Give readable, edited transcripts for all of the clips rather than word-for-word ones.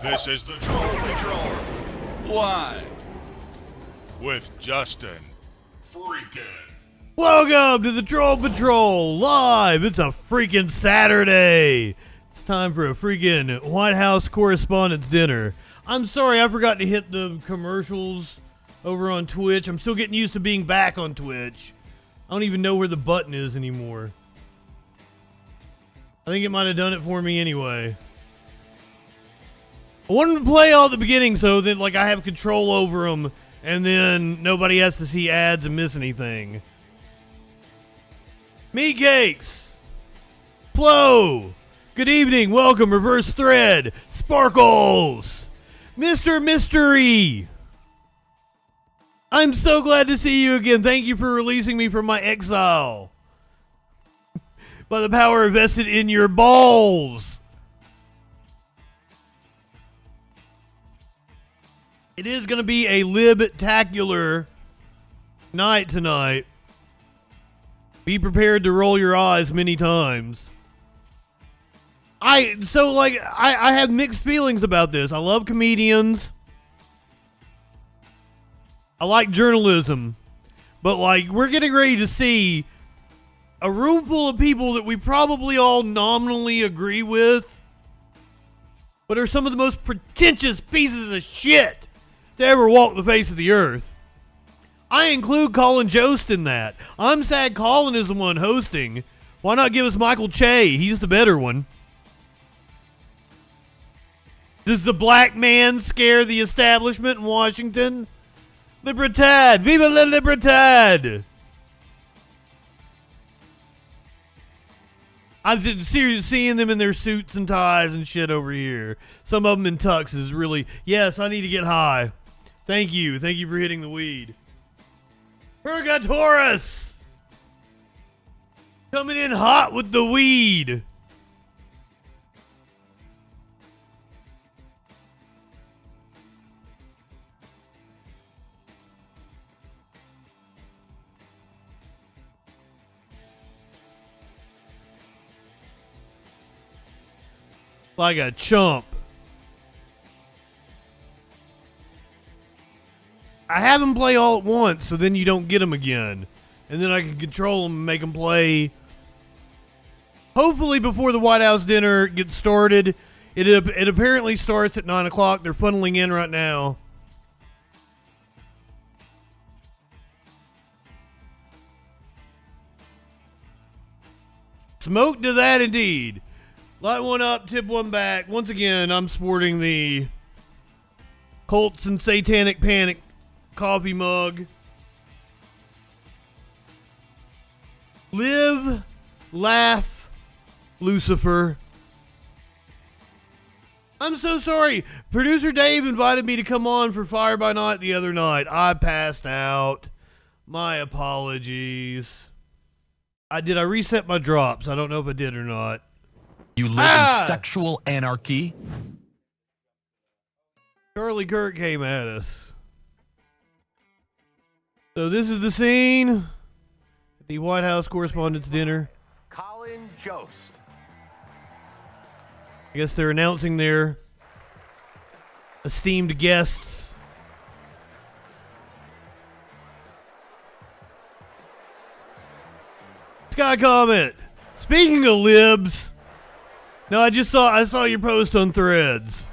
This is the Troll Patrol, live with Justin Freakin. Welcome to the Troll Patrol live. It's a freaking Saturday. It's time for a freaking White House Correspondents dinner. I'm sorry I forgot to hit the commercials over on Twitch. I'm still getting used to being back on Twitch. I don't even know where the button is anymore. I think it might have done it for me anyway. I wanted to play all at the beginning so that like I have control over them and then nobody has to see ads and miss anything. Meat Cakes, Flo, good evening, welcome, Reverse Thread, Sparkles, Mr. Mystery. I'm so glad to see you again. Thank you for releasing me from my exile. By the power vested in your balls. It is going to be a libtacular night tonight. Be prepared to roll your eyes many times. I have mixed feelings about this. I love comedians. I like journalism. But like, we're getting ready to see a room full of people that we probably all nominally agree with, but are some of the most pretentious pieces of shit to ever walk the face of the earth. I include Colin Jost in that. I'm sad Colin is the one hosting. Why not give us Michael Che? He's the better one. Does the black man scare the establishment in Washington? Libertad! Viva la Libertad! I'm just seriously seeing them in their suits and ties and shit over here. Some of them in tux is really... Yes, I need to get high. Thank you. Thank you for hitting the weed. Purgatorus! Coming in hot with the weed. Like a chump. I have them play all at once, so then you don't get them again. And then I can control them and make them play. Hopefully before the White House dinner gets started. It apparently starts at 9 o'clock. They're funneling in right now. Smoke to that indeed. Light one up, tip one back. Once again, I'm sporting the Colts and Satanic Panic coffee mug. Live, laugh, Lucifer. I'm so sorry. Producer Dave invited me to come on for Fire by Night the other night. I passed out. My apologies. I reset my drops. I don't know if I did or not. You live in sexual anarchy? Charlie Kirk came at us. So this is the scene at the White House Correspondents' dinner. Colin Jost. I guess they're announcing their esteemed guests. Sky comment. Speaking of libs. No, I saw your post on Threads.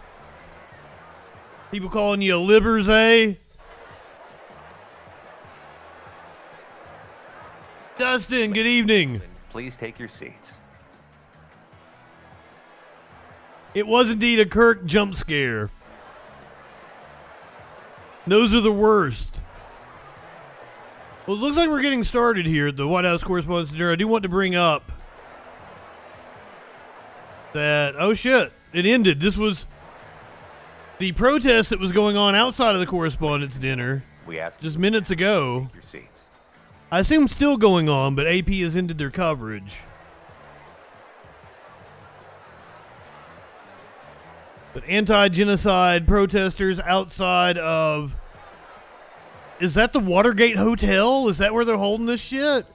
People calling you a libbers, eh? Dustin, good evening. Please take your seats. It was indeed a Kirk jump scare. Those are the worst. Well, it looks like we're getting started here at the White House Correspondents' Dinner. I do want to bring up that, oh shit, it ended. This was the protest that was going on outside of the Correspondents' Dinner We ask just minutes ago. your seats. I assume still going on, but AP has ended their coverage. But anti-genocide protesters outside of... Is that the Watergate Hotel? Is that where they're holding this shit?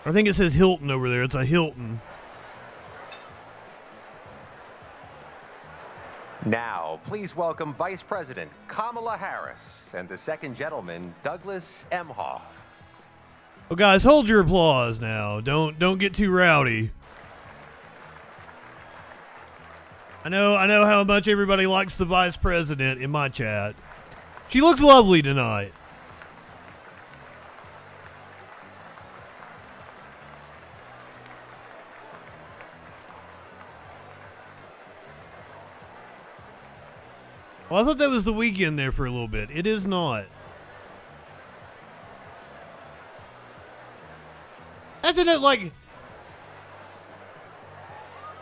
I think it says Hilton over there. It's a Hilton. Now, please welcome Vice President Kamala Harris and the second gentleman, Douglas Emhoff. Well, guys, hold your applause now. Don't get too rowdy. I know how much everybody likes the vice president in my chat. She looks lovely tonight. Well, I thought that was the weekend there for a little bit. It is not. That's it, like,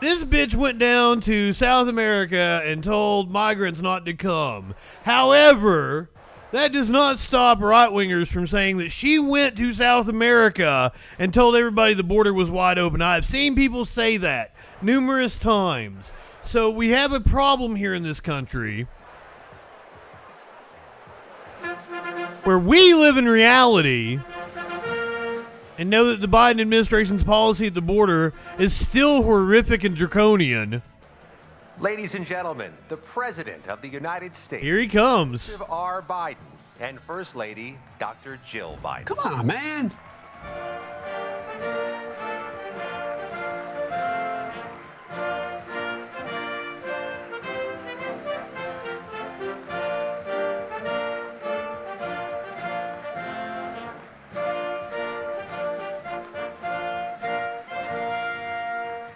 this bitch went down to South America and told migrants not to come. However, that does not stop right-wingers from saying that she went to South America and told everybody the border was wide open. I've seen people say that numerous times. So we have a problem here in this country where we live in reality and know that the Biden administration's policy at the border is still horrific and draconian. Ladies and gentlemen, the President of the United States. Here he comes. R. Biden and First Lady Dr. Jill Biden. Come on, man.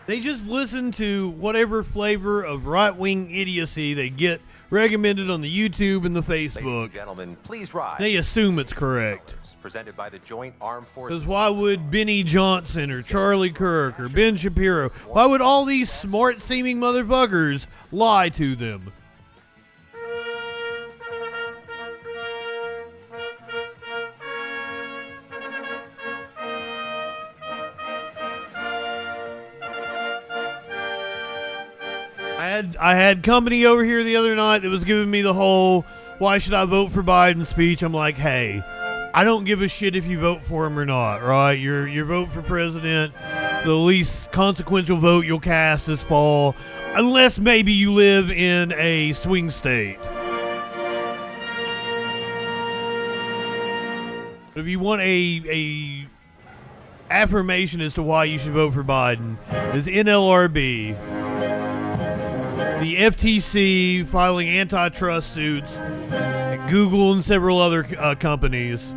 They just listen to whatever flavor of right-wing idiocy they get recommended on the YouTube and the Ladies Facebook. and gentlemen, please rise. They assume it's correct. Presented by the Joint Armed Forces. Because why would Benny Johnson or Charlie Kirk or Ben Shapiro, why would all these smart-seeming motherfuckers lie to them? I had company over here the other night that was giving me the whole "why should I vote for Biden" speech. I'm like, hey, I don't give a shit if you vote for him or not, right? Your vote for president, the least consequential vote you'll cast this fall, unless maybe you live in a swing state. But if you want a affirmation as to why you should vote for Biden, is NLRB. The FTC filing antitrust suits at Google and several other companies.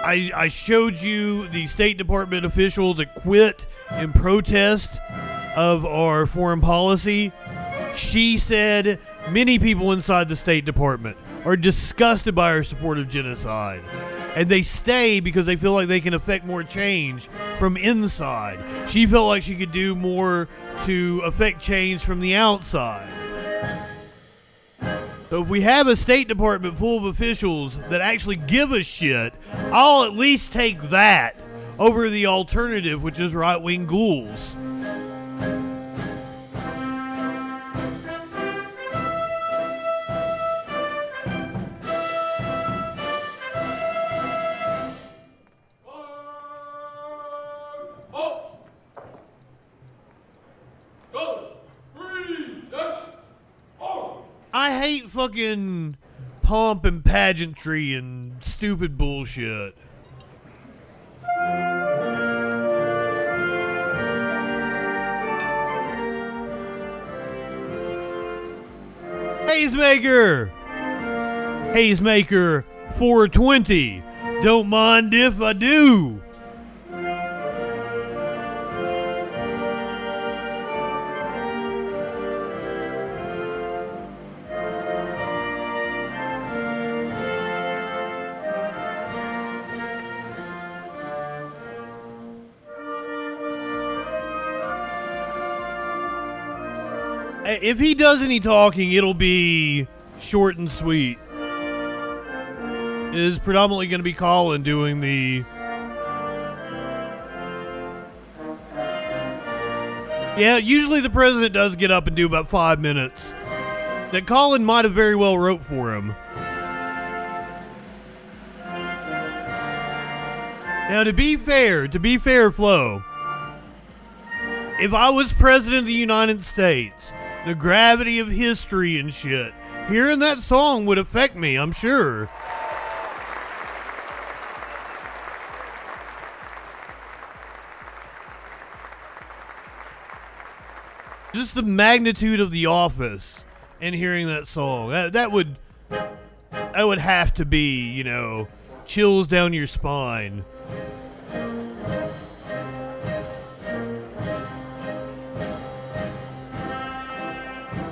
I showed you the State Department official that quit in protest of our foreign policy. She said many people inside the State Department are disgusted by our support of genocide. And they stay because they feel like they can affect more change from inside. She felt like she could do more to affect change from the outside. So if we have a State Department full of officials that actually give a shit, I'll at least take that over the alternative, which is right-wing ghouls. I hate fucking pomp and pageantry and stupid bullshit. Hazemaker 420. Don't mind if I do. If he does any talking, it'll be short and sweet. It is predominantly going to be Colin doing the... Yeah, usually the president does get up and do about 5 minutes. That Colin might have very well wrote for him. Now, to be fair, Flo, If I was president of the United States, the gravity of history and shit, hearing that song would affect me, I'm sure. Just the magnitude of The Office and hearing that song, that would have to be, you know, chills down your spine.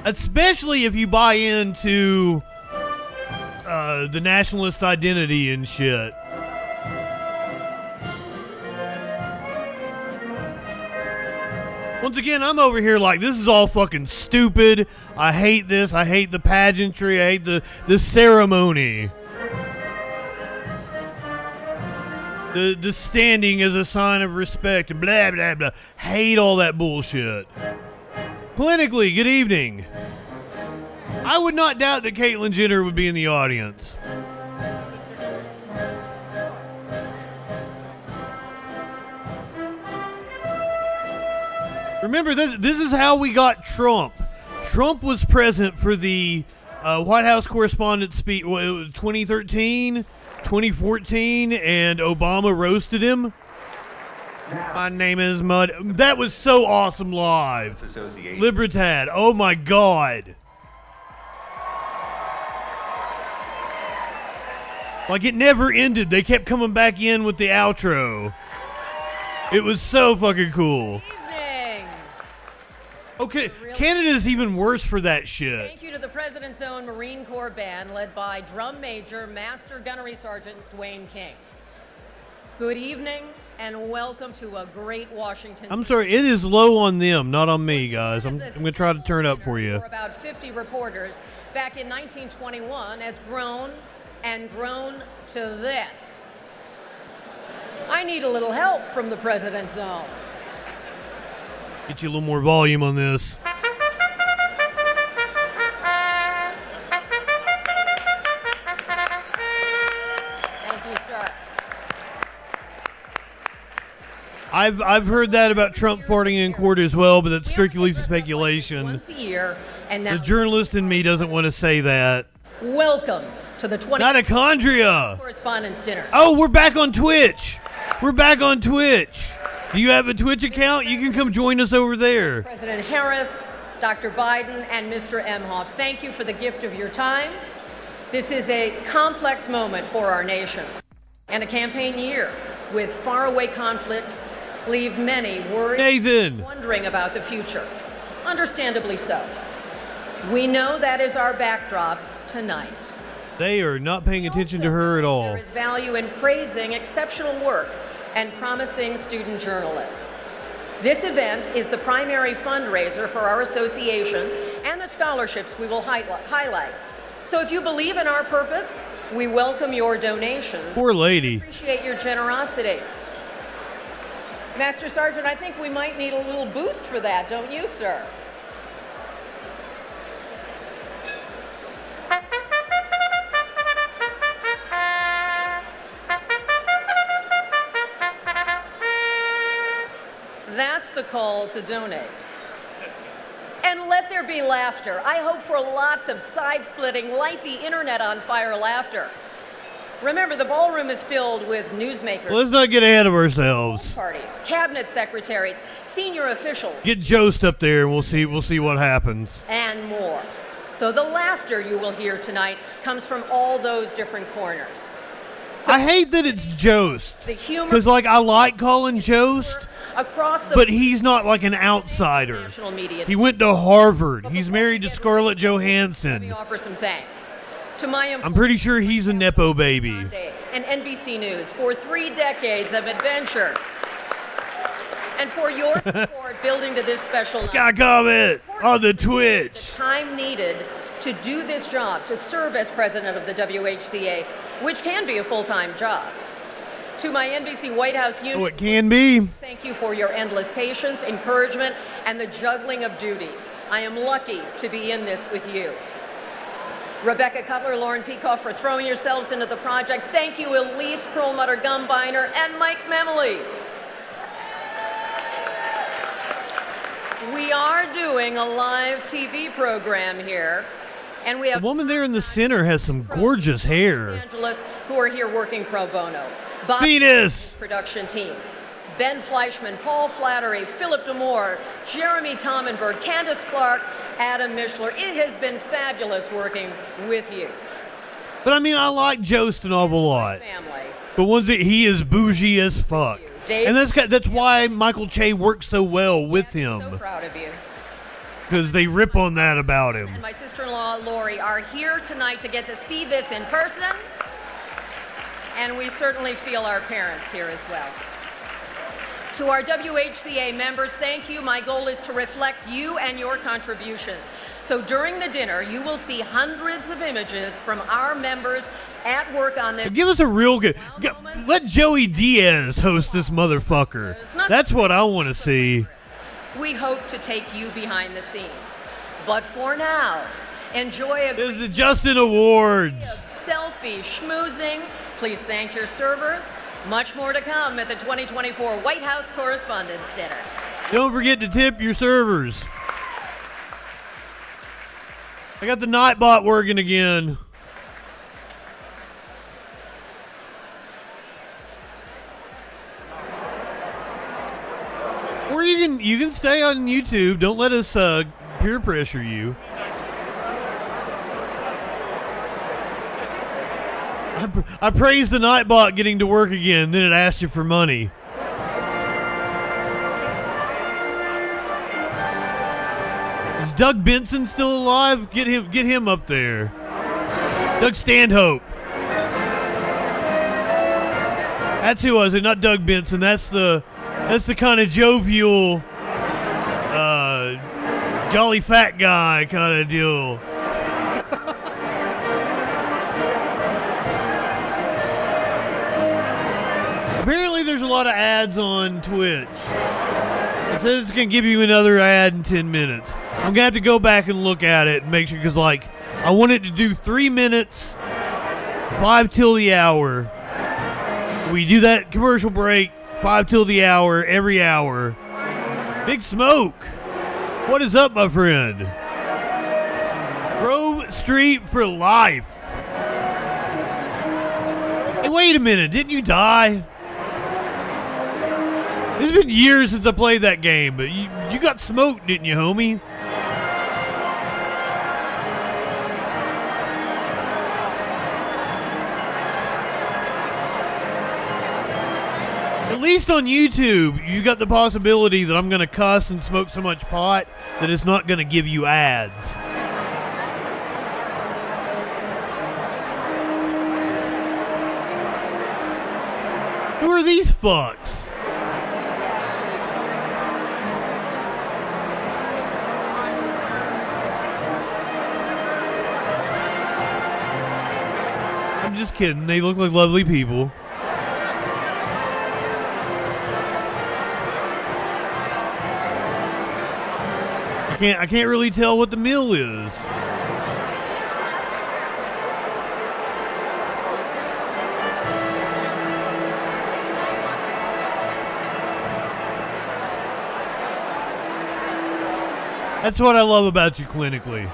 Especially if you buy into the nationalist identity and shit. Once again, I'm over here like, this is all fucking stupid. I hate this. I hate the pageantry. I hate the ceremony. The standing as a sign of respect. Blah, blah, blah. Hate all that bullshit. Politically, good evening. I would not doubt that Caitlyn Jenner would be in the audience. Remember, this is how we got Trump. Trump was present for the White House Correspondents speech, 2013, 2014, and Obama roasted him. My name is Mud. That was so awesome live. Libertad. Oh my God. Like, it never ended. They kept coming back in with the outro. It was so fucking cool. Okay, Canada's even worse for that shit. Thank you to the President's own Marine Corps band led by Drum Major Master Gunnery Sergeant Dwayne King. Good evening and welcome to a great Washington. I'm sorry, it is low on them, not on me, guys. I'm going to try to turn up for you. For about 50 reporters back in 1921 has grown and grown to this. I need a little help from the President's own. Get you a little more volume on this. Thank you, sir. I've heard that about Trump farting in court as well, but that's strictly speculation. Once a year, and now The journalist in me doesn't want to say that. welcome to the 20th Mitochondria! Correspondents' Dinner. Oh, we're back on Twitch. We're back on Twitch. Do you have a Twitch account? You can come join us over there. President Harris, Dr. Biden, and Mr. Emhoff, thank you for the gift of your time. This is a complex moment for our nation, and a campaign year with faraway conflicts leave many worried and wondering about the future. Understandably so. We know that is our backdrop tonight. They are not paying attention to her at all. There is value in praising exceptional work and promising student journalists. This event is the primary fundraiser for our association and the scholarships we will highlight. So if you believe in our purpose, we welcome your donations. Poor lady. Appreciate your generosity. Master Sergeant, I think we might need a little boost for that, don't you, sir? That's the call to donate. And let there be laughter. I hope for lots of side-splitting, light the internet on fire laughter. Remember, the ballroom is filled with newsmakers. Well, let's not get ahead of ourselves. Parties, cabinet secretaries, senior officials. Get Jost up there and we'll see what happens. And more. So the laughter you will hear tonight comes from all those different corners. So I hate that it's Jost. the humor Because, like, I like Colin Jost, across the but he's not like an outsider. national media. He went to Harvard. He's married to Scarlett Let me Johansson. offer some thanks to my I'm pretty sure he's a Nepo baby. and NBC News for 3 decades of adventure. And for your support building to this special night. Got comment on the Twitch. The time needed to do this job, to serve as president of the WHCA, which can be a full-time job. To my NBC White House unit, Oh, it can be. thank you for your endless patience, encouragement, and the juggling of duties. I am lucky to be in this with you. Rebecca Cutler, Lauren Peacock for throwing yourselves into the project. Thank you, Elise Perlmutter-Gumbiner, and Mike Memley. We are doing a live TV program here, and we have The woman there in the center has some gorgeous hair. Los Angeles who are here working pro bono. Bob Venus! Production team. Ben Fleischman, Paul Flattery, Philip Demore, Jeremy Tomenberg, Candace Clark, Adam Mishler. It has been fabulous working with you. But I mean, I like Jost an awful lot. Family. But he is bougie as fuck. Dave, And that's why Michael Che works so well with so him. proud of you. Because they rip on that about And him. my sister-in-law, Lori, are here tonight to get to see this in person. And we certainly feel our parents here as well. To our WHCA members, thank you. My goal is to reflect you and your contributions. So during the dinner, you will see hundreds of images from our members at work on this. Give us a real good... Let Joey Diaz host this motherfucker. That's what I want to see. We hope to take you behind the scenes. But for now, enjoy a This is great the Justin Awards. selfie schmoozing. Please thank your servers. Much more to come at the 2024 White House Correspondents' Dinner. Don't forget to tip your servers. I got the Nightbot working again. Or you can stay on YouTube. Don't let us peer pressure you. I praised the Nightbot getting to work again, then it asked you for money. Is Doug Benson still alive? Get him up there. Doug Stanhope. That's who I was. Not Doug Benson. That's the kind of jovial, jolly fat guy kind of deal. Apparently there's a lot of ads on Twitch. It says it's going to give you another ad in 10 minutes. I'm going to have to go back and look at it and make sure, because, like, I want it to do 3 minutes, 5 till the hour. We do that commercial break, 5 till the hour, every hour. Big Smoke. What is up, my friend? Grove Street for life. Hey, wait a minute. Didn't you die? It's been years since I played that game, but you got smoked, didn't you, homie? At least on YouTube, you got the possibility that I'm going to cuss and smoke so much pot that it's not going to give you ads. Who are these fucks? I'm just kidding. They look like lovely people. I can't really tell what the meal is. That's what I love about you clinically.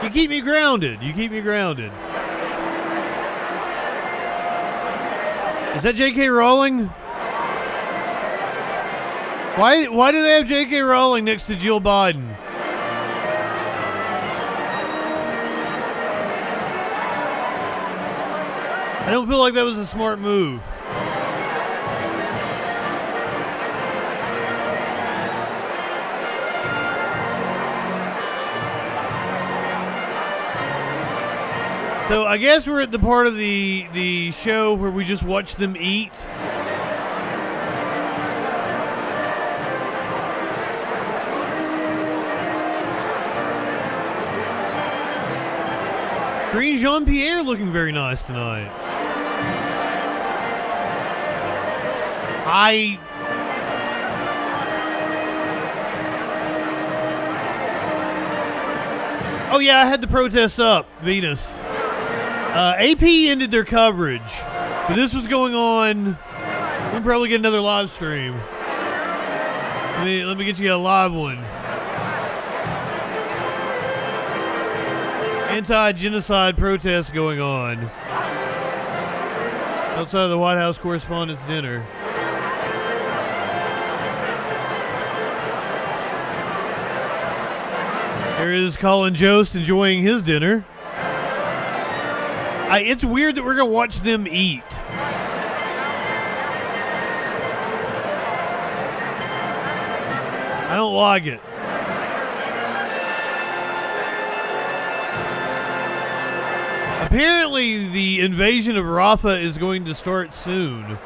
You keep me grounded. You keep me grounded. Is that J.K. Rowling? Why do they have J.K. Rowling next to Jill Biden? I don't feel like that was a smart move. So I guess we're at the part of the show where we just watch them eat. Green Jean-Pierre looking very nice tonight. Oh yeah, I had the protests up, Venus. AP ended their coverage, but this was going on. We'll probably get another live stream. Let me get you a live one. Anti-genocide protests going on outside of the White House Correspondents' dinner. There is Colin Jost enjoying his dinner. It's weird that we're going to watch them eat. I don't like it. Apparently, the invasion of Rafah is going to start soon.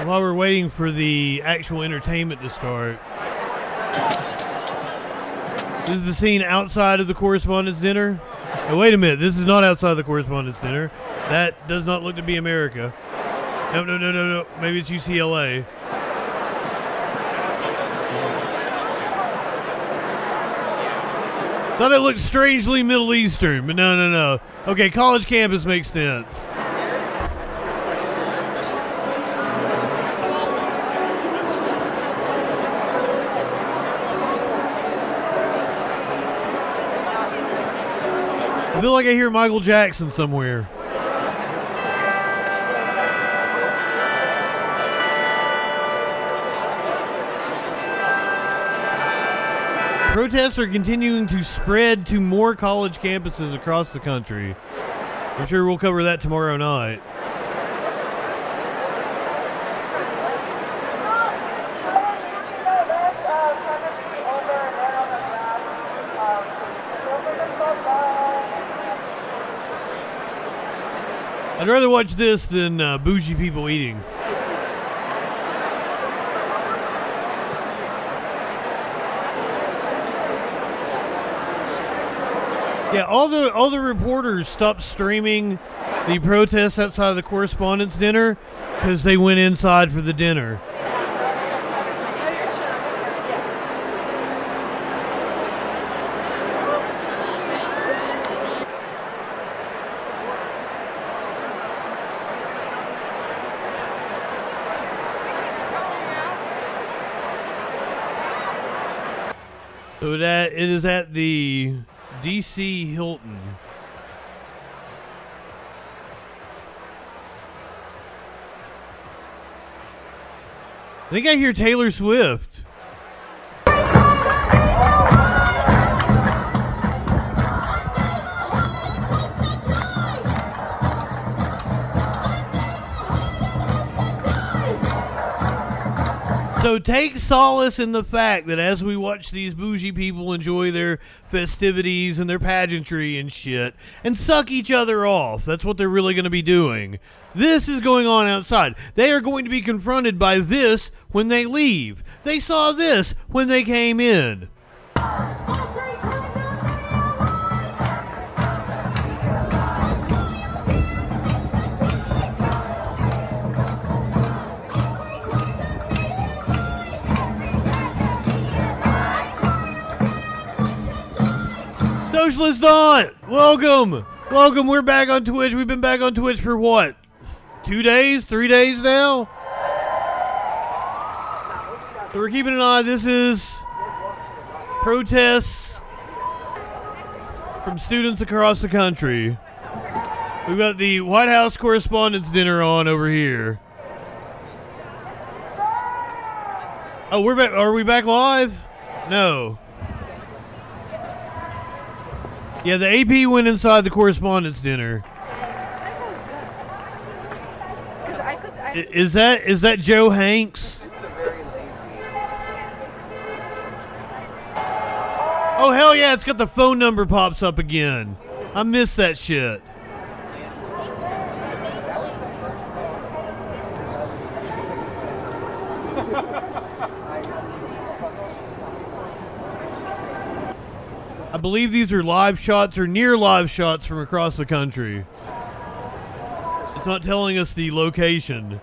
While we're waiting for the actual entertainment to start, this is the scene outside of the Correspondents' dinner. Oh, wait a minute. This is not outside the Correspondents' dinner. That does not look to be America. No. Maybe it's UCLA. Thought it looked strangely Middle Eastern, but no. Okay, college campus makes sense. I feel like I hear Michael Jackson somewhere. Protests are continuing to spread to more college campuses across the country. I'm sure we'll cover that tomorrow night. I'd rather watch this than bougie people eating. Yeah, all the reporters stopped streaming the protests outside of the Correspondents' dinner because they went inside for the dinner. So that it is at the DC Hilton. I think I hear Taylor Swift. So take solace in the fact that as we watch these bougie people enjoy their festivities and their pageantry and shit and suck each other off, that's what they're really going to be doing. This is going on outside. They are going to be confronted by this when they leave. They saw this when they came in. Socialist Aunt, welcome. We're back on Twitch. We've been back on Twitch for what? 2 days? 3 days now? So we're keeping an eye. This is protests from students across the country. We've got the White House Correspondents' dinner on over here. Oh, we're back. Are we back live? No. Yeah, the AP went inside the Correspondents' dinner. Is that Joe Hanks? Oh, hell yeah, it's got the phone number pops up again. I missed that shit. I believe these are live shots or near live shots from across the country. It's not telling us the location.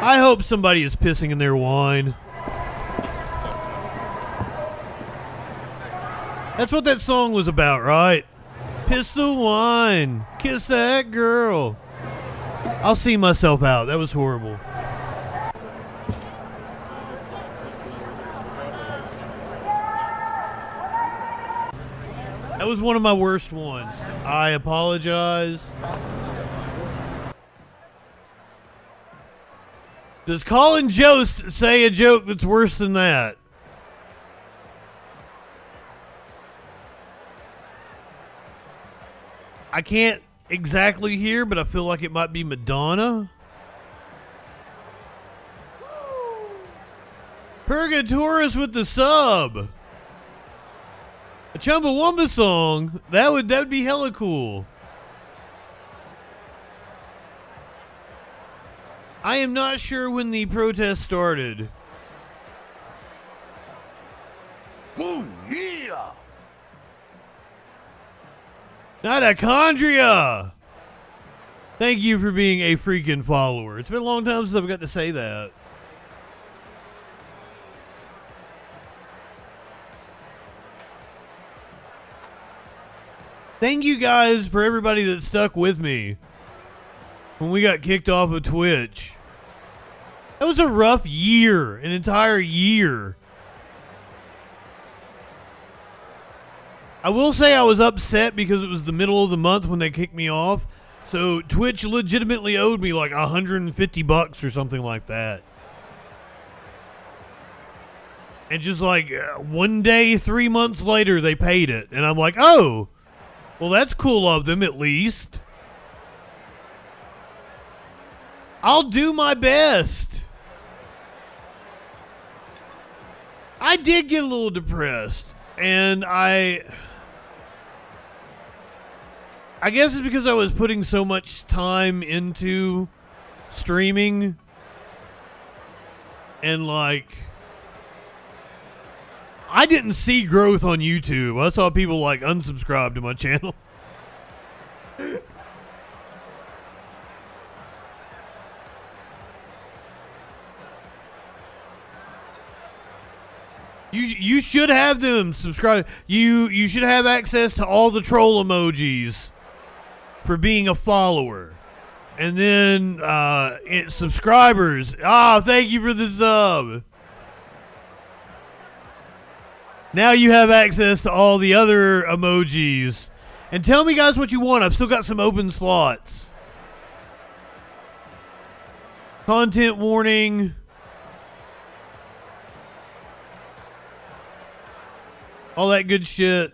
I hope somebody is pissing in their wine. That's what that song was about, right? Piss the wine. Kiss that girl. I'll see myself out. That was horrible. That was one of my worst ones. I apologize. Does Colin Jost say a joke that's worse than that? I can't exactly hear, but I feel like it might be Madonna. Purgatorus with the sub. A Chumbawamba song. That would be hella cool. I am not sure when the protest started. Oh yeah. Mitochondria! Thank you for being a freaking follower. It's been a long time since I've got to say that. Thank you guys for everybody that stuck with me when we got kicked off of Twitch. That was a rough year, an entire year. I will say I was upset because it was the middle of the month when they kicked me off. So Twitch legitimately owed me like $150 or something like that. And just like one day, 3 months later, they paid it. And I'm like, oh, well, that's cool of them at least. I'll do my best. I did get a little depressed. And I guess it's because I was putting so much time into streaming. And like, I didn't see growth on YouTube. I saw people like unsubscribe to my channel. You should have them subscribe. You should have access to all the troll emojis for being a follower. And then subscribers. Thank you for the sub. Now you have access to all the other emojis. And tell me guys what you want. I've still got some open slots. Content warning. All that good shit.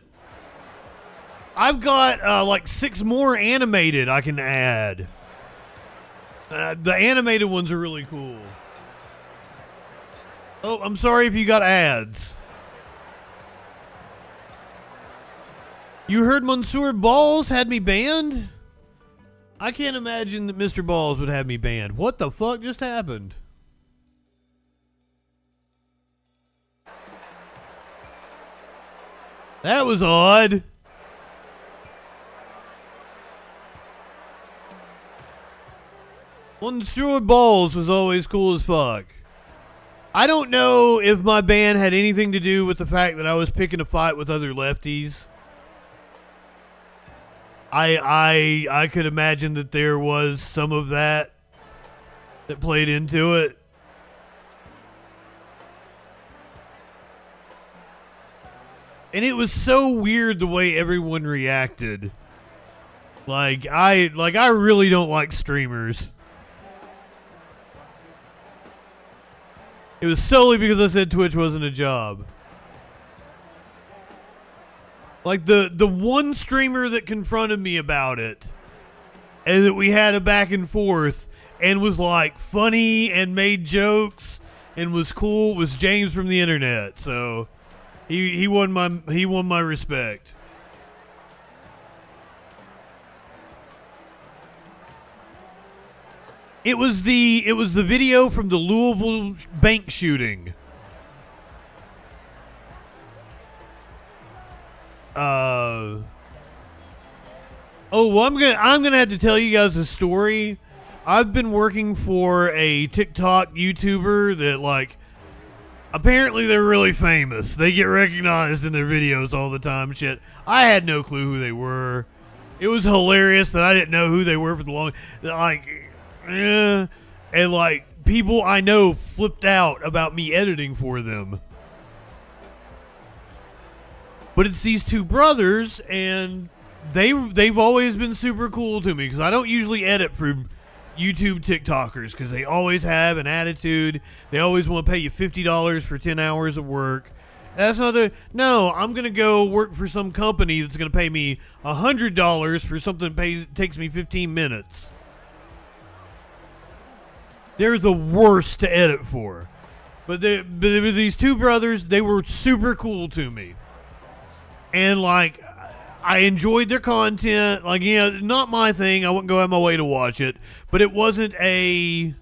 I've got like 6 more animated I can add. The animated ones are really cool. Oh, I'm sorry if you got ads. You heard Mansoor Balls had me banned? I can't imagine that Mr. Balls would have me banned. What the fuck just happened? That was odd. Mansoor Balls was always cool as fuck. I don't know if my ban had anything to do with the fact that I was picking a fight with other lefties. I could imagine that there was some of that played into it. And it was so weird the way everyone reacted. Like I really don't like streamers. It was solely because I said Twitch wasn't a job. Like the one streamer that confronted me about it and that we had a back and forth and was like funny and made jokes and was cool was James from the internet. So he won my respect. It was the video from the Louisville bank shooting. Oh, well, I'm gonna have to tell you guys a story. I've been working for a TikTok YouTuber that, like, apparently they're really famous. They get recognized in their videos all the time. Shit, I had no clue who they were. It was hilarious that I didn't know who they were for the long, and like people I know flipped out about me editing for them. But it's these two brothers, and they've always been super cool to me because I don't usually edit for YouTube TikTokers because they always have an attitude. They always want to pay you $50 for 10 hours of work. That's no, I'm going to go work for some company that's going to pay me $100 for something that takes me 15 minutes. They're the worst to edit for. But these two brothers, they were super cool to me. And, like, I enjoyed their content. Like, yeah, not my thing. I wouldn't go out of my way to watch it. But it wasn't a...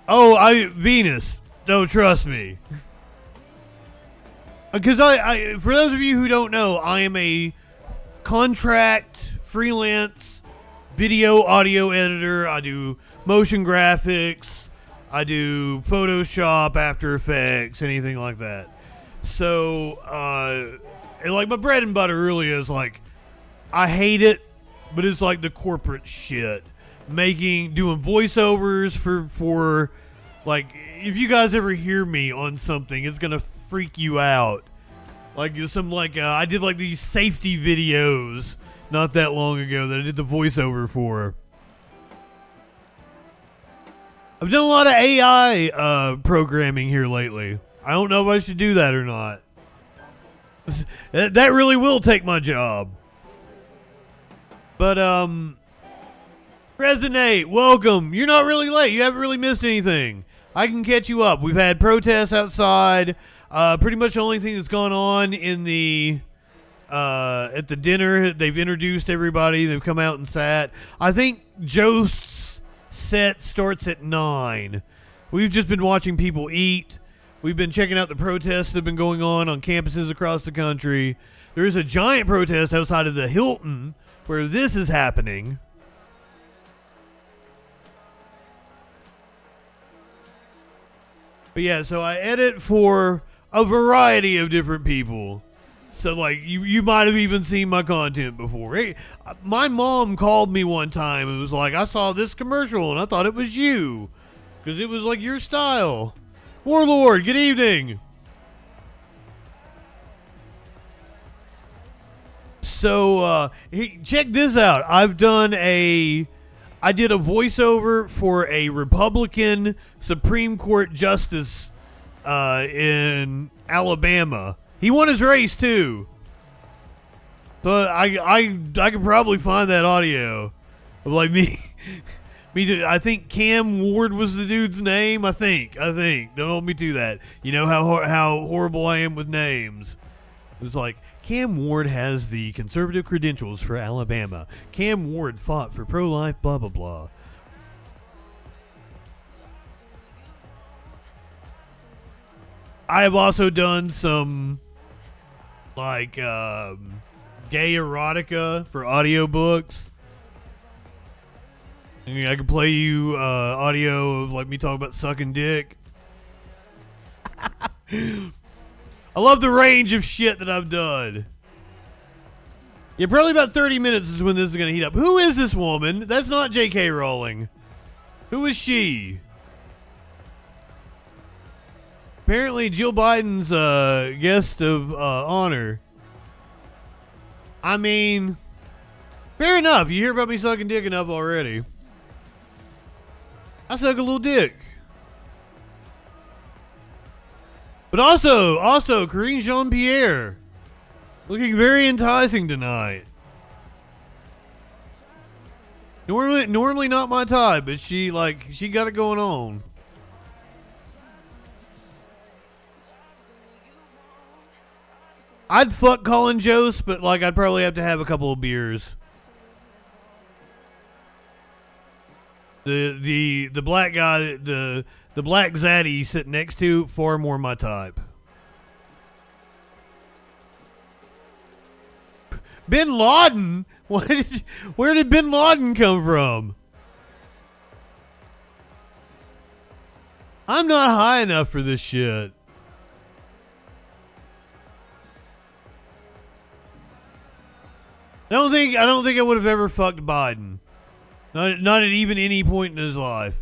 Venus. No, trust me. Because for those of you who don't know, I am a contract, freelance, video, audio editor. I do motion graphics. I do Photoshop, After Effects, anything like that. So, and like my bread and butter really is like, I hate it, but it's like the corporate shit. Doing voiceovers for like, if you guys ever hear me on something, it's gonna freak you out. Like I did like these safety videos not that long ago that I did the voiceover for. I've done a lot of AI programming here lately. I don't know if I should do that or not. That really will take my job. But, Resonate, welcome. You're not really late. You haven't really missed anything. I can catch you up. We've had protests outside. Pretty much the only thing that's gone on in the at the dinner, they've introduced everybody. They've come out and sat. I think Jost's set starts at 9. We've just been watching people eat. We've been checking out the protests that have been going on campuses across the country. There is a giant protest outside of the Hilton where this is happening. But yeah, so I edit for a variety of different people. So, like, you might have even seen my content before. Hey, my mom called me one time and was like, I saw this commercial and I thought it was you. Because it was, like, your style. Warlord, good evening. So, check this out. I did a voiceover for a Republican Supreme Court justice in Alabama. He won his race too. So I could probably find that audio of like me. I think Cam Ward was the dude's name. I think. Don't hold me to that. You know how horrible I am with names. It was like, Cam Ward has the conservative credentials for Alabama. Cam Ward fought for pro-life, blah, blah, blah. I have also done some, like, gay erotica for audiobooks. I mean, I can play you audio of, like, me talking about sucking dick. I love the range of shit that I've done. Yeah, probably about 30 minutes is when this is going to heat up. Who is this woman? That's not J.K. Rowling. Who is she? Apparently Jill Biden's guest of honor. I mean, fair enough. You hear about me sucking dick enough already. I suck a little dick. But also, Corinne Jean-Pierre. Looking very enticing tonight. Normally not my type, but she got it going on. I'd fuck Colin Jost, but like I'd probably have to have a couple of beers. The black guy, the black zaddy he's sitting next to, far more my type. Bin Laden? Where did Bin Laden come from? I'm not high enough for this shit. I don't think I would have ever fucked Biden. Not at even any point in his life.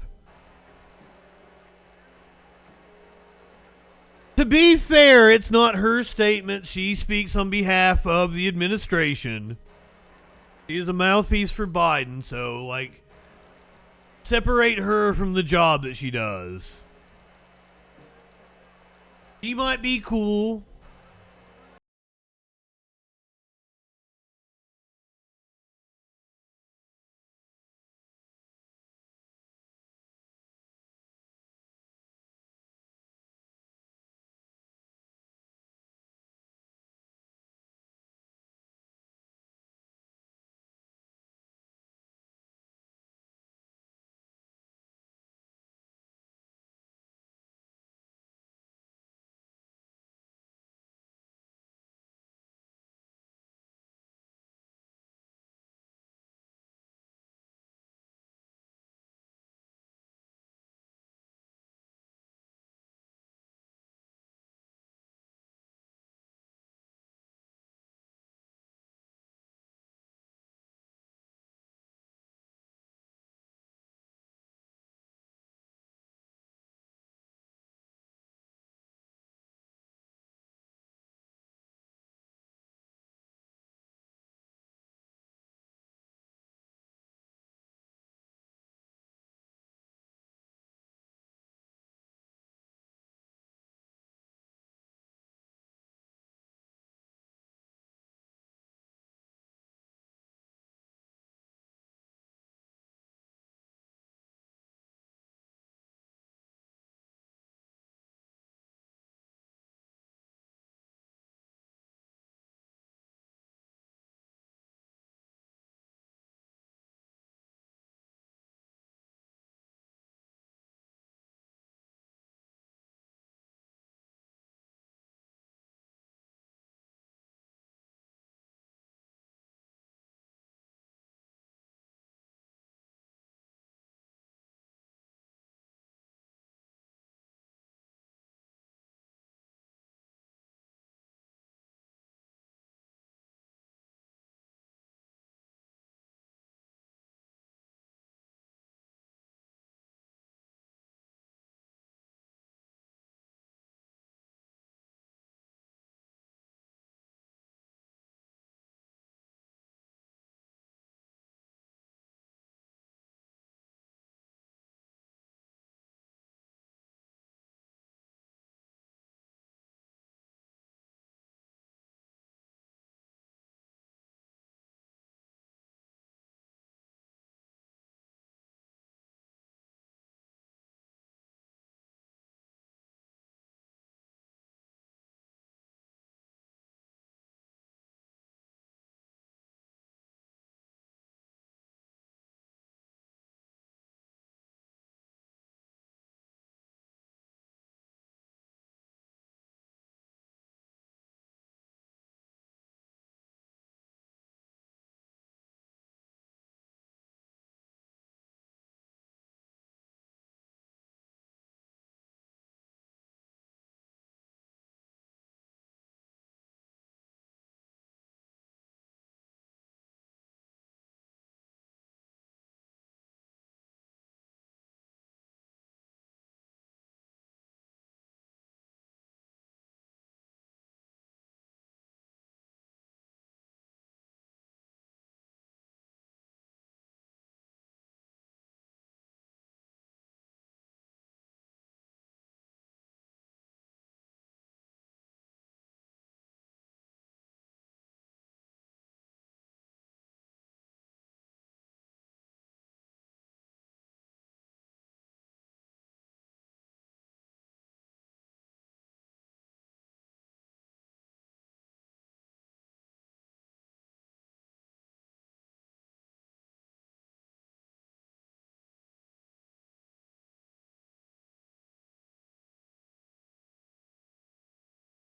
To be fair, it's not her statement. She speaks on behalf of the administration. She is a mouthpiece for Biden, so, like, separate her from the job that she does. She might be cool.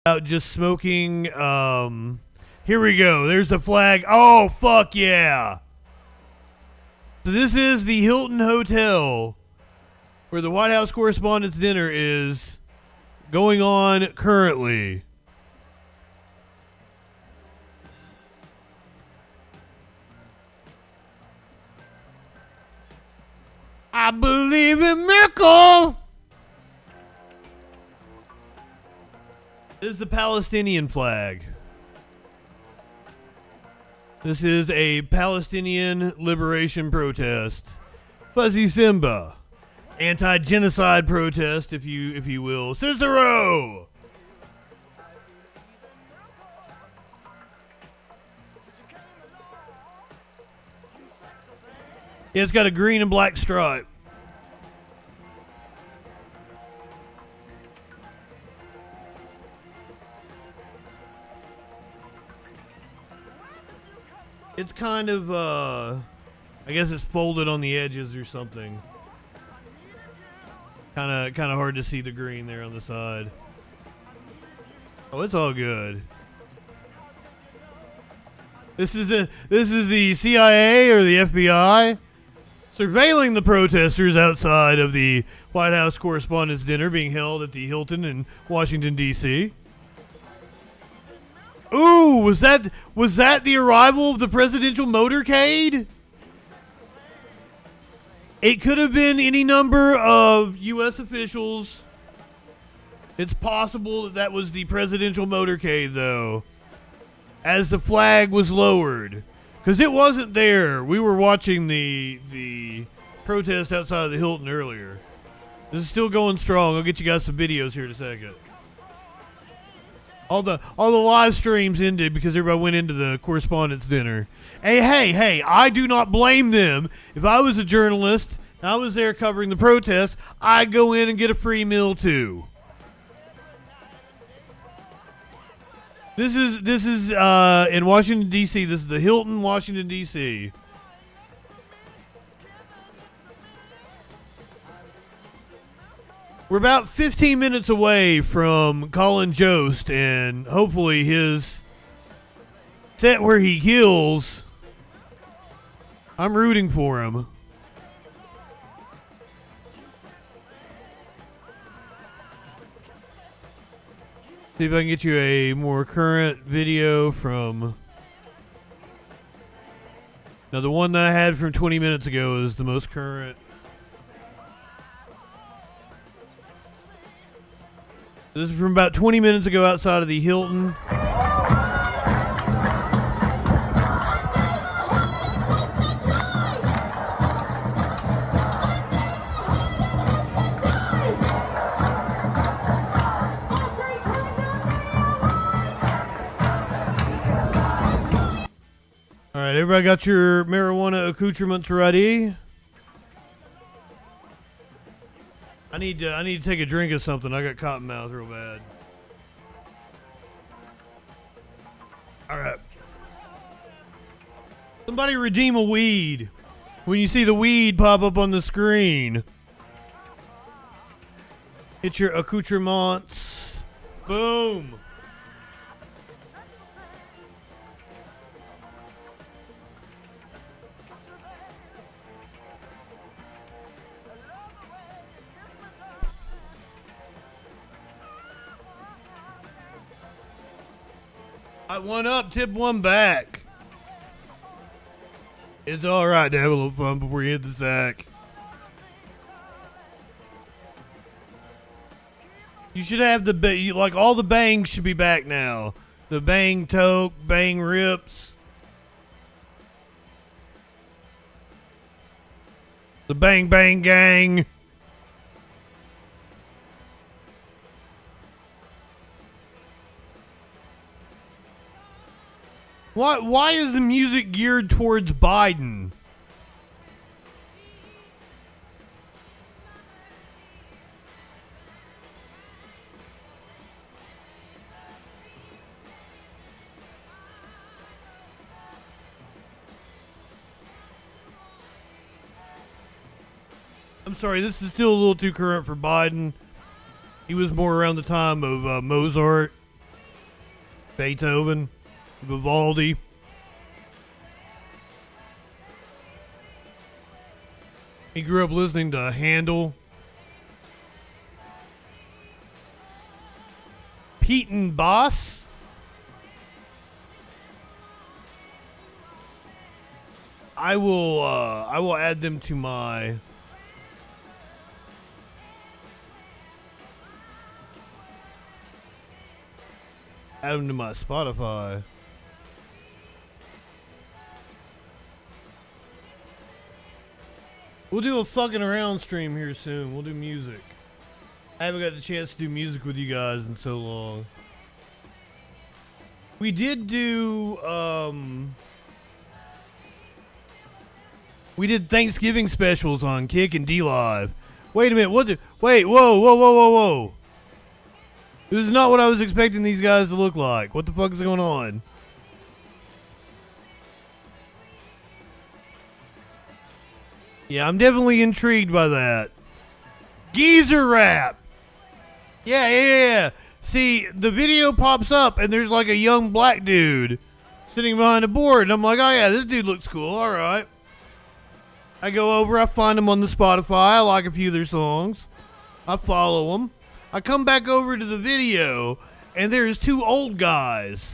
out just smoking. Here we go. There's the flag. Oh, fuck yeah. So this is the Hilton Hotel where the White House Correspondents' Dinner is going on currently. I believe in miracle. This is the Palestinian flag. This is a Palestinian liberation protest. Fuzzy Simba. Anti-genocide protest, if you will. Cicero! Yeah, it's got a green and black stripe. It's kind of, I guess it's folded on the edges or something. Kind of hard to see the green there on the side. Oh, it's all good. This is the CIA or the FBI surveilling the protesters outside of the White House Correspondents' Dinner being held at the Hilton in Washington, D.C. Ooh, was that the arrival of the presidential motorcade? It could have been any number of U.S. officials. It's possible that that was the presidential motorcade, though, as the flag was lowered. Because it wasn't there. We were watching the protest outside of the Hilton earlier. This is still going strong. I'll get you guys some videos here in a second. All the live streams ended because everybody went into the Correspondents' Dinner. Hey, I do not blame them. If I was a journalist and I was there covering the protest, I'd go in and get a free meal too. This is in Washington, D.C. This is the Hilton, Washington, D.C. We're about 15 minutes away from Colin Jost and hopefully his set where he kills. I'm rooting for him. See if I can get you a more current video from... Now, the one that I had from 20 minutes ago is the most current. This is from about 20 minutes ago outside of the Hilton. All right, everybody got your marijuana accoutrements ready? I need to take a drink of something. I got cotton mouth real bad. All right. Somebody redeem a weed when you see the weed pop up on the screen. Hit your accoutrements. Boom. One up, tip one back. It's all right to have a little fun before you hit the sack. You should have like all the bangs should be back now. The bang toke, bang rips. The bang bang gang. Why is the music geared towards Biden? I'm sorry, this is still a little too current for Biden. He was more around the time of Mozart. Beethoven, Vivaldi. He grew up listening to Handel. Pete and Boss. I will add them to my Spotify. We'll do a fucking around stream here soon. We'll do music. I haven't got the chance to do music with you guys in so long. We did do, we did Thanksgiving specials on Kick and D Live. Wait a minute, wait, whoa. This is not what I was expecting these guys to look like. What the fuck is going on? Yeah, I'm definitely intrigued by that. Geezer rap. Yeah. See, the video pops up and there's like a young black dude sitting behind a board. And I'm like, oh yeah, this dude looks cool. All right. I go over, I find him on the Spotify. I like a few of their songs. I follow them. I come back over to the video and there's two old guys.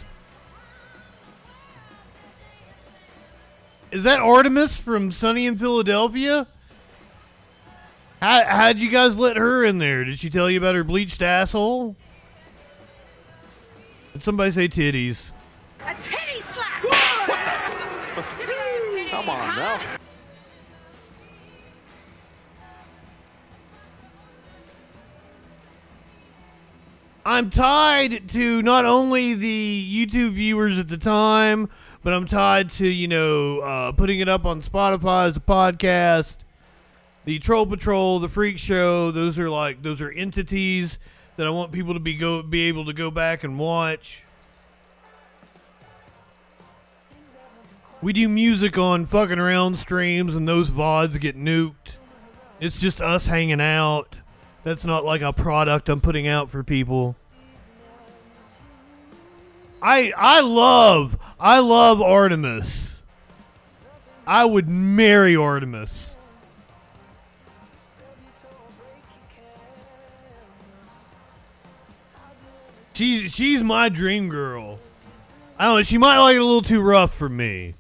Is that Artemis from Sunny in Philadelphia? How'd you guys let her in there? Did she tell you about her bleached asshole? Did somebody say titties? A titty slap! Come on now. I'm tied to not only the YouTube viewers at the time, but I'm tied to, putting it up on Spotify as a podcast. The Troll Patrol, the Freak Show, those are entities that I want people to be able to go back and watch. We do music on fucking around streams and those VODs get nuked. It's just us hanging out. That's not like a product I'm putting out for people. I love Artemis. I would marry Artemis. She's my dream girl. I don't know, she might like it a little too rough for me.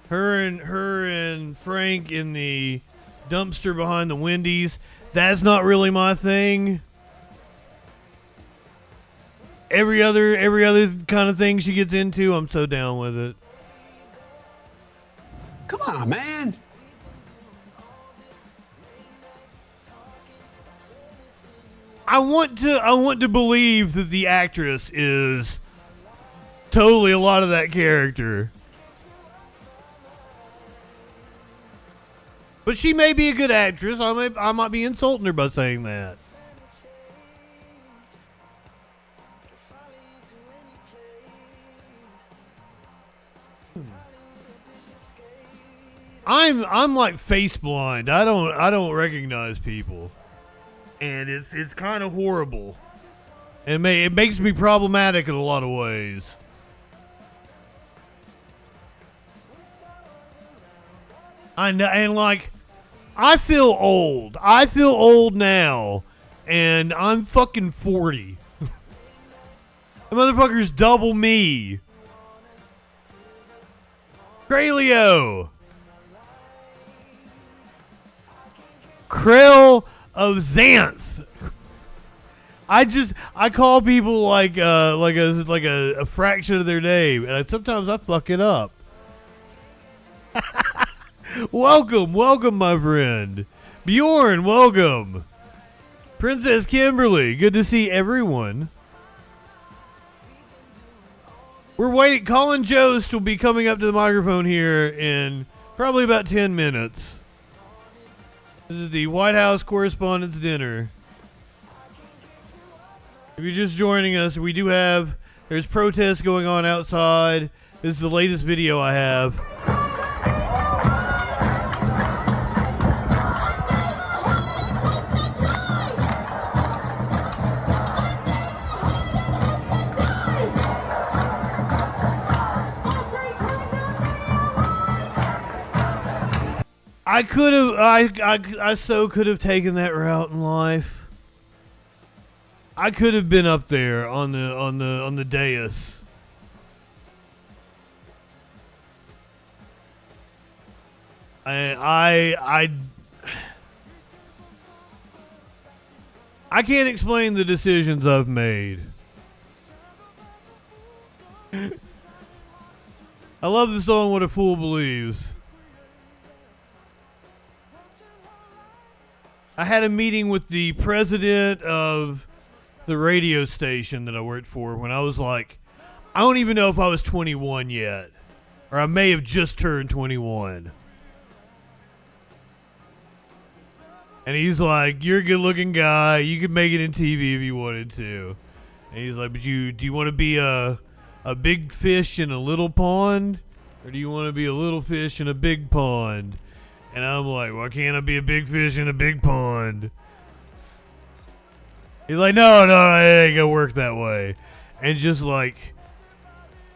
Her and Frank in the dumpster behind the Wendy's, that's not really my thing. Every other kind of thing she gets into, I'm so down with it. Come on, man. I want to believe that the actress is totally a lot of that character. But she may be a good actress. I might be insulting her by saying that. I'm like face blind. I don't recognize people. And it's kind of horrible. It makes me problematic in a lot of ways. I know, and like, I feel old. I feel old now, and I'm fucking 40. The motherfucker's double me. Kraleo. Krill of Xanth. I call people like a fraction of their name, and sometimes I fuck it up. Welcome, my friend. Bjorn, welcome. Princess Kimberly, good to see everyone. We're waiting. Colin Jost will be coming up to the microphone here in probably about 10 minutes. This is the White House Correspondents' Dinner. If you're just joining us, there's protests going on outside. This is the latest video I have. I could have, I so could have taken that route in life. I could have been up there on the dais. I can't explain the decisions I've made. I love the song What a Fool Believes. I had a meeting with the president of the radio station that I worked for when I was like, I don't even know if I was 21 yet. Or I may have just turned 21. And he's like, you're a good looking guy. You could make it in TV if you wanted to. And he's like, but do you want to be a big fish in a little pond? Or do you want to be a little fish in a big pond? And I'm like, why can't I be a big fish in a big pond? He's like, no, it ain't gonna work that way. And just like,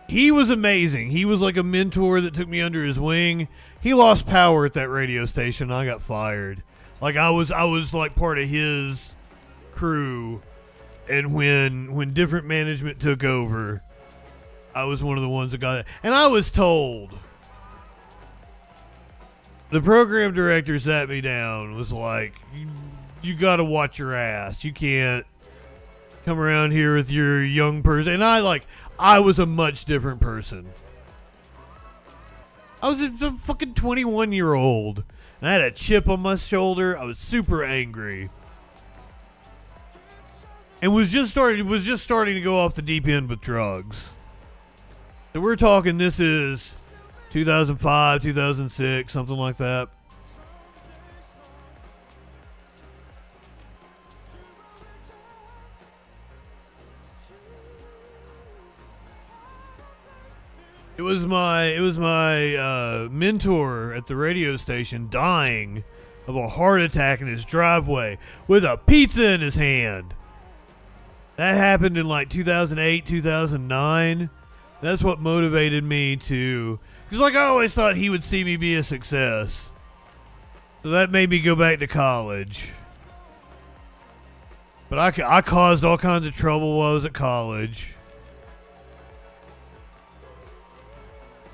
he was amazing. He was like a mentor that took me under his wing. He lost power at that radio station and I got fired. Like I was like part of his crew. And when different management took over, I was one of the ones that got it. And I was told, the program director sat me down, was like, you got to watch your ass. You can't come around here with your young person. And I was a much different person. I was a fucking 21-year-old. And I had a chip on my shoulder. I was super angry. And was just starting to go off the deep end with drugs. So we're talking, this is 2005, 2006, something like that. It was my mentor at the radio station dying of a heart attack in his driveway with a pizza in his hand. That happened in like 2008, 2009. That's what motivated me to... Because like I always thought he would see me be a success. So that made me go back to college. But I caused all kinds of trouble while I was at college.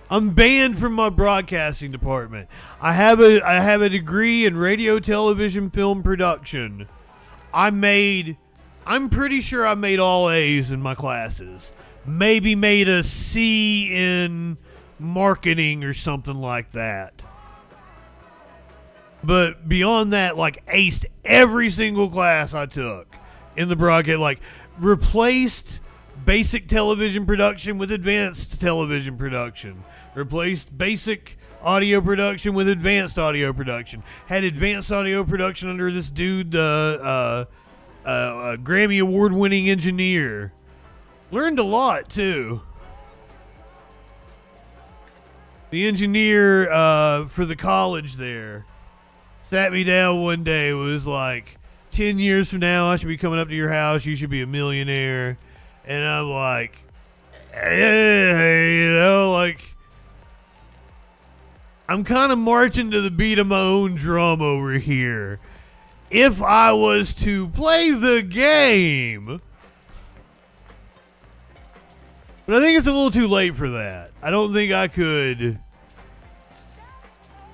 I'm banned from my broadcasting department. I have a degree in radio, television, film production. I'm pretty sure I made all A's in my classes. Maybe made a C in marketing or something like that. But beyond that, like, aced every single class I took in the broadcast. Like, replaced basic television production with advanced television production. Replaced basic audio production with advanced audio production. Had advanced audio production under this dude, a Grammy Award-winning engineer. Learned a lot, too. The engineer for the college there sat me down one day, was like, 10 years from now, I should be coming up to your house. You should be a millionaire. And I'm like, hey, you know, like, I'm kind of marching to the beat of my own drum over here. If I was to play the game... But I think it's a little too late for that. I don't think I could...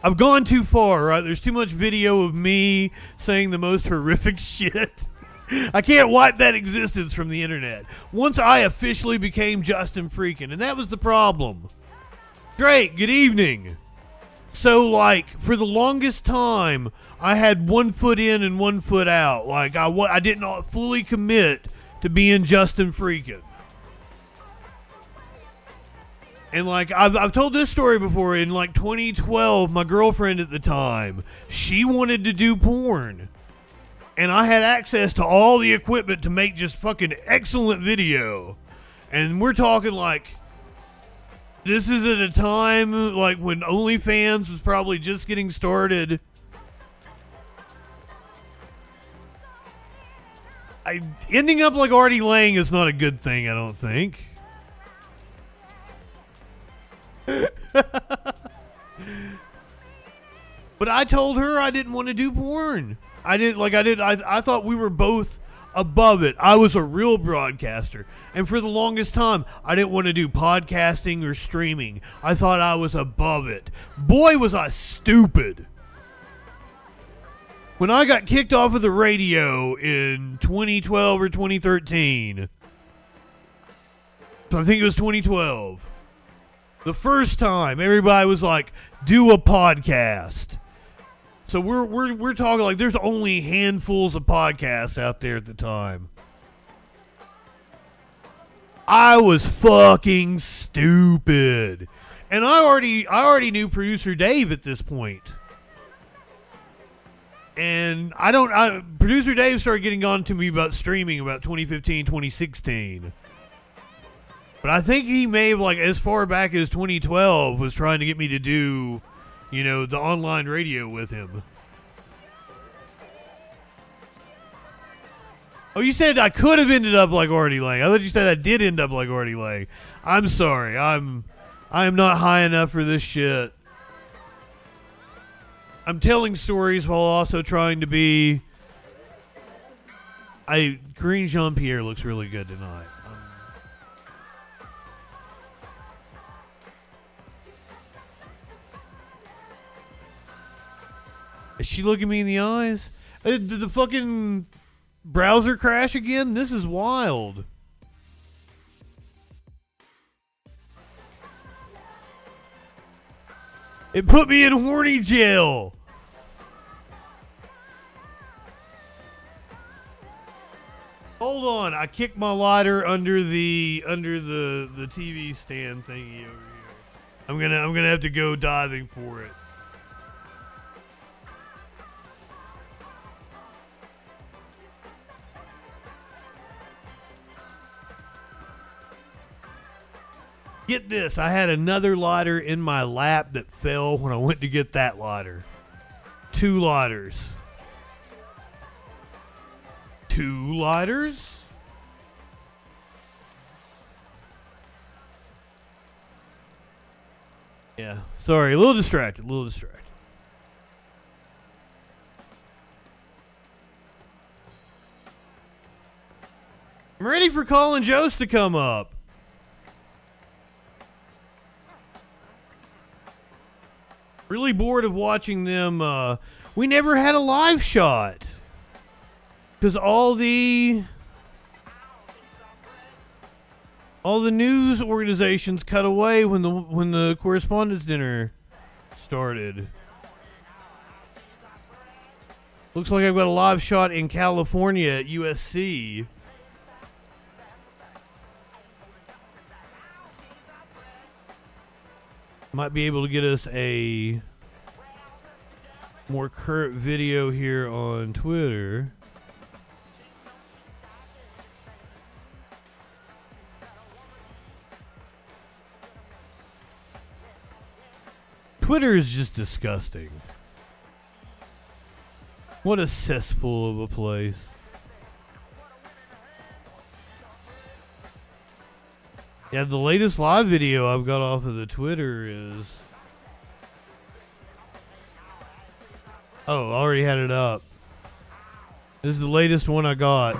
I've gone too far, right? There's too much video of me saying the most horrific shit. I can't wipe that existence from the internet. Once I officially became JustinFREAKIN, and that was the problem. Drake, good evening. So, like, for the longest time, I had 1 foot in and 1 foot out. Like, I did not fully commit to being JustinFREAKIN. And, like, I've told this story before. In, like, 2012, my girlfriend at the time, she wanted to do porn. And I had access to all the equipment to make just fucking excellent video. And we're talking, like, this is at a time, like, when OnlyFans was probably just getting started. Ending up like Artie Lang is not a good thing, I don't think. But I told her I didn't want to do porn. I thought we were both above it. I was a real broadcaster. And for the longest time, I didn't want to do podcasting or streaming. I thought I was above it. Boy, was I stupid. When I got kicked off of the radio in 2012 or 2013, I think it was 2012, the first time everybody was like, do a podcast. So we're talking like there's only handfuls of podcasts out there at the time. I was fucking stupid. And I already knew producer Dave at this point. And producer Dave started getting on to me about streaming about 2015, 2016. But I think he may have, like, as far back as 2012 was trying to get me to do, you know, the online radio with him. Oh, you said I could have ended up like Artie Lang. I thought you said I did end up like Artie Lang. I'm sorry. I am not high enough for this shit. I'm telling stories while also trying to be... Green Jean-Pierre looks really good tonight. Is she looking me in the eyes? Did the fucking browser crash again? This is wild. It put me in horny jail. Hold on, I kicked my lighter under the TV stand thingy over here. I'm gonna have to go diving for it. Get this, I had another lighter in my lap that fell when I went to get that lighter. 2 lighters. 2 lighters? Yeah, sorry, a little distracted. I'm ready for Colin Jost to come up. Really bored of watching them. We never had a live shot because all the news organizations cut away when the Correspondents dinner started. Looks like I've got a live shot in California at USC. Might be able to get us a more current video here on Twitter. Twitter is just disgusting. What a cesspool of a place. Yeah, the latest live video I've got off of the Twitter is... Oh, I already had it up. This is the latest one I got.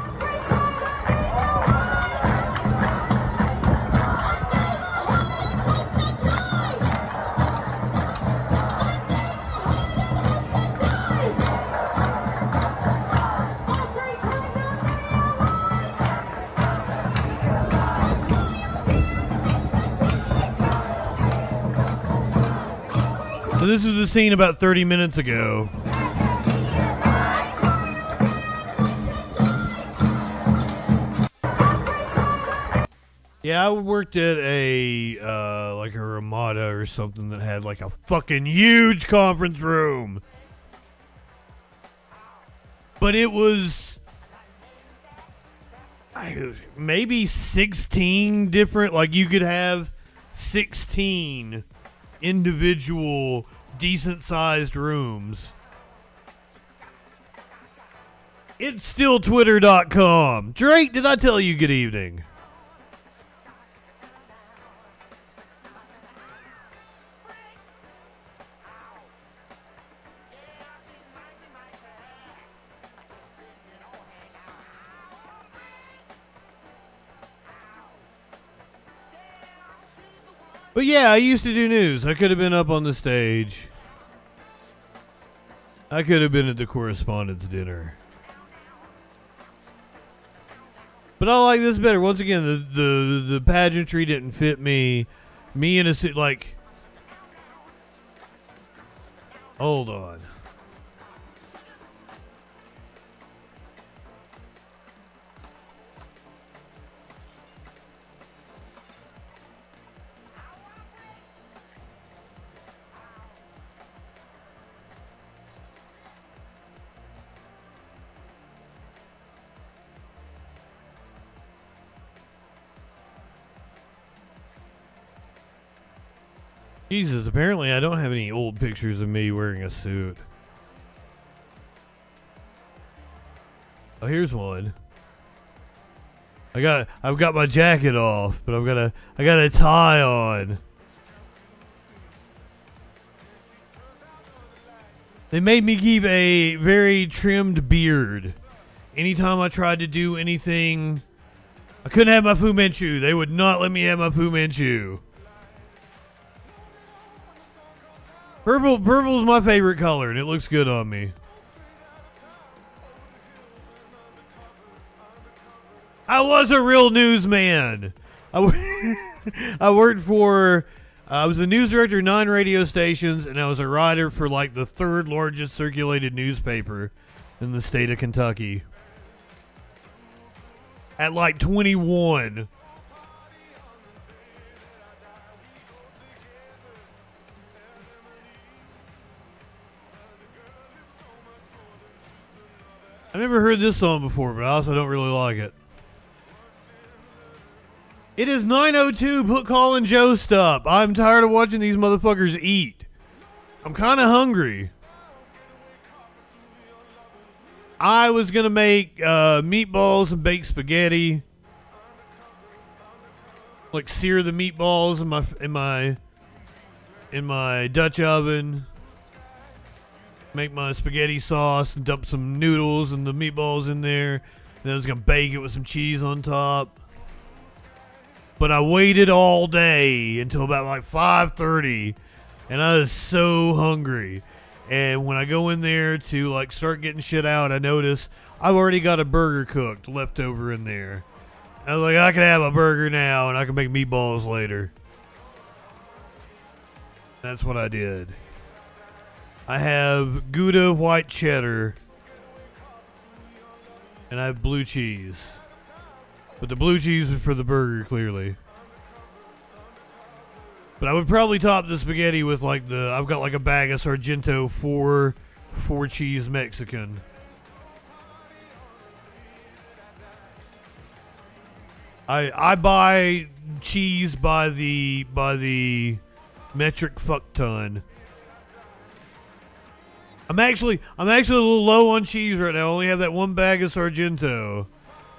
So this was the scene about 30 minutes ago. Yeah, I worked at a like a Ramada or something that had like a fucking huge conference room. But it was maybe 16 different, like you could have 16 individual decent sized rooms. It's still twitter.com. Drake, did I tell you good evening? But yeah, I used to do news. I could have been up on the stage. I could have been at the Correspondents dinner. But I like this better. Once again, the pageantry didn't fit me. Me in a suit, like... Hold on. Jesus, apparently I don't have any old pictures of me wearing a suit. Oh, here's one. I've got my jacket off, but I got a tie on. They made me keep a very trimmed beard. Anytime I tried to do anything, I couldn't have my Fu Manchu. They would not let me have my Fu Manchu. Purple's my favorite color, and it looks good on me. I was a real newsman. I was a news director of 9 radio stations, and I was a writer for like the 3rd largest circulated newspaper in the state of Kentucky. At like 21. I never heard this song before, but I also don't really like it. It is 9:02. Put Colin Jost up. I'm tired of watching these motherfuckers eat. I'm kind of hungry. I was gonna make meatballs and baked spaghetti. Like sear the meatballs in my Dutch oven. Make my spaghetti sauce and dump some noodles and the meatballs in there. And then I was gonna bake it with some cheese on top. But I waited all day until about like 5:30, and I was so hungry. And when I go in there to like start getting shit out, I notice I've already got a burger cooked left over in there. I was like, I can have a burger now, and I can make meatballs later. That's what I did. I have Gouda white cheddar, and I have blue cheese. But the blue cheese is for the burger, clearly. But I would probably top the spaghetti with like I've got like a bag of Sargento four cheese Mexican. I buy cheese by the metric fuck ton. I'm actually a little low on cheese right now. I only have that one bag of Sargento.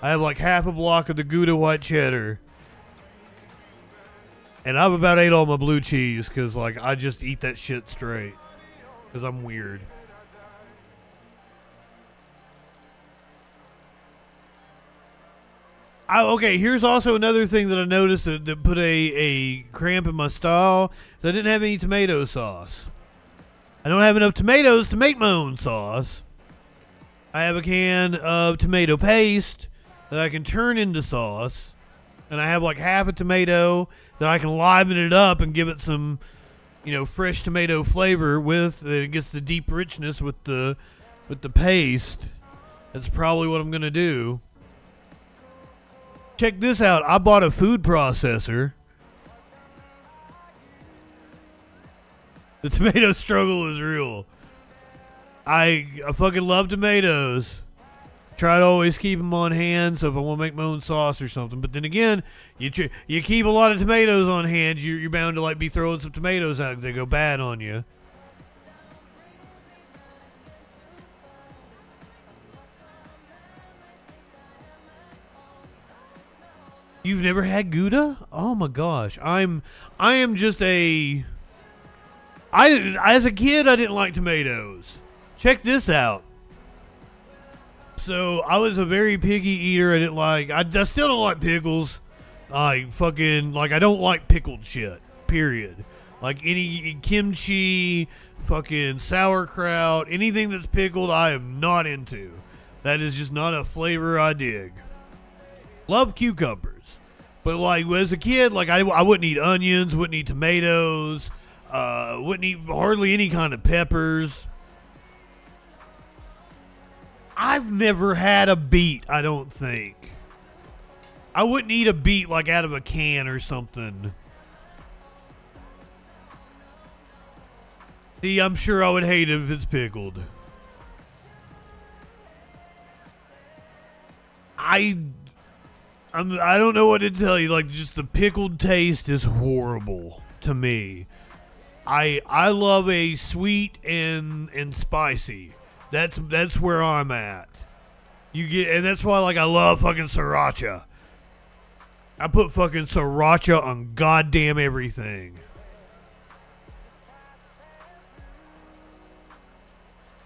I have like half a block of the Gouda white cheddar. And I've about ate all my blue cheese because like I just eat that shit straight. Because I'm weird. Okay, here's also another thing that I noticed that put a cramp in my style. I didn't have any tomato sauce. I don't have enough tomatoes to make my own sauce. I have a can of tomato paste that I can turn into sauce. And I have like half a tomato that I can liven it up and give it some, fresh tomato flavor with. It gets the deep richness with the paste. That's probably what I'm going to do. Check this out. I bought a food processor. The tomato struggle is real. I fucking love tomatoes. Try to always keep them on hand so if I want to make my own sauce or something. But then again, you keep a lot of tomatoes on hand, you're bound to like be throwing some tomatoes out because they go bad on you. You've never had Gouda? Oh my gosh. I am just as a kid, I didn't like tomatoes. Check this out. So, I was a very picky eater. I still don't like pickles. I don't like pickled shit. period. Like any kimchi, fucking sauerkraut, anything that's pickled, I am not into. That is just not a flavor I dig. Love cucumbers. But like as a kid, like I wouldn't eat onions, wouldn't eat tomatoes, wouldn't eat hardly any kind of peppers. I've never had a beet, I don't think. I wouldn't eat a beet like out of a can or something. See, I'm sure I would hate it if it's pickled. I don't know what to tell you. Like, just the pickled taste is horrible to me. I love a sweet and spicy. That's where I'm at. And that's why like I love fucking sriracha. I put fucking sriracha on goddamn everything.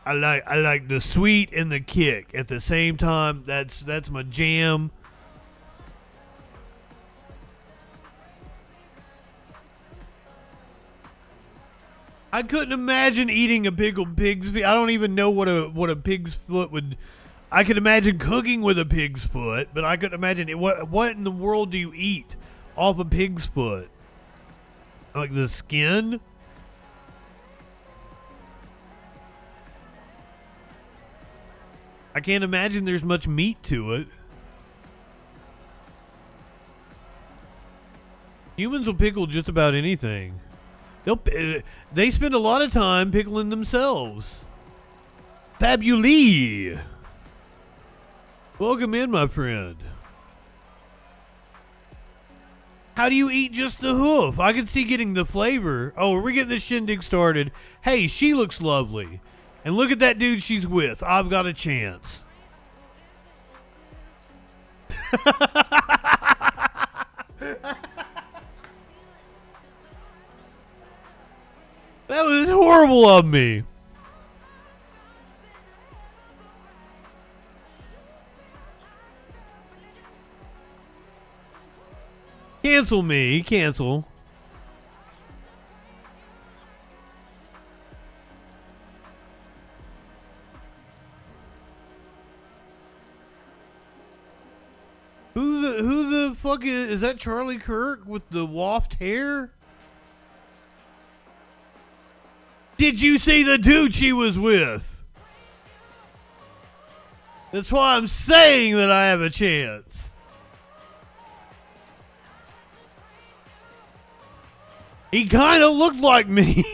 I like the sweet and the kick at the same time. That's my jam. I couldn't imagine eating a pickled pig's feet. I don't even know what a pig's foot would. I could imagine cooking with a pig's foot, but I couldn't imagine it. What in the world do you eat off a pig's foot? Like the skin? I can't imagine there's much meat to it. Humans will pickle just about anything. They spend a lot of time pickling themselves. Fabuli. Welcome in, my friend. How do you eat just the hoof? I could see getting the flavor. Oh, are we getting this shindig started? Hey, she looks lovely. And look at that dude she's with. I've got a chance. That was horrible of me. Cancel me. Cancel. Who the fuck is that? Charlie Kirk with the waft hair? Did you see the dude she was with? That's why I'm saying that I have a chance. He kind of looked like me.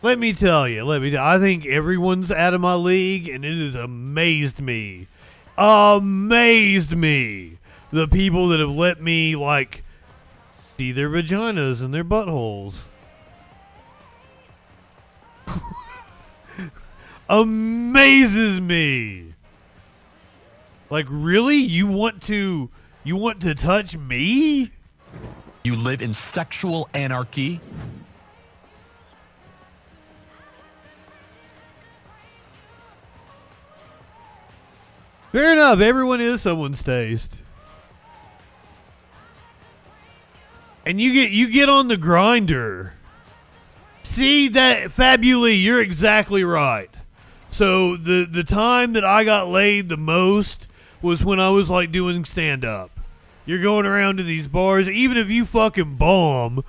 Let me tell you. I think everyone's out of my league, and it has amazed me. Amazed me. The people that have let me, like, see their vaginas and their buttholes. Amazes me. Like, really? You want to touch me? You live in sexual anarchy? Fair enough. Everyone is someone's taste. And you get on the grinder. See that, Fabuli, you're exactly right. So the time that I got laid the most was when I was like doing stand up. You're going around to these bars, even if you fucking bomb,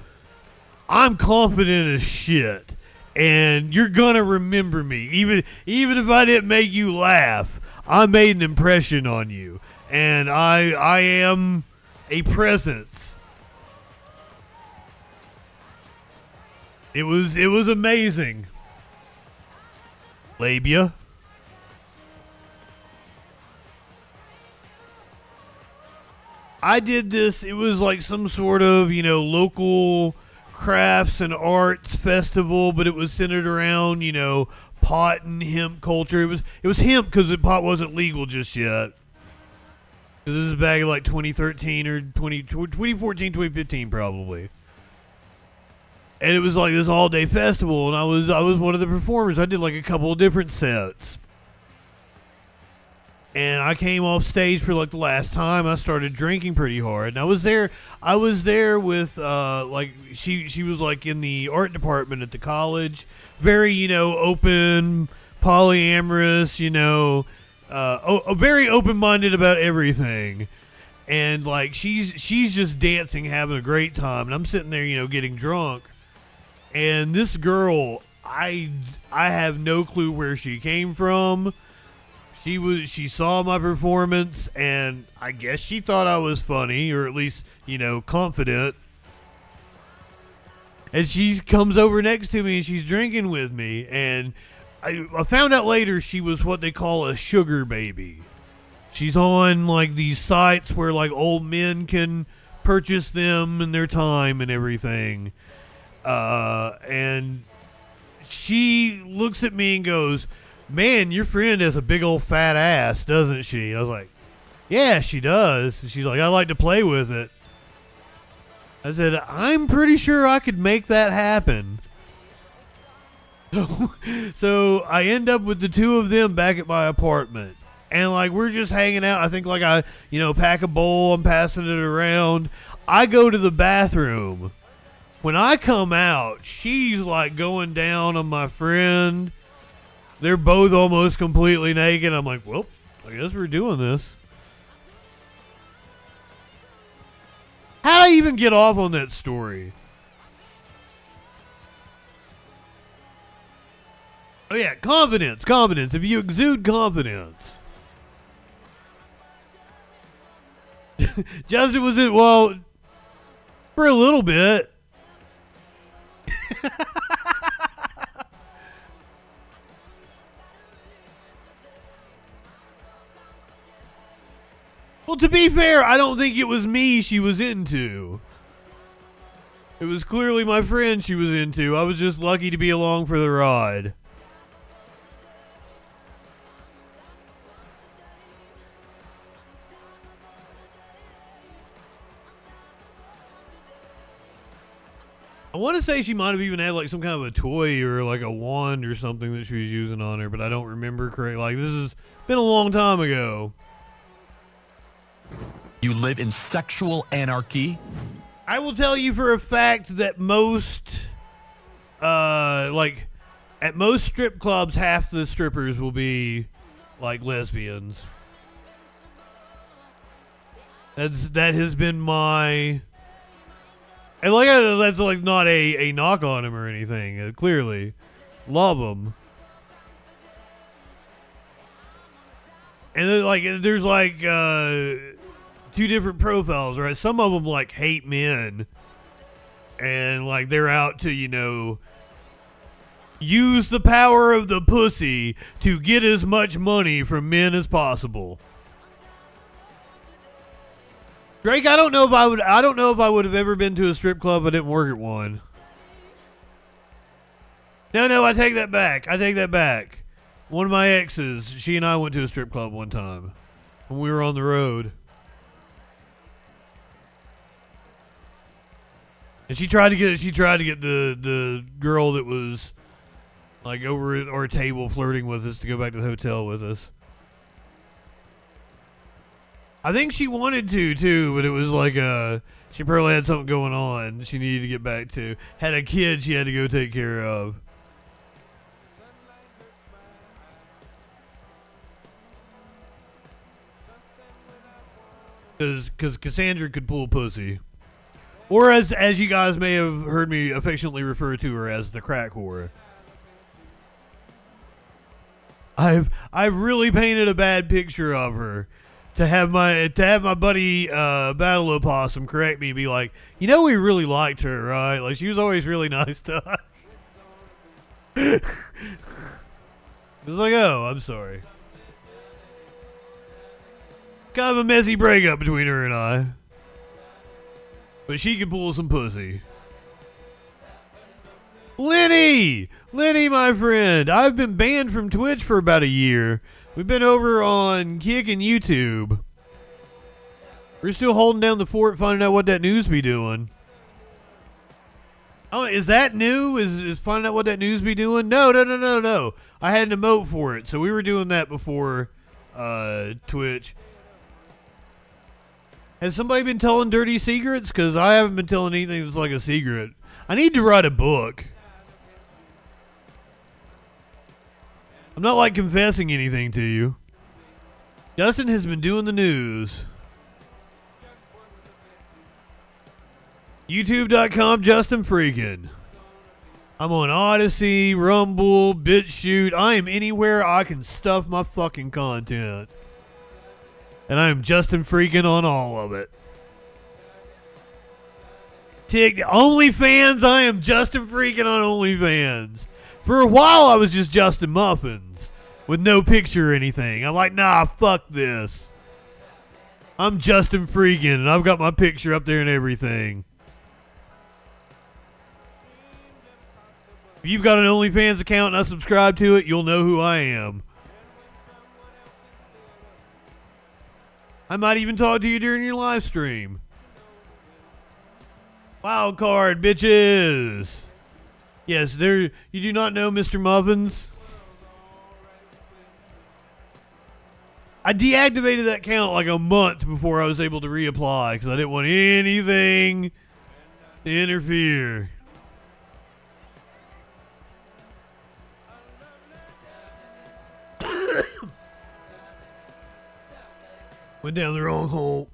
I'm confident as shit. And you're gonna remember me. Even if I didn't make you laugh, I made an impression on you. And I am a presence. It was amazing. Labia. I did this, it was like some sort of, local crafts and arts festival, but it was centered around, pot and hemp culture. It was hemp because the pot wasn't legal just yet. Because this is back in like 2013 or 2014, 2015 probably. And it was like this all-day festival, and I was one of the performers. I did like a couple of different sets. And I came off stage for like the last time. I started drinking pretty hard. And I was there with like she was like in the art department at the college. Very, you know, open, polyamorous, you know, very open-minded about everything. And like she's just dancing, having a great time, and I'm sitting there, you know, getting drunk. And this girl, I have no clue where she came from. She saw my performance, and I guess she thought I was funny, or at least, you know, confident. And she comes over next to me, and she's drinking with me, and I found out later she was what they call a sugar baby. She's on like these sites where like old men can purchase them and their time and everything. And she looks at me and goes, "Man, your friend has a big old fat ass, doesn't she?" And I was like, "Yeah, she does." And she's like, "I like to play with it." I said, "I'm pretty sure I could make that happen." So I end up with the two of them back at my apartment. And like we're just hanging out. I think like I, you know, pack a bowl, I'm passing it around. I go to the bathroom. When I come out, she's like going down on my friend. They're both almost completely naked. I'm like, well, I guess we're doing this. How'd I even get off on that story? Oh yeah, confidence. If you exude confidence. Justin was in, well, for a little bit. Well, to be fair, I don't think it was me she was into. It was clearly my friend she was into. I was just lucky to be along for the ride. I want to say she might have even had like some kind of a toy or like a wand or something that she was using on her, but I don't remember correctly. Like, this has been a long time ago. You live in sexual anarchy? I will tell you for a fact that most, like, at most strip clubs, half the strippers will be like lesbians. That has been my... And like that's like not a knock on him or anything. Clearly, love him. And then, like there's like two different profiles, right? Some of them like hate men, and like they're out to, you know, use the power of the pussy to get as much money from men as possible. Drake, I don't know if I would have ever been to a strip club. I didn't work at one. No, I take that back. One of my exes, she and I went to a strip club one time when we were on the road. And she tried to get the girl that was like over at our table flirting with us to go back to the hotel with us. I think she wanted to too, but it was like she probably had something going on she needed to get back to. Had a kid she had to go take care of. Because Cassandra could pull pussy. Or as you guys may have heard me affectionately refer to her as, the crack whore. I've really painted a bad picture of her. To have my buddy Battle Opossum correct me and be like, you know, we really liked her, right? Like, she was always really nice to us. It was like, oh, I'm sorry. Kind of a messy breakup between her and I. But she can pull some pussy. Lenny, my friend. I've been banned from Twitch for about a year. We've been over on Kick and YouTube. We're still holding down the fort, finding out what that news be doing. Oh, is that new? Is finding out what that news be doing? No. I had an emote for it, so we were doing that before Twitch. Has somebody been telling dirty secrets? Because I haven't been telling anything that's like a secret. I need to write a book. I'm not like confessing anything to you. Justin has been doing the news. YouTube.com JustinFREAKIN. I'm on Odyssey, Rumble, BitChute. I am anywhere I can stuff my fucking content. And I am JustinFREAKIN on all of it. OnlyFans, I am JustinFREAKIN on OnlyFans. For a while, I was just Justin Muffins with no picture or anything. I'm like, nah, fuck this. I'm JustinFREAKIN, and I've got my picture up there and everything. If you've got an OnlyFans account and I subscribe to it, you'll know who I am. I might even talk to you during your live stream. Wild card, bitches. Yes, you do not know Mr. Muffins? I deactivated that account like a month before I was able to reapply because I didn't want anything to interfere. Went down the wrong hole.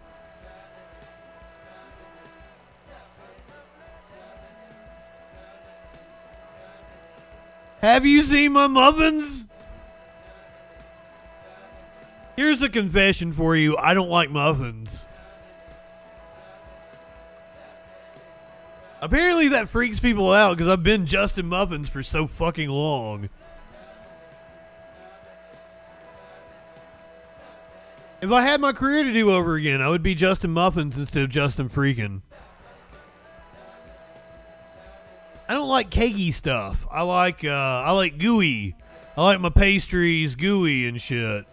Have you seen my muffins? Here's a confession for you. I don't like muffins. Apparently that freaks people out because I've been Justin Muffins for so fucking long. If I had my career to do over again, I would be Justin Muffins instead of JustinFREAKIN. I don't like cakey stuff. I like gooey. I like my pastries gooey and shit.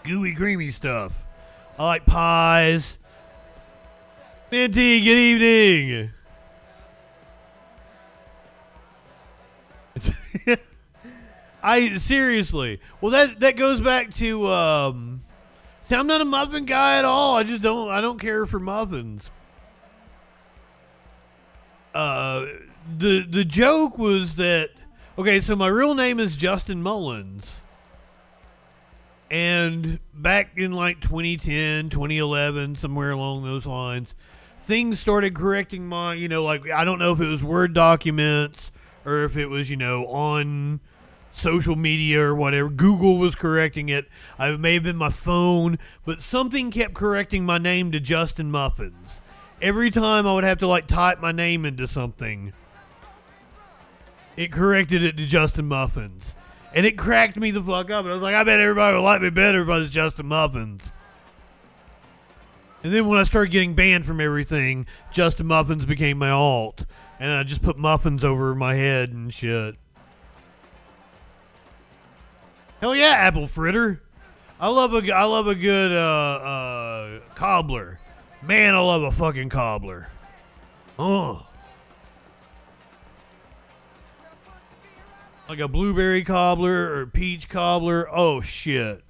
Gooey, creamy stuff. I like pies. Minty, good evening. Seriously. Well, that goes back to I'm not a muffin guy at all. I don't care for muffins. The joke was that, okay, so my real name is Justin Mullins. And back in like 2010, 2011, somewhere along those lines, things started correcting my, like, I don't know if it was Word documents or if it was, on social media or whatever. Google was correcting it. It may have been my phone, but something kept correcting my name to Justin Muffins. Every time I would have to like type my name into something, it corrected it to Justin Muffins. And it cracked me the fuck up. And I was like, I bet everybody would like me better if I was Justin Muffins. And then when I started getting banned from everything, Justin Muffins became my alt. And I just put muffins over my head and shit. Hell yeah, apple fritter. I love a good cobbler. Man, I love a fucking cobbler. Oh. Like a blueberry cobbler or peach cobbler. Oh, shit.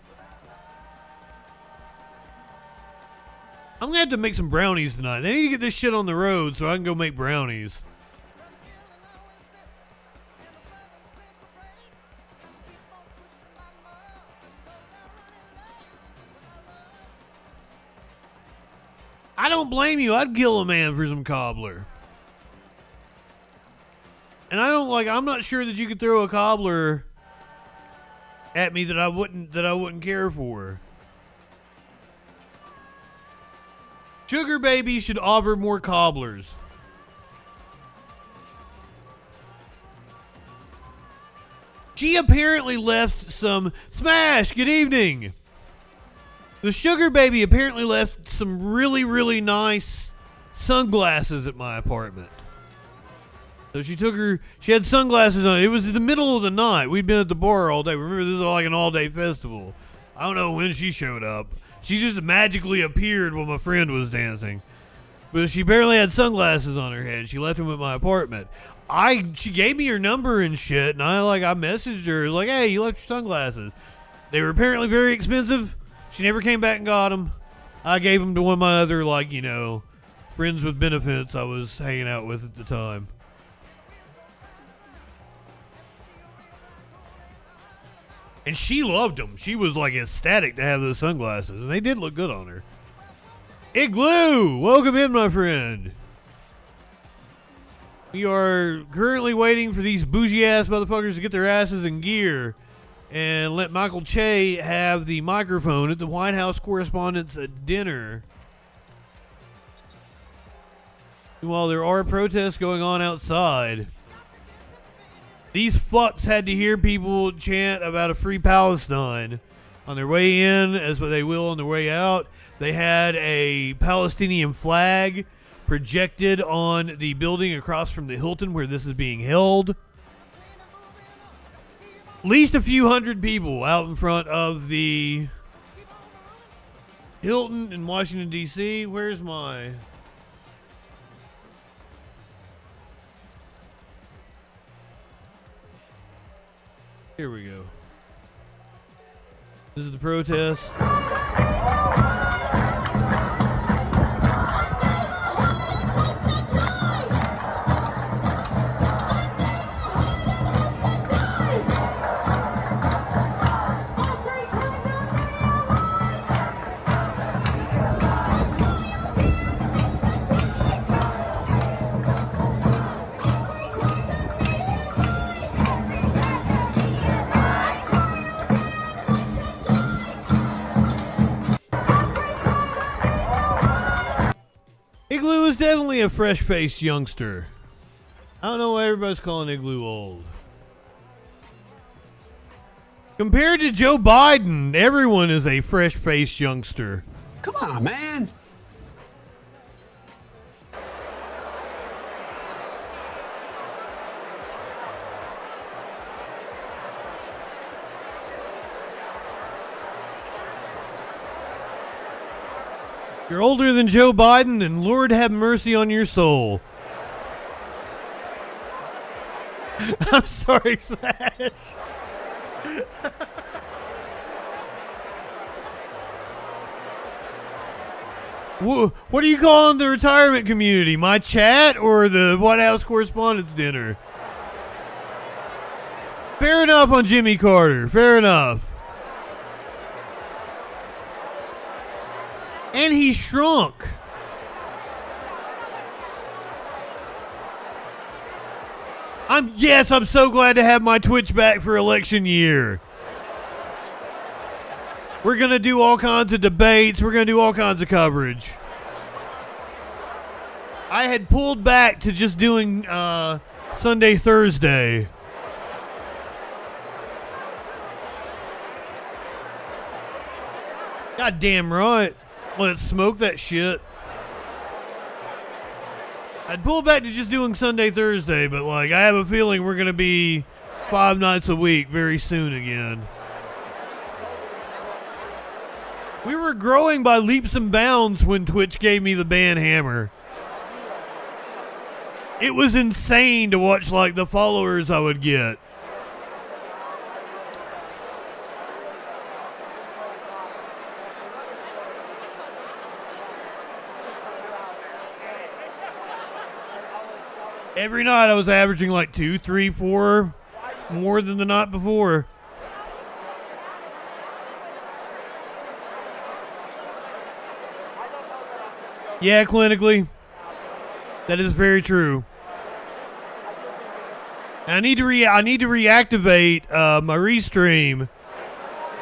I'm going to have to make some brownies tonight. They need to get this shit on the road so I can go make brownies. I don't blame you. I'd kill a man for some cobbler. And I'm not sure that you could throw a cobbler at me that I wouldn't care for. Sugar Baby should offer more cobblers. She apparently left some Smash. Good evening. The Sugar Baby apparently left some really, really nice sunglasses at my apartment. So she had sunglasses on. It was in the middle of the night. We'd been at the bar all day. Remember, this was like an all-day festival. I don't know when she showed up. She just magically appeared while my friend was dancing. But she barely had sunglasses on her head. She left them at my apartment. She gave me her number and shit, and I messaged her like, hey, you left your sunglasses. They were apparently very expensive. She never came back and got them. I gave them to one of my other, like, you know, friends with benefits I was hanging out with at the time. And she loved them. She was, like, ecstatic to have those sunglasses. And they did look good on her. Igloo! Welcome in, my friend. We are currently waiting for these bougie-ass motherfuckers to get their asses in gear and let Michael Che have the microphone at the White House Correspondents' dinner. While there are protests going on outside, these fucks had to hear people chant about a free Palestine on their way in as what they will on their way out. They had a Palestinian flag projected on the building across from the Hilton where this is being held. At least a few hundred people out in front of the Hilton in Washington, D.C. Where's my... Here we go. This is the protest. Igloo is definitely a fresh-faced youngster. I don't know why everybody's calling Igloo old. Compared to Joe Biden, everyone is a fresh-faced youngster. Come on, man. You're older than Joe Biden, and Lord have mercy on your soul. I'm sorry, Smash. What are you calling the retirement community? My chat or the White House Correspondents' dinner? Fair enough on Jimmy Carter. Fair enough. And he shrunk. I'm so glad to have my Twitch back for election year. We're going to do all kinds of debates. We're going to do all kinds of coverage. I had pulled back to just doing Sunday, Thursday. God damn right. Let's smoke that shit. I'd pull back to just doing Sunday, Thursday, but like I have a feeling we're going to be 5 nights a week very soon again. We were growing by leaps and bounds when Twitch gave me the ban hammer. It was insane to watch like the followers I would get. Every night I was averaging like 2, 3, 4 more than the night before. Yeah, clinically. That is very true. And I need to reactivate my restream.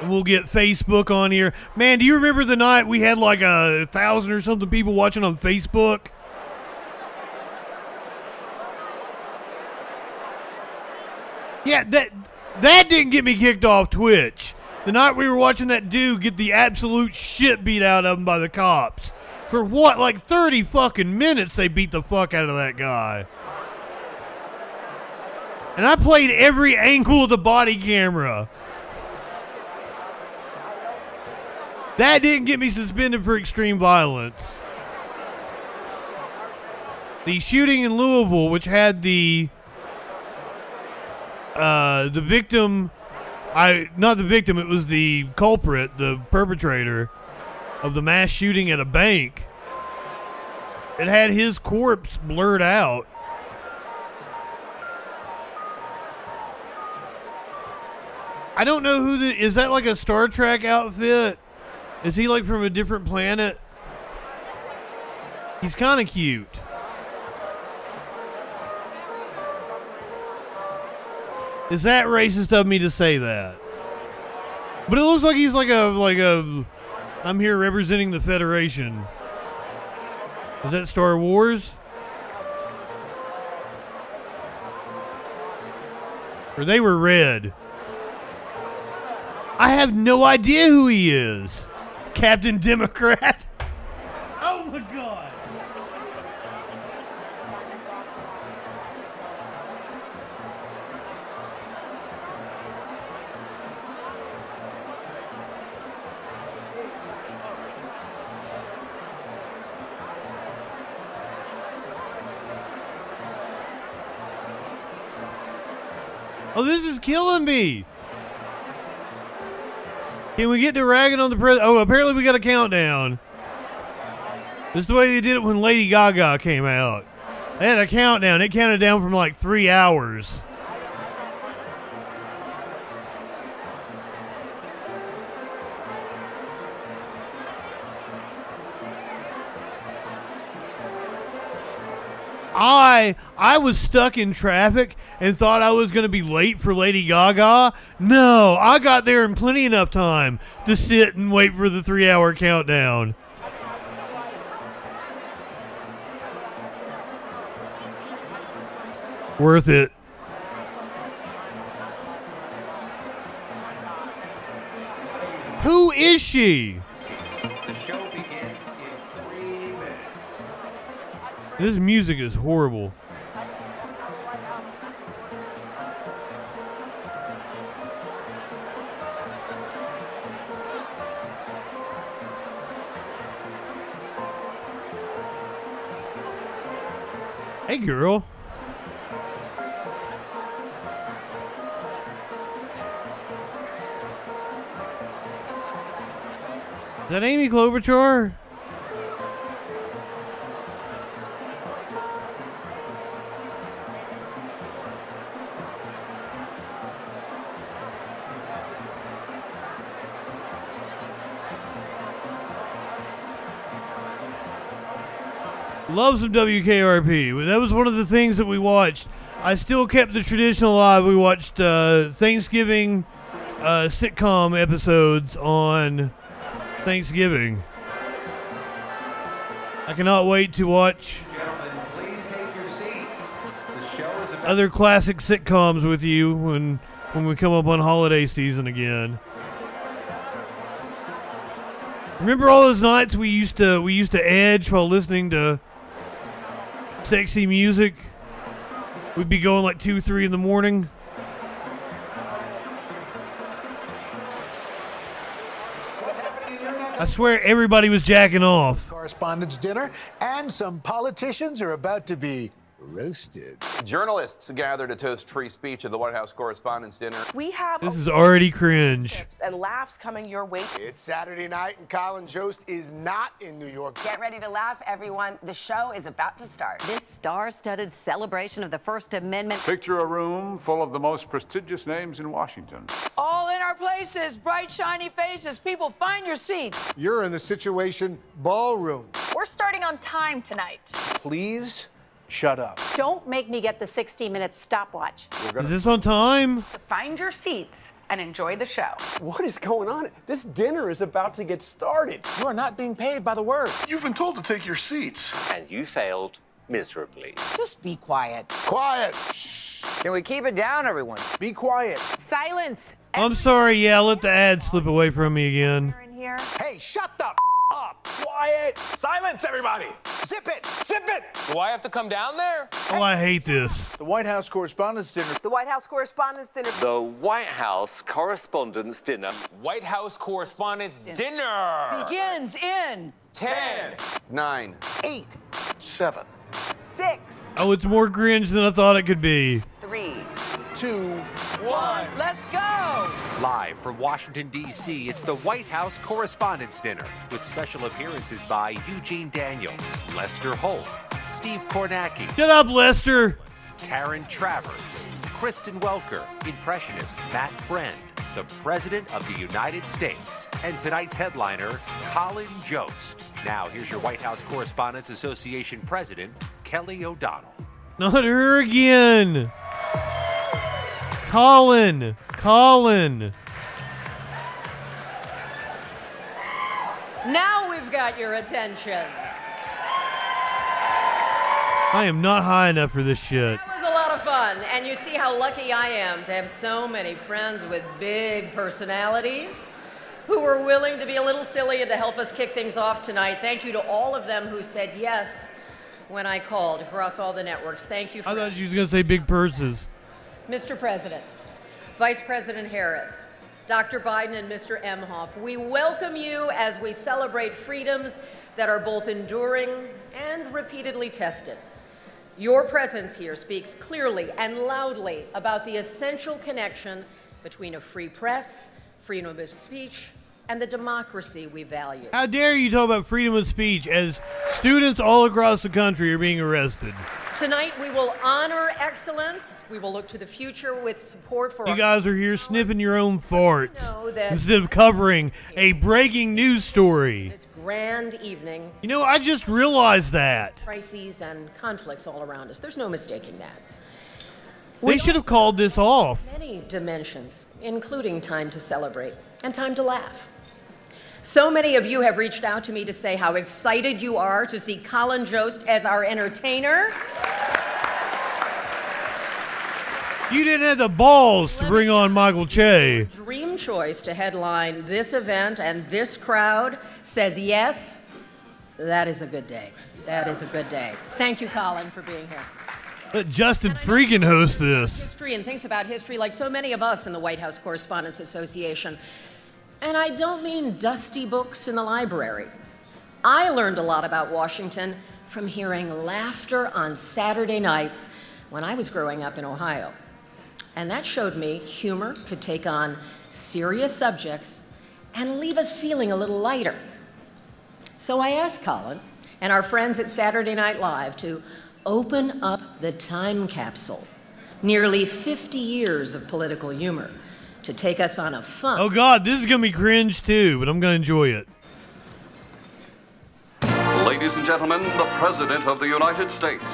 And we'll get Facebook on here. Man, do you remember the night we had like 1,000 or something people watching on Facebook? Yeah, that didn't get me kicked off Twitch. The night we were watching that dude get the absolute shit beat out of him by the cops. For what, like 30 fucking minutes they beat the fuck out of that guy. And I played every angle of the body camera. That didn't get me suspended for extreme violence. The shooting in Louisville, which had the victim Not the victim, it was the culprit, the perpetrator of the mass shooting at a bank. It had his corpse blurred out. I don't know who is that like a Star Trek outfit? Is he like from a different planet? He's kind of cute. Is that racist of me to say that? But it looks like he's like a I'm here representing the Federation. Is that Star Wars? Or they were red. I have no idea who he is. Captain Democrat. Oh my God. Oh, this is killing me. Can we get to ragging on the president? Oh, apparently we got a countdown. This is the way they did it when Lady Gaga came out. They had a countdown. It counted down from like 3 hours. I was stuck in traffic and thought I was going to be late for Lady Gaga. No, I got there in plenty enough time to sit and wait for the 3-hour countdown. Worth it. Who is she? The show begins in 3 minutes. This music is horrible. Hey, girl. Is that Amy Klobuchar? Love some WKRP. That was one of the things that we watched. I still kept the tradition alive. We watched Thanksgiving sitcom episodes on Thanksgiving. I cannot wait to watch Gentlemen, please take your seats. The show is about other classic sitcoms with you when we come up on holiday season again. Remember all those nights we used to edge while listening to sexy music? We'd be going like 2, 3 in the morning. I swear everybody was jacking off. Correspondents' dinner, and some politicians are about to be roasted. Journalists gather to toast free speech at the White House Correspondents' dinner. We have This is already cringe. and laughs coming your way. It's Saturday night, and Colin Jost is not in New York. Get ready to laugh, everyone. The show is about to start. This star-studded celebration of the First Amendment. Picture a room full of the most prestigious names in Washington. All in our places, bright, shiny faces. People, find your seats. You're in the Situation Ballroom. We're starting on time tonight. Please shut up. Don't make me get the 60-minute stopwatch. Is this on time? Find your seats and enjoy the show. What is going on? This dinner is about to get started. You are not being paid by the word. You've been told to take your seats. and you failed miserably. Just be quiet. Quiet. Shh. Can we keep it down, everyone? Be quiet. Silence. I'm sorry, yeah, let the ad slip away from me again. In here. Hey, shut the up. Quiet. Silence, everybody! Zip it. Zip it! Do I have to come down there? Oh, I hate this. The White House Correspondents' dinner. The White House Correspondents' dinner. The White House Correspondents' dinner. White House Correspondents' dinner! Begins in 10, 9, 8, 7, 6. Oh, it's more cringe than I thought it could be. 3, 2, 1. Let's go. Live from Washington, D.C., it's the White House Correspondents' Dinner with special appearances by Eugene Daniels, Lester Holt, Steve Kornacki. Shut up, Lester. Karen Travers, Kristen Welker, impressionist Matt Friend, the President of the United States, and tonight's headliner, Colin Jost. Now, here's your White House Correspondents Association President, Kelly O'Donnell. Not her again. Colin. Now we've got your attention. I am not high enough for this shit. That was a lot of fun, and you see how lucky I am to have so many friends with big personalities who were willing to be a little silly and to help us kick things off tonight. Thank you to all of them who said yes when I called across all the networks. Thank you for I thought she was going to say big purses. Mr. President, Vice President Harris, Dr. Biden, and Mr. Emhoff, we welcome you as we celebrate freedoms that are both enduring and repeatedly tested. Your presence here speaks clearly and loudly about the essential connection between a free press, freedom of speech, and the democracy we value. How dare you talk about freedom of speech as students all across the country are being arrested? Tonight, we will honor excellence. We will look to the future with support for You guys are here sniffing your own farts know that instead of covering a breaking news story. this grand evening. You know, I just realized that. Crises and conflicts all around us. There's no mistaking that. They should have called this off. Many dimensions, including time to celebrate and time to laugh. So many of you have reached out to me to say how excited you are to see Colin Jost as our entertainer. You didn't have the balls to bring on Michael Che. Dream choice to headline this event, and this crowd says yes. That is a good day. That is a good day. Thank you, Colin, for being here. Let JustinFREAKIN host this. History and thinks about history like so many of us in the White House Correspondents Association. And I don't mean dusty books in the library. I learned a lot about Washington from hearing laughter on Saturday nights when I was growing up in Ohio. And that showed me humor could take on serious subjects and leave us feeling a little lighter. So I asked Colin and our friends at Saturday Night Live to open up the time capsule, nearly 50 years of political humor, to take us on a fun... Oh God, this is gonna be cringe too, but I'm gonna enjoy it. Ladies and gentlemen, the President of the United States.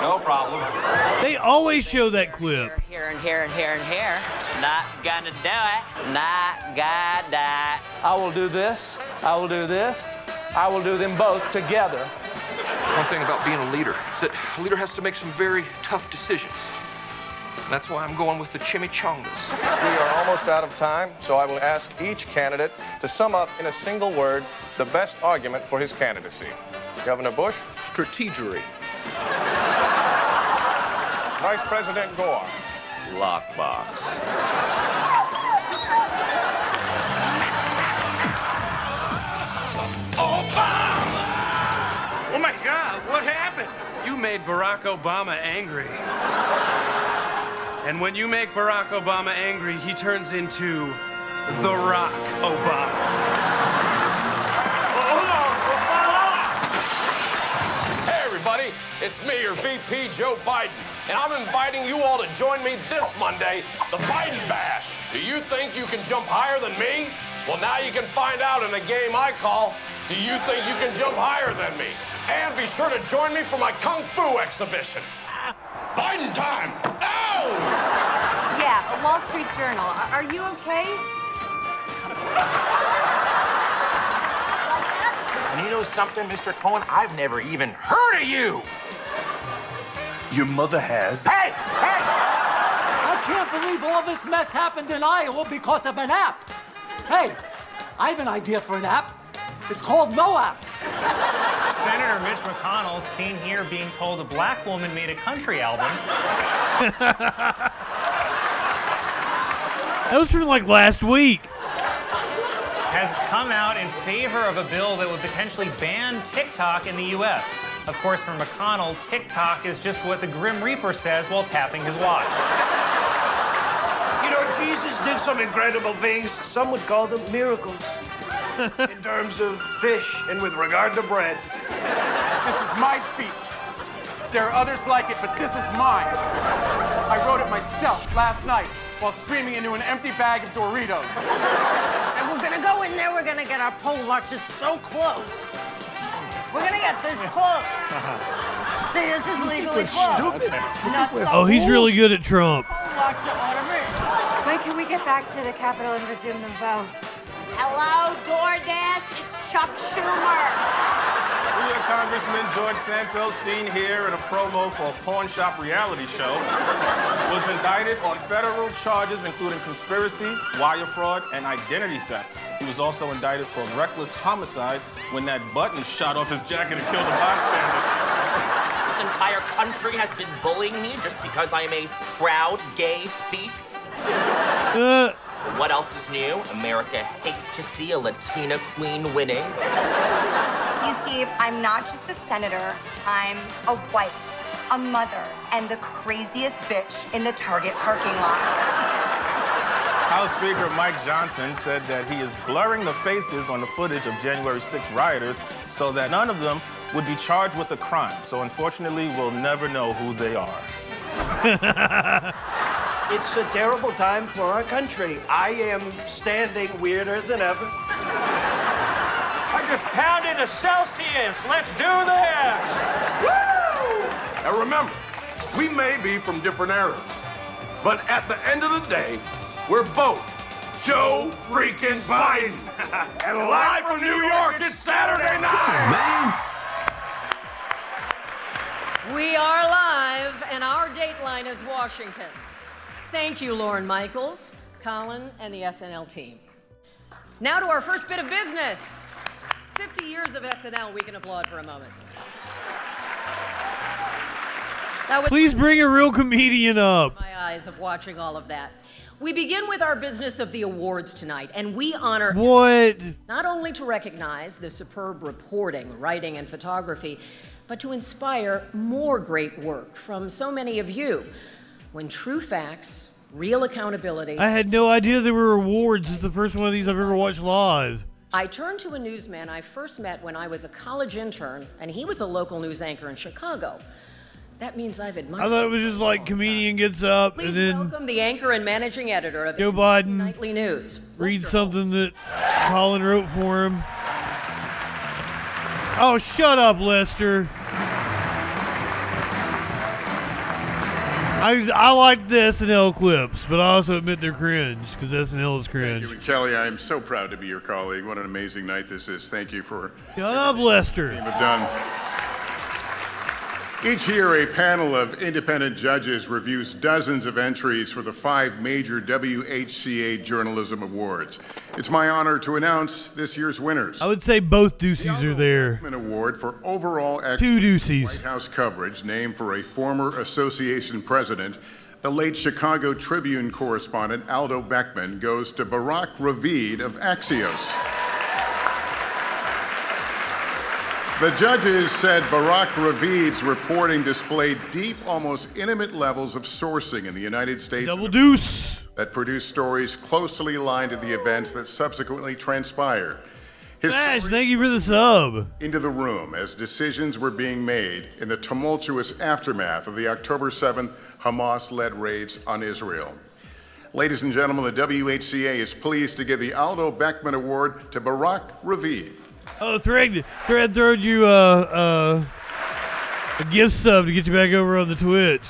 No problem. They always show that clip. Here and here and here and here. Not gonna do it. Not gonna. I will do this. I will do this. I will do them both together. One thing about being a leader is that a leader has to make some very tough decisions. That's why I'm going with the chimichangas. We are almost out of time, so I will ask each candidate to sum up in a single word the best argument for his candidacy. Governor Bush? Strategery. Vice President Gore? Lockbox. Obama! Oh my God, what happened? You made Barack Obama angry. And when you make Barack Obama angry, he turns into The Rock Obama. Hey everybody, it's me, your VP, Joe Biden, and I'm inviting you all to join me this Monday, the Biden Bash. Do you think you can jump higher than me? Well, now you can find out in a game I call, Do You Think You Can Jump Higher Than Me? And be sure to join me for my Kung Fu exhibition. Biden time! Ow! Yeah, a Wall Street Journal. Are you okay? And you know something, Mr. Cohen? I've never even heard of you! Your mother has. Hey! Hey! I can't believe all this mess happened in Iowa because of an app. Hey, I have an idea for an app. It's called No Apps. Senator Mitch McConnell's seen here being told a black woman made a country album. That was from like last week. Has come out in favor of a bill that would potentially ban TikTok in the U.S. Of course, for McConnell, TikTok is just what the Grim Reaper says while tapping his watch. You know, Jesus did some incredible things. Some would call them miracles. In terms of fish and with regard to bread. This is my speech. There are others like it, but this is mine. I wrote it myself last night while screaming into an empty bag of Doritos. And we're gonna go in there, we're gonna get our pole watches so close. We're gonna get this close. See, this is legally close. Oh, he's really good at Trump. When can we get back to the Capitol and resume the vote? Hello, DoorDash, it's Chuck Schumer. Congressman George Santos, seen here in a promo for a pawn shop reality show, was indicted on federal charges including conspiracy, wire fraud, and identity theft. He was also indicted for reckless homicide when that button shot off his jacket and killed a bystander. This entire country has been bullying me just because I am a proud gay thief. What else is new? America hates to see a Latina queen winning. You see, I'm not just a senator, I'm a wife, a mother, and the craziest bitch in the Target parking lot. House Speaker Mike Johnson said that he is blurring the faces on the footage of January 6th rioters so that none of them would be charged with a crime. So unfortunately, we'll never know who they are. It's a terrible time for our country. I am standing weirder than ever. I just pounded a Celsius. Let's do this. Woo! And remember, we may be from different eras, but at the end of the day, we're both Joe freaking Biden. And live from New York, it's Saturday night. We are live, and our dateline is Washington. Thank you, Lauren Michaels, Colin, and the SNL team. Now to our first bit of business. 50 years of SNL, we can applaud for a moment. Please bring a real comedian up. My eyes of watching all of that. We begin with our business of the awards tonight, and we honor What? not only to recognize the superb reporting, writing, and photography, but to inspire more great work from so many of you. When true facts, real accountability. I had no idea there were awards. This is the first one of these I've ever watched live. I turned to a newsman I first met when I was a college intern, and he was a local news anchor in Chicago. That means I've admired. I thought it was just like comedian gets up Please and then welcome the anchor and managing editor of Joe Biden Nightly News. read something that Colin wrote for him. Oh, shut up, Lester. I like the SNL clips, but I also admit they're cringe because SNL is cringe. Thank you, and Kelly, I am so proud to be your colleague. What an amazing night this is. Thank you for Shut up, Lester. what you've done. Each year, a panel of independent judges reviews dozens of entries for the 5 major WHCA Journalism Awards. It's my honor to announce this year's winners. I would say both Duceys are there. An award for overall Two Duceys. White House coverage, named for a former association president, the late Chicago Tribune correspondent Aldo Beckman, goes to Barack Ravid of Axios. The judges said Barack Ravid's reporting displayed deep, almost intimate levels of sourcing in the United States. Double deuce. That produced stories closely aligned to the events that subsequently transpired. His Bash, thank you for the sub. Into the room as decisions were being made in the tumultuous aftermath of the October 7th Hamas-led raids on Israel. Ladies and gentlemen, the WHCA is pleased to give the Aldo Beckman Award to Barack Ravid. Oh, Thread throwed you a gift sub to get you back over on the Twitch.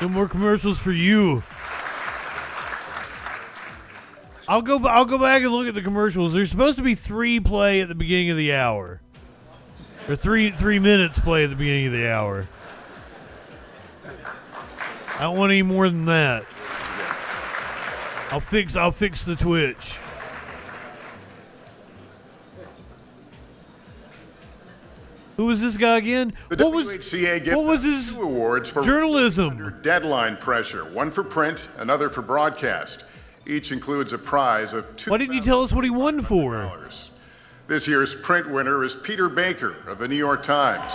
No more commercials for you. I'll go back and look at the commercials. There's supposed to be 3 play at the beginning of the hour, or 3 minutes play at the beginning of the hour. I don't want any more than that. I'll fix the Twitch. Who was this guy again? The WHCA gives his 2 awards for journalism under deadline pressure, one for print, another for broadcast. Each includes a prize of $2,000. Why didn't you tell us what he won for? This year's print winner is Peter Baker of the New York Times.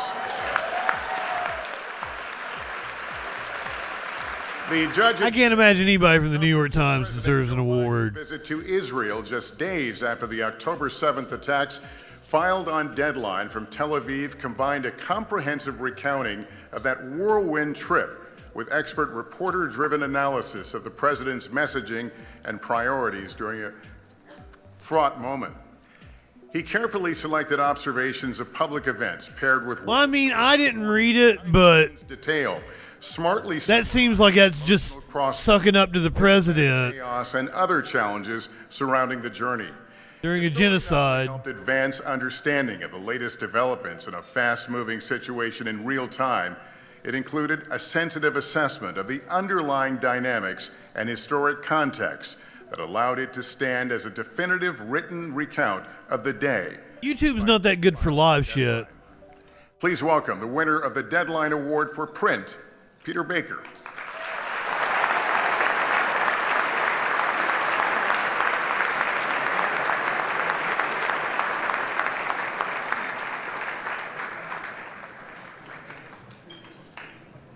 The judge. I can't imagine anybody from the New York Times deserves an award. Visit to Israel just days after the October 7th attacks filed on deadline from Tel Aviv combined a comprehensive recounting of that whirlwind trip with expert reporter-driven analysis of the president's messaging and priorities during a fraught moment. He carefully selected observations of public events paired with Well, I mean, I didn't read it, but detail. Smartly that seems like that's just sucking up to the president chaos and other challenges surrounding the journey. during a genocide. Helped advance understanding of the latest developments in a fast-moving situation in real time. It included a sensitive assessment of the underlying dynamics and historic context that allowed it to stand as a definitive written recount of the day. YouTube's not that good for live shit. Please welcome the winner of the Deadline Award for Print, Peter Baker.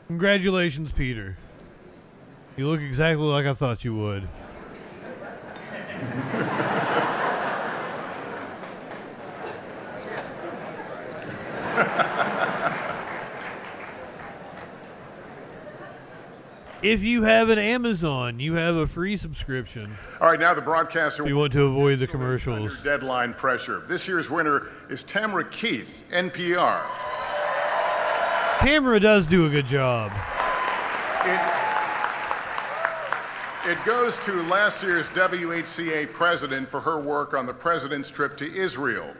Congratulations, Peter. You look exactly like I thought you would. If you have an Amazon, you have a free subscription. All right, now the broadcaster. We want to avoid the commercials. Under deadline pressure. This year's winner is Tamara Keith, NPR. Tamara does do a good job. It goes to last year's WHCA president for her work on the president's trip to Israel.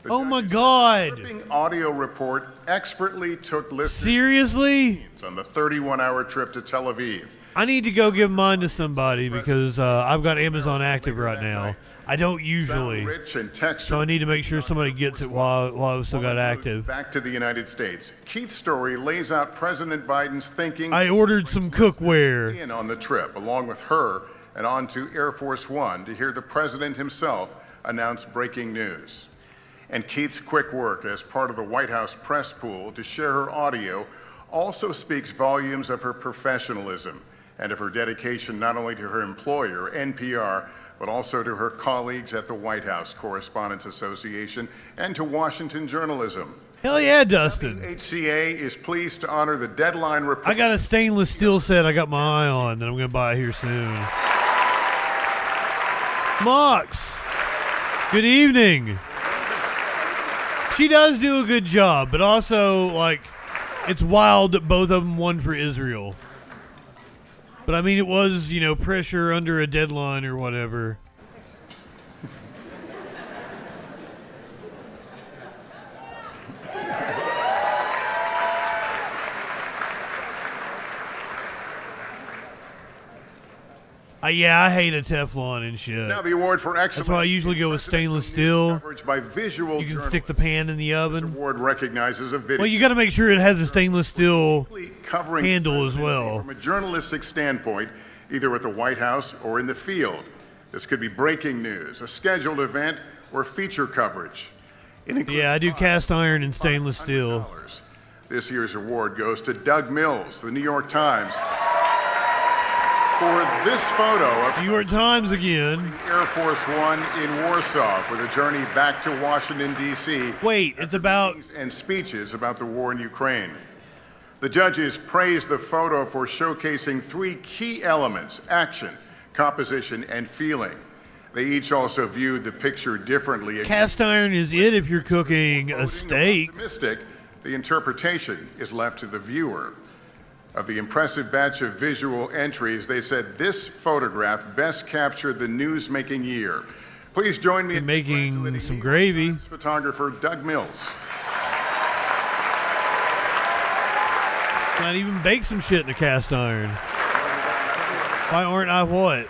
Oh my God! Audio report expertly took listeners Seriously? on the 31-hour trip to Tel Aviv. I need to go give mine to somebody because I've got Amazon active right now. I don't usually, so I need to make sure somebody gets it while I've still got active. Back to the United States. Keith's story lays out President Biden's thinking. I ordered some cookware. In on the trip, along with her, and on to Air Force One to hear the president himself announce breaking news. And Keith's quick work as part of the White House press pool to share her audio also speaks volumes of her professionalism and of her dedication not only to her employer, NPR, but also to her colleagues at the White House Correspondents Association and to Washington journalism. Hell yeah, Dustin. HCA is pleased to honor the deadline report. I got a stainless steel set I got my eye on that I'm going to buy here soon. Mox, good evening. She does do a good job, but also, like, it's wild that both of them won for Israel. But I mean, it was, you know, pressure under a deadline or whatever. Yeah, I hate a Teflon and shit. Now the award for excellence. That's why I usually go with stainless steel. By visual you can stick the pan in the oven. This award recognizes a video. Well, you got to make sure it has a stainless steel handle as well. From a journalistic standpoint, either at the White House or in the field. This could be breaking news, a scheduled event, or feature coverage. Yeah, I do cast iron and stainless steel. This year's award goes to Doug Mills, the New York Times, for this photo of New York Times again. Air Force One in Warsaw for the journey back to Washington, D.C. Wait, it's about... And speeches about the war in Ukraine. The judges praised the photo for showcasing three key elements: action, composition, and feeling. They each also viewed the picture differently. Cast iron is it if you're cooking a steak. The interpretation is left to the viewer. Of the impressive batch of visual entries, they said this photograph best captured the news-making year. Please join me in making some gravy. Photographer Doug Mills. Might even bake some shit in a cast iron. Why aren't I what?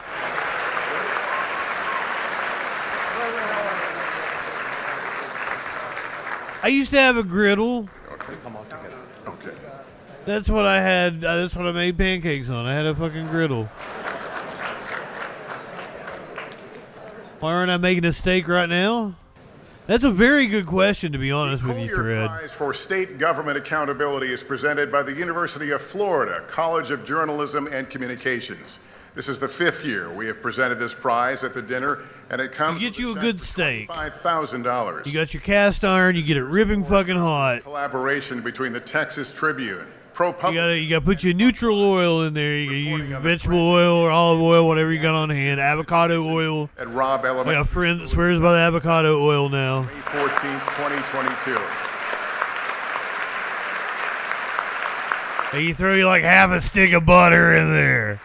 I used to have a griddle. Okay, come on together. Okay. That's what I had. That's what I made pancakes on. I had a fucking griddle. Why aren't I making a steak right now? That's a very good question, to be honest with you, Collier Fred. Prize for State Government Accountability is presented by the University of Florida College of Journalism and Communications. This is the 5th year we have presented this prize at the dinner, and it comes You get you a good steak. $5,000. You got your cast iron. You get it ripping fucking hot. Collaboration between the Texas Tribune, ProPublica. You gotta put your neutral oil in there. You got your vegetable oil or olive oil, whatever you got on hand. Avocado oil. At Robb Elementary. I got a friend that swears by the avocado oil now. May 14th, 2022. And you throw you like half a stick of butter in there.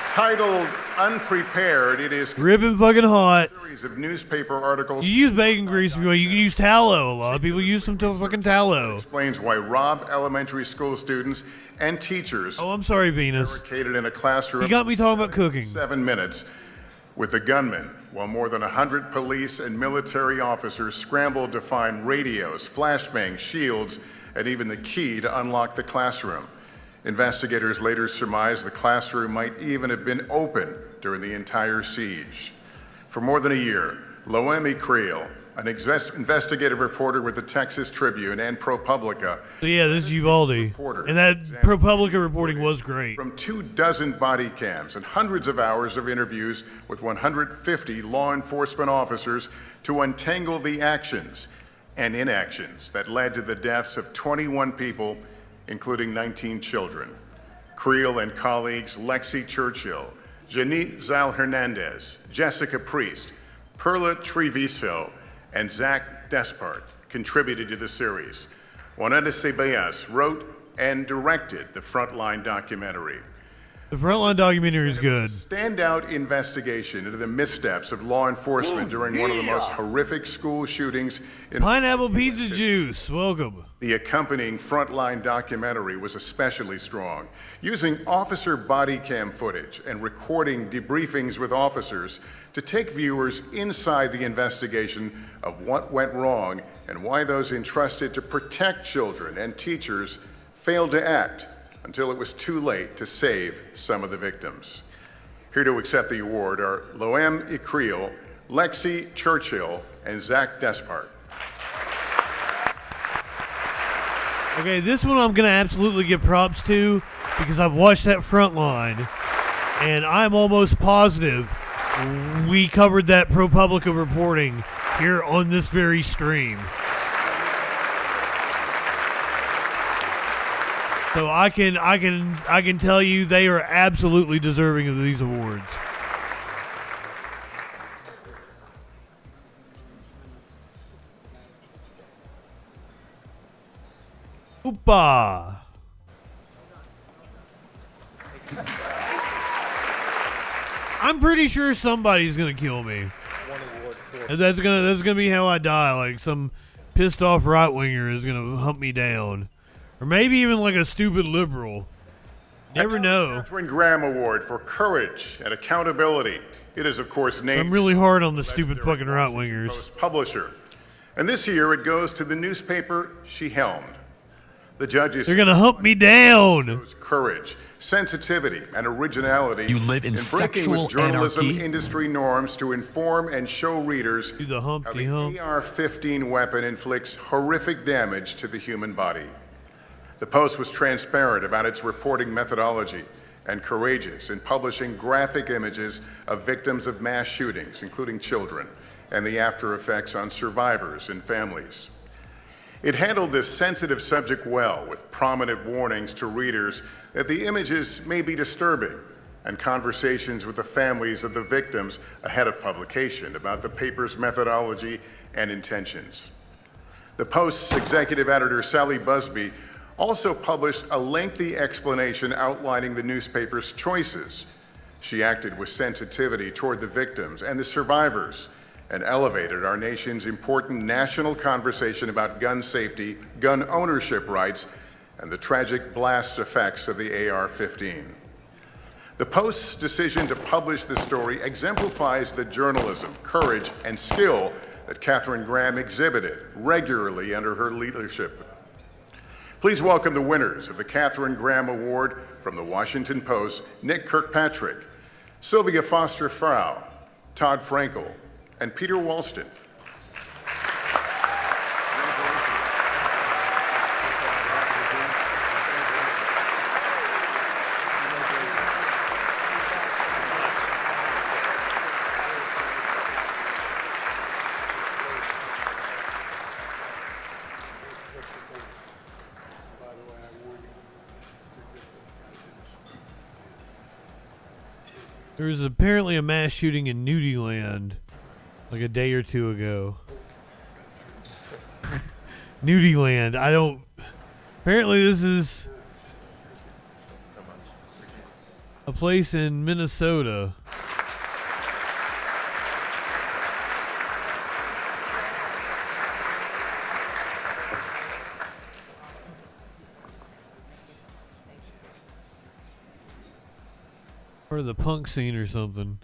Titled Unprepared, it is ripping fucking hot. A series of newspaper articles. You use bacon grease if you want. You can use tallow. A lot of people use some fucking tallow. Explains why Robb Elementary School students and teachers. Oh, I'm sorry, Venus. Barricaded in a classroom. You got me talking about cooking. 7 minutes with the gunman, while more than 100 police and military officers scrambled to find radios, flashbangs, shields, and even the key to unlock the classroom. Investigators later surmised the classroom might even have been open during the entire siege. For more than a year, Loemi Creel, an investigative reporter with the Texas Tribune and ProPublica. So yeah, this is Uvalde. And that ProPublica reporting was great. From 24 body cams and hundreds of hours of interviews with 150 law enforcement officers to untangle the actions and inactions that led to the deaths of 21 people, including 19 children. Creel and colleagues Lexi Churchill, Janine Zal Hernandez, Jessica Priest, Perla Treviso, and Zach Despart contributed to the series. Juanita Ceballos wrote and directed the Frontline documentary. The Frontline documentary is good. Standout investigation into the missteps of law enforcement during one of the most horrific school shootings in Pineapple Pizza Juice, welcome. The accompanying Frontline documentary was especially strong, using officer body cam footage and recording debriefings with officers to take viewers inside the investigation of what went wrong and why those entrusted to protect children and teachers failed to act until it was too late to save some of the victims. Here to accept the award are Loemi Creel, Lexi Churchill, and Zach Despart. Okay, this one I'm going to absolutely give props to because I've watched that Frontline, and I'm almost positive we covered that ProPublica reporting here on this very stream. So I can tell you they are absolutely deserving of these awards. Oopa. I'm pretty sure somebody's gonna kill me. And that's gonna be how I die. Like some pissed off right winger is gonna hunt me down. Or maybe even like a stupid liberal. Never know. Katharine Graham Award for Courage and Accountability. It is, of course, named. I'm really hard on the stupid fucking right wingers. Publisher. And this year it goes to the newspaper she helmed. The judges. They're gonna hunt me down. Courage, sensitivity, and originality. You live in breaking sexual with journalism anarchy. industry norms to inform and show readers Do the hump, how the AR-15 weapon inflicts horrific damage to the human body. The Post was transparent about its reporting methodology and courageous in publishing graphic images of victims of mass shootings, including children, and the after effects on survivors and families. It handled this sensitive subject well, with prominent warnings to readers that the images may be disturbing, and conversations with the families of the victims ahead of publication about the paper's methodology and intentions. The Post's executive editor, Sally Busby, also published a lengthy explanation outlining the newspaper's choices. She acted with sensitivity toward the victims and the survivors and elevated our nation's important national conversation about gun safety, gun ownership rights, and the tragic blast effects of the AR-15. The Post's decision to publish the story exemplifies the journalism, courage, and skill that Katharine Graham exhibited regularly under her leadership. Please welcome the winners of the Katharine Graham Award from the Washington Post, Nick Kirkpatrick, Sylvia Foster Frau, Todd Frankel, and Peter Walston. There was apparently a mass shooting in Nudiland like a day or two ago. Nudiland. Apparently this is a place in Minnesota. Or the punk scene or something.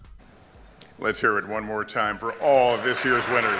Let's hear it one more time for all of this year's winners.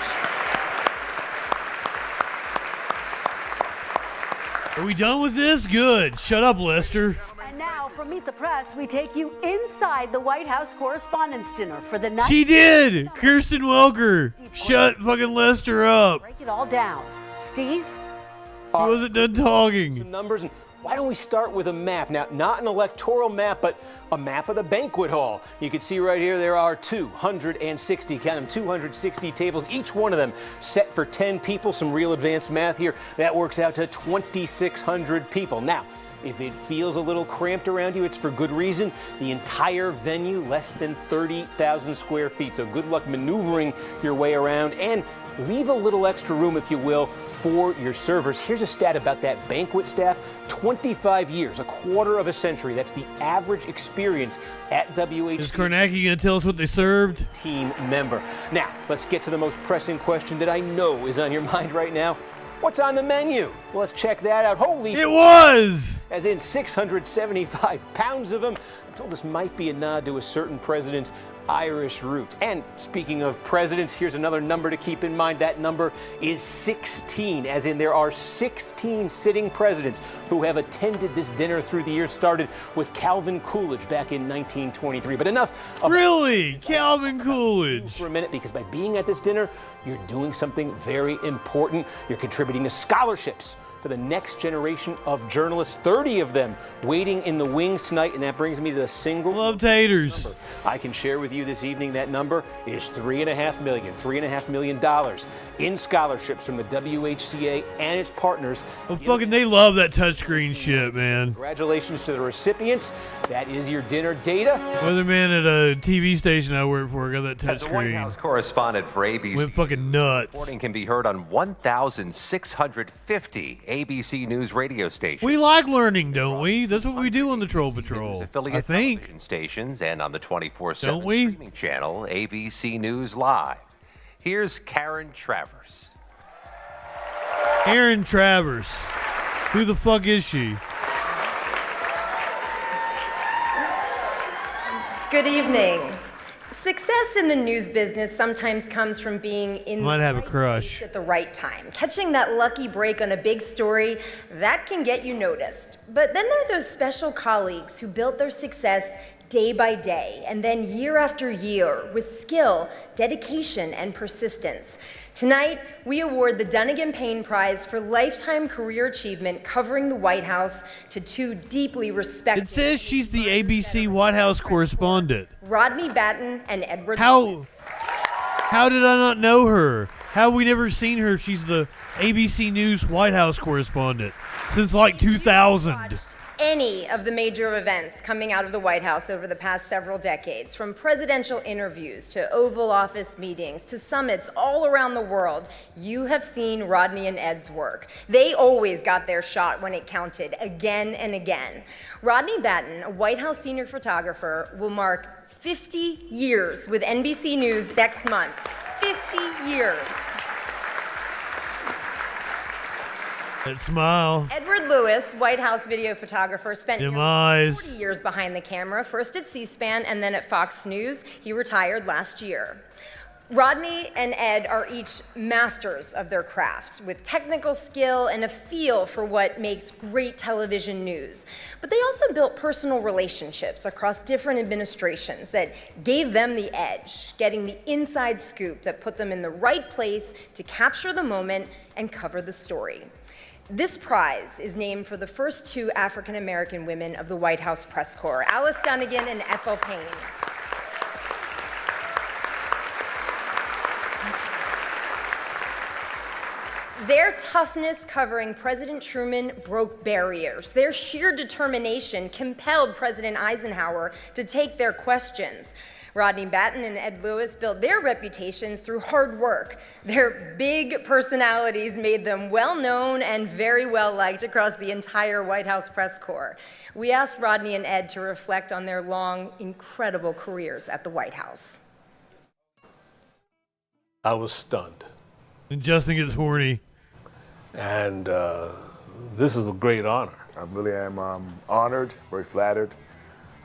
Are we done with this? Good. Shut up, Lester. And now, from Meet the Press, we take you inside the White House Correspondents' Dinner for the night. She did! Kirsten Welker. Shut fucking Lester up. Break it all down. Steve? He wasn't done talking. Some numbers, and why don't we start with a map? Now, not an electoral map, but a map of the banquet hall. You can see right here there are 260, count them, 260 tables, each one of them set for 10 people. Some real advanced math here. That works out to 2,600 people. Now, if it feels a little cramped around you, it's for good reason. The entire venue, less than 30,000 square feet. So good luck maneuvering your way around, and leave a little extra room, if you will, for your servers. Here's a stat about that banquet staff. 25 years, a quarter of a century. That's the average experience at WHC. Is Kornacki going to tell us what they served? Team member. Now, let's get to the most pressing question that I know is on your mind right now. What's on the menu? Well, let's check that out. Holy... It was! As in 675 pounds of them. I'm told this might be a nod to a certain president's Irish root. And speaking of presidents, here's another number to keep in mind. That number is 16, as in there are 16 sitting presidents who have attended this dinner through the years. Started with Calvin Coolidge back in 1923. But enough of... Really? Calvin Coolidge? For a minute, because by being at this dinner, you're doing something very important. You're contributing to scholarships for the next generation of journalists, 30 of them waiting in the wings tonight, and that brings me to the single love taters number I can share with you this evening. That number is $3.5 million in scholarships from the WHCA and its partners. Well, fucking they love that touchscreen shit, man. Congratulations to the recipients. That is your dinner data. Weatherman at a TV station I work for got that touchscreen. As a White House correspondent for ABC, went fucking nuts. Reporting can be heard on 1,650 ABC News radio stations. We like learning, don't we? That's what we do on the Troll Patrol. I think. Television stations and on the 24/7 Don't we? streaming channel ABC News Live. Here's Karen Travers. Aaron Travers. Who the fuck is she? Good evening. Success in the news business sometimes comes from being in Might the have a right crush. place at the right time. Catching that lucky break on a big story, that can get you noticed. But then there are those special colleagues who built their success day by day, and then year after year, with skill, dedication, and persistence. Tonight, we award the Dunnigan Payne Prize for Lifetime Career Achievement covering the White House to two deeply respected... It says she's the ABC White House correspondent. Rodney Batten and Edward How Lewis. How did I not know her? How have we never seen her? She's the ABC News White House correspondent since like 2000. Any of the major events coming out of the White House over the past several decades, from presidential interviews to Oval Office meetings to summits all around the world, you have seen Rodney and Ed's work. They always got their shot when it counted, again and again. Rodney Batten, a White House senior photographer, will mark 50 years with NBC News next month. 50 years. That smile. Edward Lewis, White House video photographer, spent nearly 40 years behind the camera, first at C-SPAN and then at Fox News. He retired last year. Rodney and Ed are each masters of their craft, with technical skill and a feel for what makes great television news. But they also built personal relationships across different administrations that gave them the edge, getting the inside scoop that put them in the right place to capture the moment and cover the story. This prize is named for the first two African-American women of the White House press corps, Alice Dunnigan and Ethel Payne. Their toughness covering President Truman broke barriers. Their sheer determination compelled President Eisenhower to take their questions. Rodney Batten and Ed Lewis built their reputations through hard work. Their big personalities made them well known and very well liked across the entire White House press corps. We asked Rodney and Ed to reflect on their long, incredible careers at the White House. I was stunned. And Justin gets horny. And this is a great honor. I really am honored, very flattered.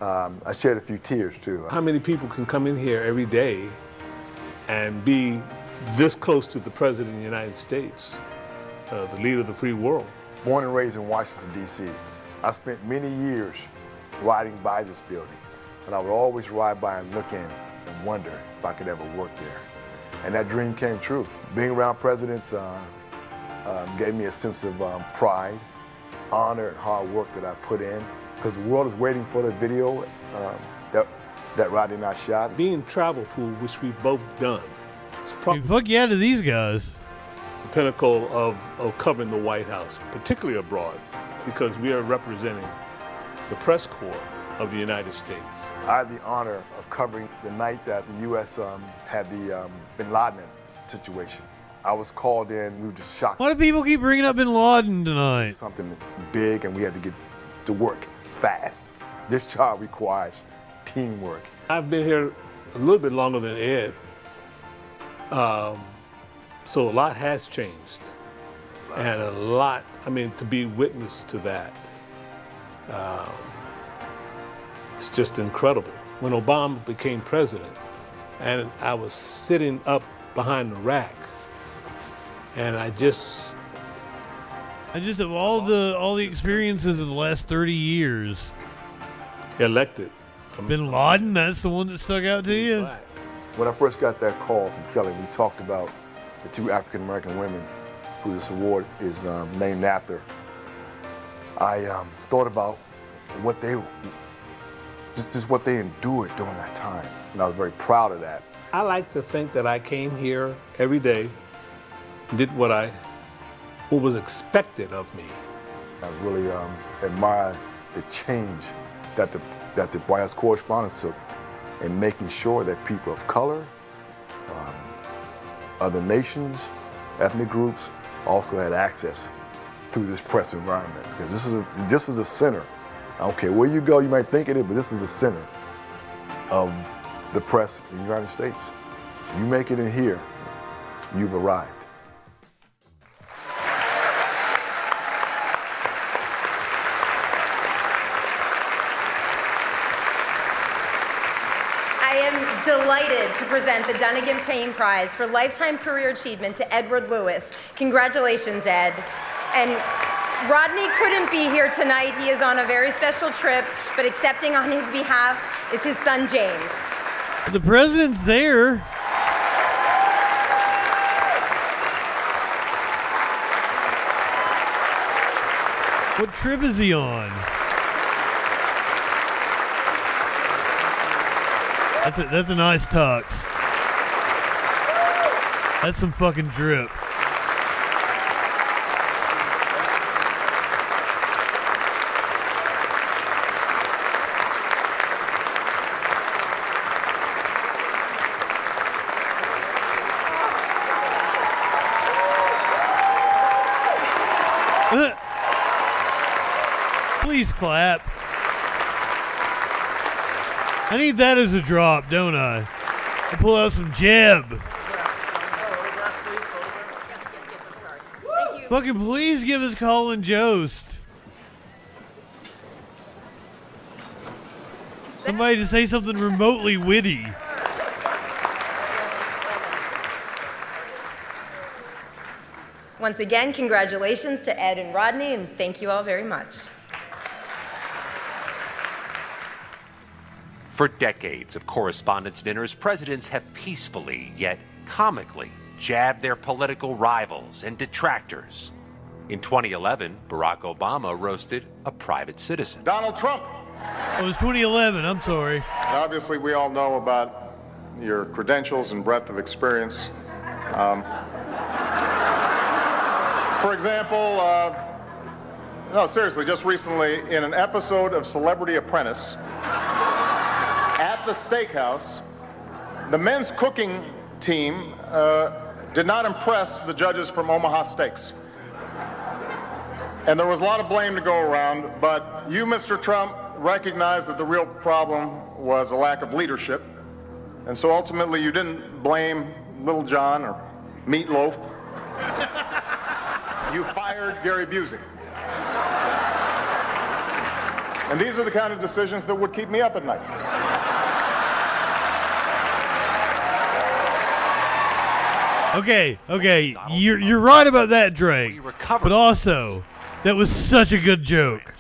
I shed a few tears, too. How many people can come in here every day and be this close to the President of the United States, the leader of the free world? Born and raised in Washington, D.C., I spent many years riding by this building, and I would always ride by and look in and wonder if I could ever work there. And that dream came true. Being around presidents gave me a sense of pride, honor, and hard work that I put in, because the world is waiting for the video that Rodney and I shot. Being travel pool, which we've both done, is probably fuck yeah to these guys. The pinnacle of covering the White House, particularly abroad, because we are representing the press corps of the United States. I had the honor of covering the night that the U.S. had the bin Laden situation. I was called in, we were just shocked. Why do people keep bringing up bin Laden tonight? Something big, and we had to get to work fast. This job requires teamwork. I've been here a little bit longer than Ed, so a lot has changed. And a lot, I mean, to be witness to that, it's just incredible. When Obama became president, and I was sitting up behind the rack, and I just have all the experiences of the last 30 years. Elected. Bin Laden, that's the one that stuck out to you? When I first got that call from Kelly, we talked about the two African-American women who this award is named after. I thought about what they, just what they endured during that time, and I was very proud of that. I like to think that I came here every day, did what was expected of me. I really admire the change that the White House Correspondents took in making sure that people of color, other nations, ethnic groups also had access through this press environment. Because this is a center. I don't care where you go, you might think it is, but this is the center of the press in the United States. If you make it in here, you've arrived. Delighted to present the Dunnigan Payne Prize for Lifetime Career Achievement to Edward Lewis. Congratulations, Ed. And Rodney couldn't be here tonight. He is on a very special trip, but accepting on his behalf is his son, James. The president's there. What trip is he on? That's a nice tux. That's some fucking drip. Please clap. I need that as a drop, don't I? I'll pull out some Jeb. Fucking please give us Colin Jost. Somebody to say something remotely witty. Once again, congratulations to Ed and Rodney, and thank you all very much. For decades of Correspondents' dinners, presidents have peacefully, yet comically, jabbed their political rivals and detractors. In 2011, Barack Obama roasted a private citizen. Donald Trump. It was 2011, I'm sorry. Obviously, we all know about your credentials and breadth of experience. For example, no, seriously, just recently, in an episode of Celebrity Apprentice, at the steakhouse, the men's cooking team did not impress the judges from Omaha Steaks. And there was a lot of blame to go around, but you, Mr. Trump, recognized that the real problem was a lack of leadership. And so ultimately you didn't blame Little John or Meatloaf. You fired Gary Busey. And these are the kind of decisions that would keep me up at night. Okay, you're right about that, Drake. But also, that was such a good joke.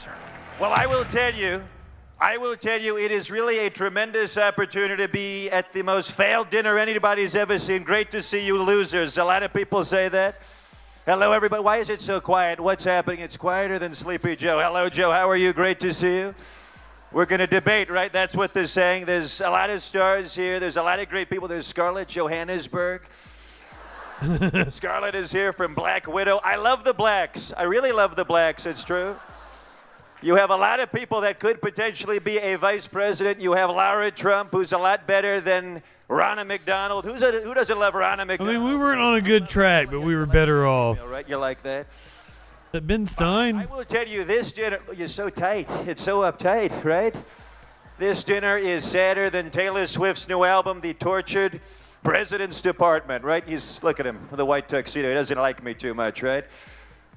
Well, I will tell you, it is really a tremendous opportunity to be at the most failed dinner anybody's ever seen. Great to see you losers. A lot of people say that. Hello, everybody. Why is it so quiet? What's happening? It's quieter than Sleepy Joe. Hello, Joe. How are you? Great to see you. We're going to debate, right? That's what they're saying. There's a lot of stars here. There's a lot of great people. There's Scarlett Johannesburg. Scarlett is here from Black Widow. I love the blacks. I really love the blacks. It's true. You have a lot of people that could potentially be a vice president. You have Lara Trump, who's a lot better than Ronna McDonald. Who doesn't love Ronna McDonald? I mean, we weren't on a good track, but we were better off. Right? You like that? That Ben Stein? I will tell you, this dinner, you're so tight. It's so uptight, right? This dinner is sadder than Taylor Swift's new album, The Tortured President's Department, right? Look at him, the white tuxedo. He doesn't like me too much, right?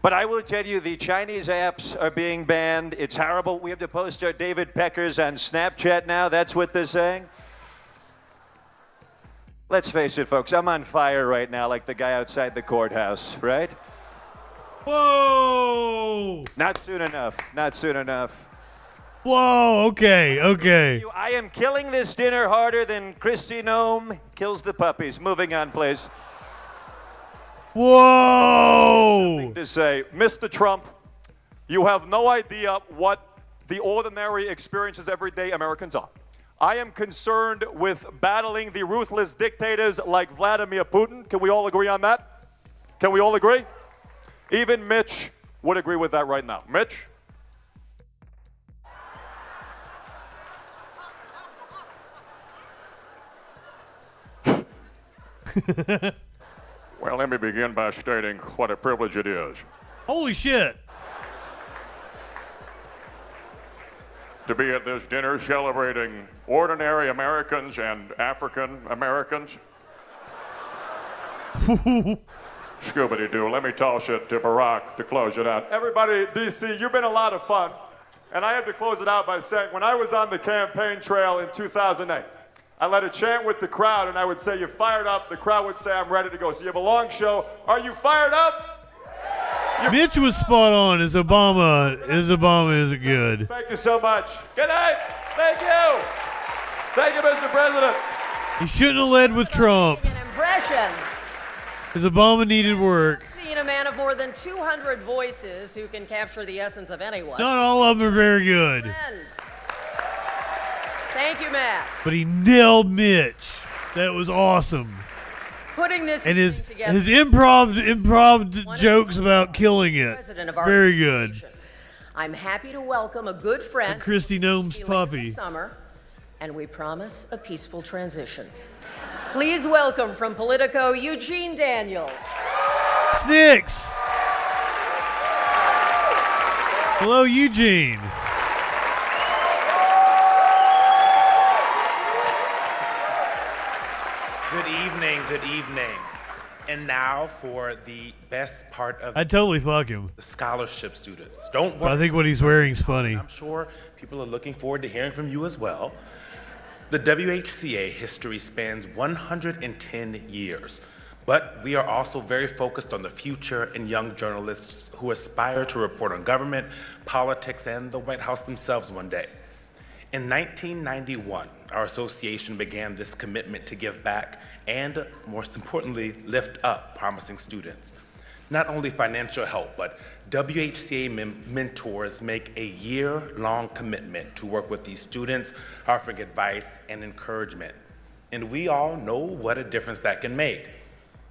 But I will tell you, the Chinese apps are being banned. It's horrible. We have to post our David Peckers on Snapchat now. That's what they're saying. Let's face it, folks. I'm on fire right now like the guy outside the courthouse, right? Whoa! Not soon enough. Not soon enough. Whoa, okay. I am killing this dinner harder than Kristi Noem kills the puppies. Moving on, please. Whoa! To say, Mr. Trump, you have no idea what the ordinary experiences everyday Americans are. I am concerned with battling the ruthless dictators like Vladimir Putin. Can we all agree on that? Can we all agree? Even Mitch would agree with that right now. Mitch? Well, let me begin by stating what a privilege it is Holy shit. to be at this dinner celebrating ordinary Americans and African Americans. Scooby-Doo, let me toss it to Barack to close it out. Everybody, DC, you've been a lot of fun. And I have to close it out by saying, when I was on the campaign trail in 2008, I led a chant with the crowd, and I would say, "You fired up?" The crowd would say, "I'm ready to go." So you have a long show. Are you fired up? Mitch was spot on. Is Obama isn't good. Thank you so much. Good night. Thank you. Thank you, Mr. President. He shouldn't have led with Trump. An impression. Because Obama needed work. Seen a man of more than 200 voices who can capture the essence of anyone. Not all of them are very good. Friend. Thank you, Matt. But he nailed Mitch. That was awesome. Putting this And his together. improv jokes about killing it. President of our Very good. nation. I'm happy to welcome a good friend. And Kristi Noem's this puppy. Summer, and we promise a peaceful transition. Please welcome from Politico, Eugene Daniels. Snicks. Hello, Eugene. Good evening. And now for the best part of I'd totally fuck him. the scholarship students. Don't But worry. I think what he's wearing is funny. I'm sure people are looking forward to hearing from you as well. The WHCA history spans 110 years, but we are also very focused on the future and young journalists who aspire to report on government, politics, and the White House themselves one day. In 1991, our association began this commitment to give back and, most importantly, lift up promising students. Not only financial help, but WHCA mentors make a year-long commitment to work with these students, offering advice and encouragement. And we all know what a difference that can make.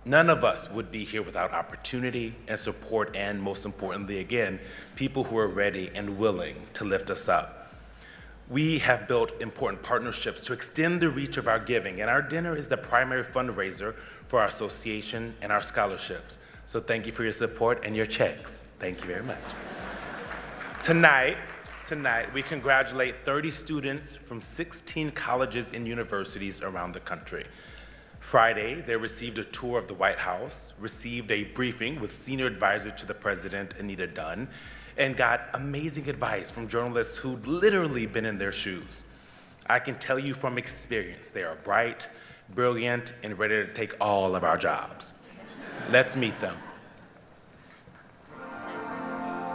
None of us would be here without opportunity and support, and most importantly, again, people who are ready and willing to lift us up. We have built important partnerships to extend the reach of our giving, and our dinner is the primary fundraiser for our association and our scholarships. So thank you for your support and your checks. Thank you very much. Tonight, we congratulate 30 students from 16 colleges and universities around the country. Friday, they received a tour of the White House, received a briefing with senior advisor to the president, Anita Dunn, and got amazing advice from journalists who'd literally been in their shoes. I can tell you from experience, they are bright, brilliant, and ready to take all of our jobs. Let's meet them.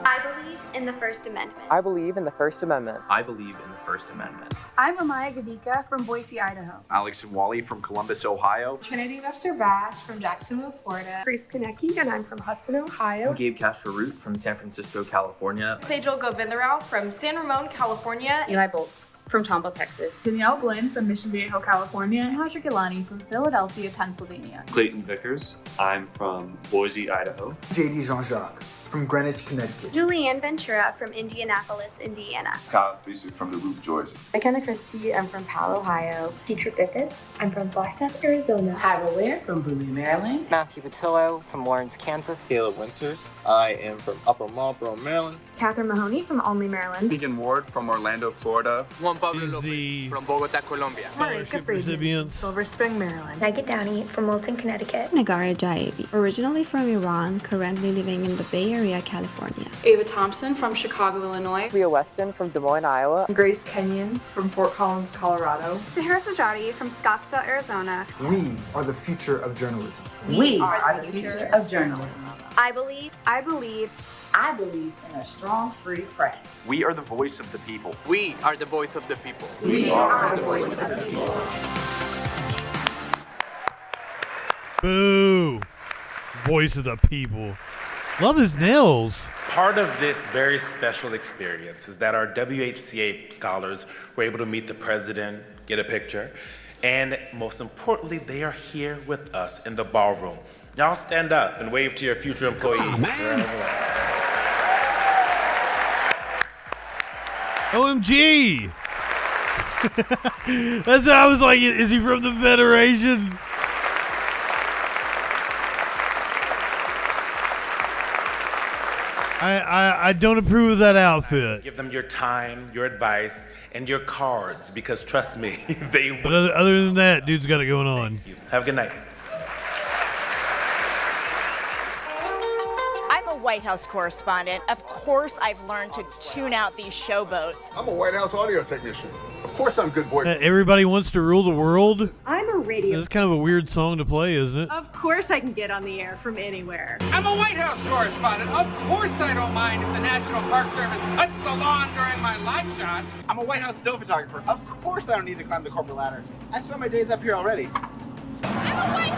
I believe in the First Amendment. I believe in the First Amendment. I believe in the First Amendment. I'm Amaya Gavika from Boise, Idaho. Alex and Wally from Columbus, Ohio. Trinity Webster Bass from Jacksonville, Florida. Grace Konecki, and I'm from Hudson, Ohio. I'm Gabe Castro-Root from San Francisco, California. Sejal Govindarao from San Ramon, California. Eli Boltz from Tombo, Texas. Danielle Blinn from Mission Viejo, California. And Haja Gilani from Philadelphia, Pennsylvania. Clayton Vickers. I'm from Boise, Idaho. JD Jean-Jacques from Greenwich, Connecticut. Julianne Ventura from Indianapolis, Indiana. Kyle Fiesik from Duluth, Georgia. McKenna Christie, I'm from Powell, Ohio. Petra Bithis, I'm from Flagstaff, Arizona. Tyra Ware from Bowie, Maryland. Matthew Patillo from Lawrence, Kansas. Caleb Winters. I am from Upper Marlboro, Maryland. Catherine Mahoney from Olney, Maryland. Keegan Ward from Orlando, Florida. Juan Pablo Lopez from Bogota, Colombia. Scholarship recipients. Silver Spring, Maryland. Megan Downey from Wilton, Connecticut. Nagara Jaevi, originally from Iran, currently living in the Bay Area, California. Ava Thompson from Chicago, Illinois. Leah Weston from Des Moines, Iowa. Grace Kenyon from Fort Collins, Colorado. Tahira Sajadi from Scottsdale, Arizona. We are the future of journalism. We are the future of journalism. I believe in a strong, free press. We are the voice of the people. We are the voice of the people. We are the voice of the people. Boo! Voice of the people. Love his nails. Part of this very special experience is that our WHCA scholars were able to meet the president, get a picture, and most importantly, they are here with us in the ballroom. Y'all stand up and wave to your future employees. Come on, man. OMG! That's what I was like, is he from the Federation? I don't approve of that outfit. Give them your time, your advice, and your cards, because trust me, they will. But other than that, dude's got it going on. Thank you. Have a good night. I'm a White House correspondent. Of course, I've learned to tune out these showboats. I'm a White House audio technician. Of course I'm good boy. Everybody wants to rule the world. I'm a radio. That's kind of a weird song to play, isn't it? Of course I can get on the air from anywhere. I'm a White House correspondent. Of course I don't mind if the National Park Service cuts the lawn during my live shot. I'm a White House still photographer. Of course I don't need to climb the corporate ladder. I spend my days up here already. I'm a White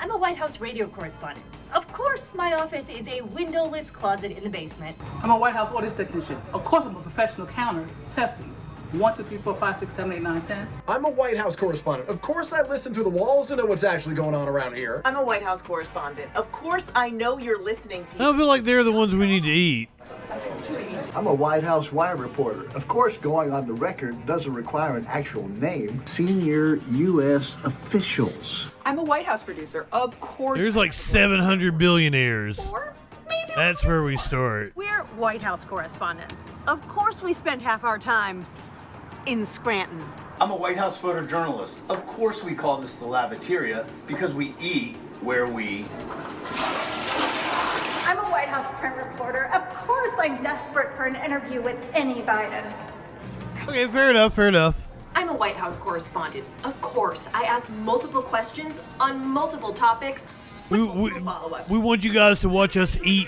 I'm a White House radio correspondent. Of course, my office is a windowless closet in the basement. I'm a White House audit technician. Of course, I'm a professional counter testing. 1, 2, 3, 4, 5, 6, 7, 8, 9, 10. I'm a White House correspondent. Of course I listen through the walls to know what's actually going on around here. I'm a White House correspondent. Of course I know you're listening. I don't feel like they're the ones we need to eat. I'm a White House wire reporter. Of course, going on the record doesn't require an actual name. Senior U.S. officials. I'm a White House producer. Of course. There's like 700 billionaires. That's where we start. We're White House correspondents. Of course we spend half our time in Scranton. I'm a White House photojournalist. Of course we call this the lavatoria because we eat where we... I'm a White House print reporter. Of course I'm desperate for an interview with any Biden. Okay, fair enough, fair enough. I'm a White House correspondent. Of course, I ask multiple questions on multiple topics. We want you guys to watch us eat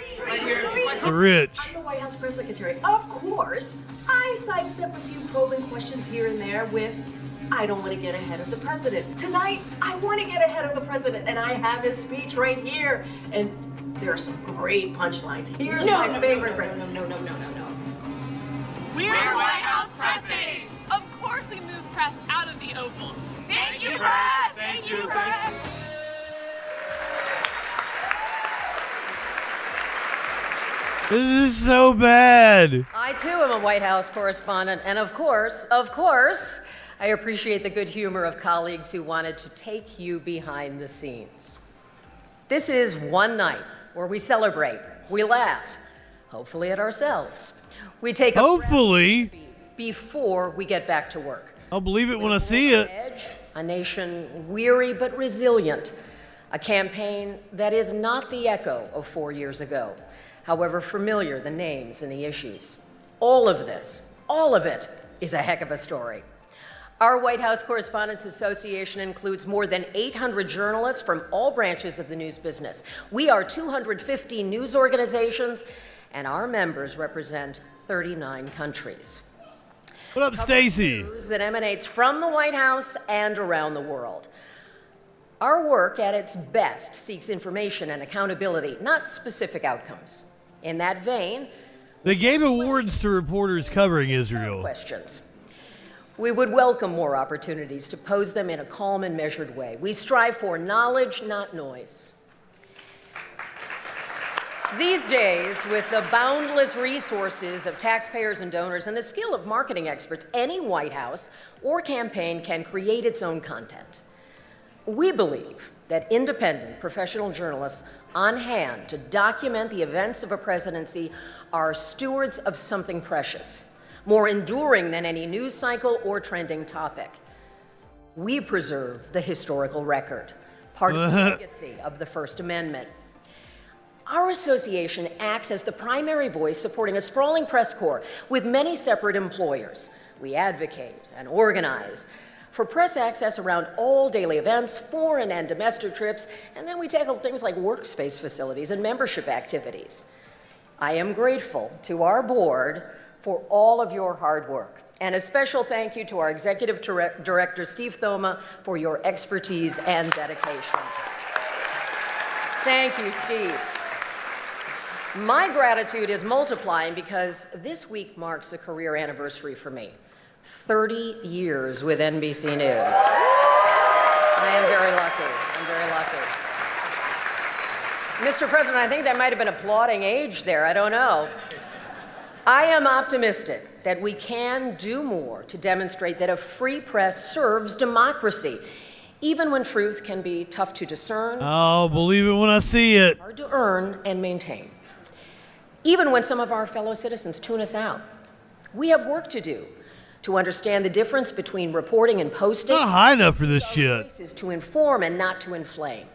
the rich. I'm the White House press secretary. Of course, I sidestep a few probing questions here and there with, I don't want to get ahead of the president. Tonight, I want to get ahead of the president, and I have his speech right here. And there are some great punchlines. Here's my favorite. No. We're White House press aides. Of course we move press This is so bad. I too am a White House correspondent, and of course, I appreciate the good humor of colleagues who wanted to take you behind the scenes. This is one night where we celebrate, we laugh, hopefully at ourselves. We take a before we get back to work. I'll believe it when I see it. A nation weary but resilient. A campaign that is not the echo of 4 years ago, however familiar the names and the issues. All of it is a heck of a story. Our White House Correspondents Association includes more than 800 journalists from all branches of the news business. We are 250 news organizations, and our members represent 39 countries. What up, Stacy? News that emanates from the White House and around the world. Our work at its best seeks information and accountability, not specific outcomes. In that vein, they gave awards to reporters covering Israel. Questions. We would welcome more opportunities to pose them in a calm and measured way. We strive for knowledge, not noise. These days, with the boundless resources of taxpayers and donors and the skill of marketing experts, any White House or campaign can create its own content. We believe that independent professional journalists on hand to document the events of a presidency are stewards of something precious, more enduring than any news cycle or trending topic. We preserve the historical record, part of the legacy of the First Amendment. Our association acts as the primary voice supporting a sprawling press corps with many separate employers. We advocate and organize for press access around all daily events, foreign and domestic trips, and then we tackle things like workspace facilities and membership activities. I am grateful to our board for all of your hard work, and a special thank you to our Executive Director, Steve Thoma, for your expertise and dedication. Thank you, Steve. My gratitude is multiplying because this week marks a career anniversary for me. 30 years with NBC News. I am very lucky. I'm very lucky. Mr. President, I think that might have been applauding age there. I don't know. I am optimistic that we can do more to demonstrate that a free press serves democracy, even when truth can be tough to discern. I'll believe it when I see it. Hard to earn and maintain. Even when some of our fellow citizens tune us out. We have work to do to understand the difference between reporting and posting. Not high enough for this shit. Is to inform and not to inflame.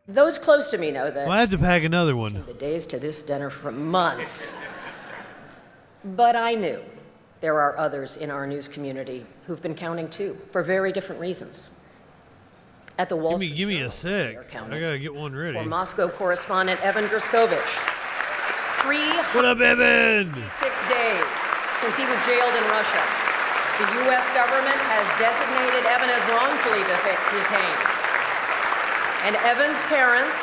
Those close to me know that. Well, I have to pack another one. The days to this dinner for months. But I knew there are others in our news community who've been counting too, for very different reasons. At the Wall Street give me a sec. I gotta get one ready. For Moscow correspondent Evan Gerskovich. What up, Evan? 6 days since he was jailed in Russia. The U.S. government has designated Evan as wrongfully detained. And Evan's parents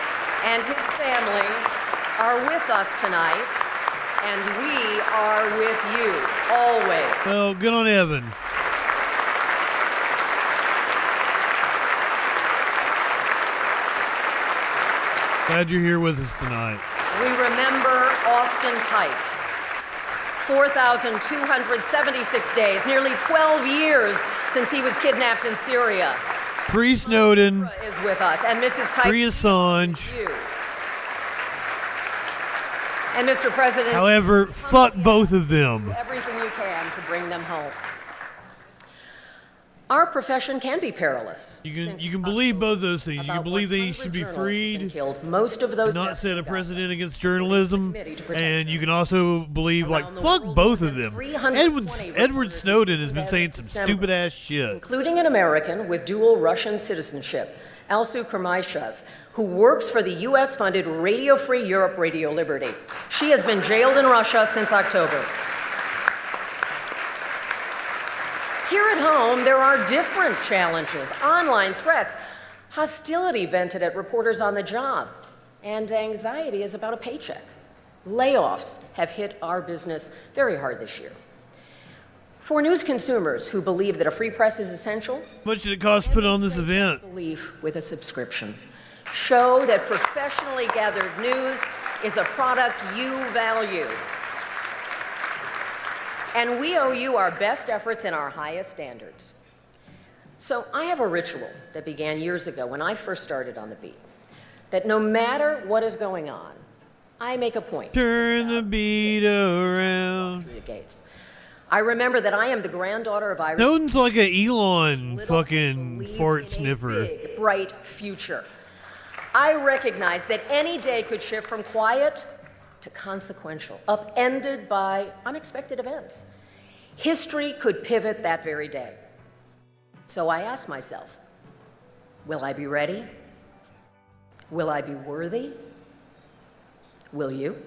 and his family are with us tonight, and we are with you always. Well, good on Evan. Glad you're here with us tonight. We remember Austin Tice. 4,276 days, nearly 12 years since he was kidnapped in Syria. Free Snowden. Is with us, and Mrs. Tice. Free Assange. And Mr. President. However, fuck both of them. Everything you can to bring them home. Our profession can be perilous. You can believe both those things. You can believe they should be freed, killed. Most of those not set a precedent against journalism, and you can also believe fuck both of them. Edward Snowden has been saying some stupid ass shit, including an American with dual Russian citizenship, Alsu Kermayshev, who works for the U.S.-funded Radio Free Europe Radio Liberty. She has been jailed in Russia since October. Here at home, there are different challenges, online threats, hostility vented at reporters on the job, and anxiety is about a paycheck. Layoffs have hit our business very hard this year. For news consumers who believe that a free press is essential, how much did it cost to put on this event? Belief with a subscription. Show that professionally gathered news is a product you value. And we owe you our best efforts and our highest standards. So I have a ritual that began years ago when I first started on the beat, that no matter what is going on, I make a point. Turn the beat around. Through the gates. I remember that I am the granddaughter of Irish. Snowden's like an Elon fucking fart sniffer. Big, bright future. I recognize that any day could shift from quiet to consequential, upended by unexpected events. History could pivot that very day. So I ask myself, will I be ready? Will I be worthy? Will you?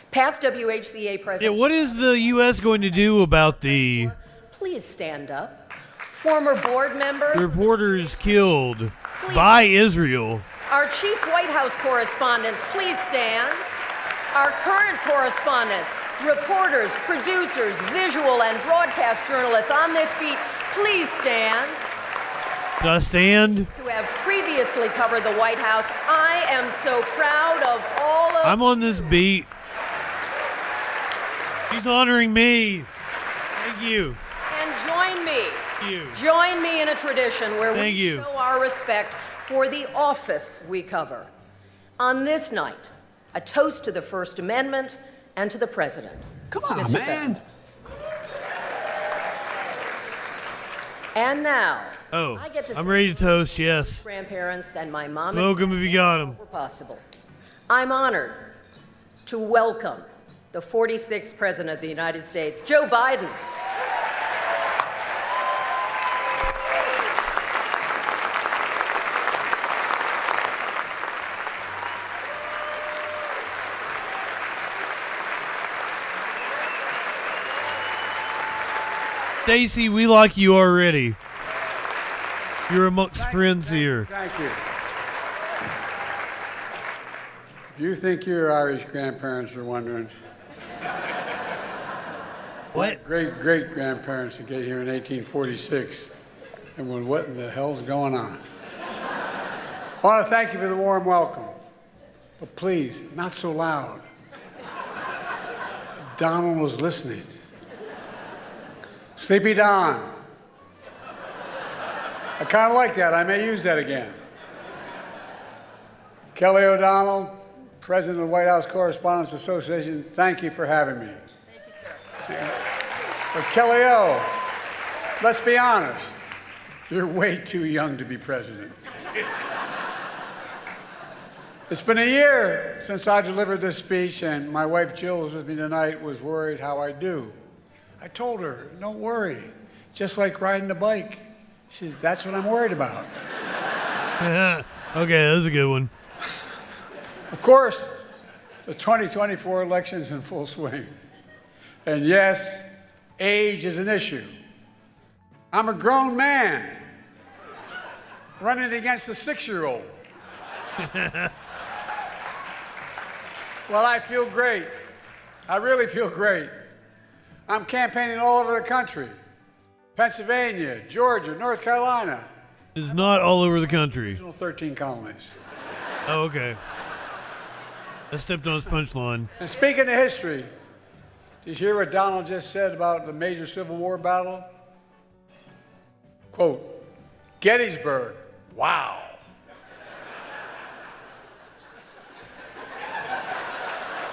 Past WHCA president. Yeah, what is the U.S. going to do about the Please stand up. Former board member. reporters killed by Israel? Our chief White House correspondents, please stand. Our current correspondents, reporters, producers, visual and broadcast journalists on this beat, please stand. Should I stand? Who have previously covered the White House. I am so proud of all of I'm on this beat. She's honoring me. Thank you. And join me. Thank you. Join me in a tradition where Thank we you. show our respect for the office we cover. On this night, a toast to the First Amendment and to the President. Come on, Mr. man. President. And now, I get to I'm say ready to toast, yes. grandparents and my mom Welcome if you got them. were possible. I'm honored to welcome the 46th President of the United States, Joe Biden. Stacy, we like you already. You're amongst friends here. Thank you. If you think your Irish grandparents are wondering, what great-great-grandparents that get here in 1846 and went, what in the hell's going on? I want to thank you for the warm welcome, but please, not so loud. Donald was listening. Sleepy Don. I kind of like that. I may use that again. Kelly O'Donnell, President of the White House Correspondents Association, thank you for having me. Thank you, sir. But Kelly O, let's be honest. You're way too young to be president. It's been a year since I delivered this speech, and my wife Jill, who's with me tonight, was worried how I do. I told her, don't worry, just like riding a bike. She said, that's what I'm worried about. Okay, that was a good one. Of course, the 2024 election's in full swing. And yes, age is an issue. I'm a grown man running against a 6-year-old. Well, I feel great. I really feel great. I'm campaigning all over the country. Pennsylvania, Georgia, North Carolina. It's not all over the country. 13 colonies. Oh, okay. I stepped on his punchline. And speaking of history, did you hear what Donald just said about the major Civil War battle? Quote, Gettysburg, wow.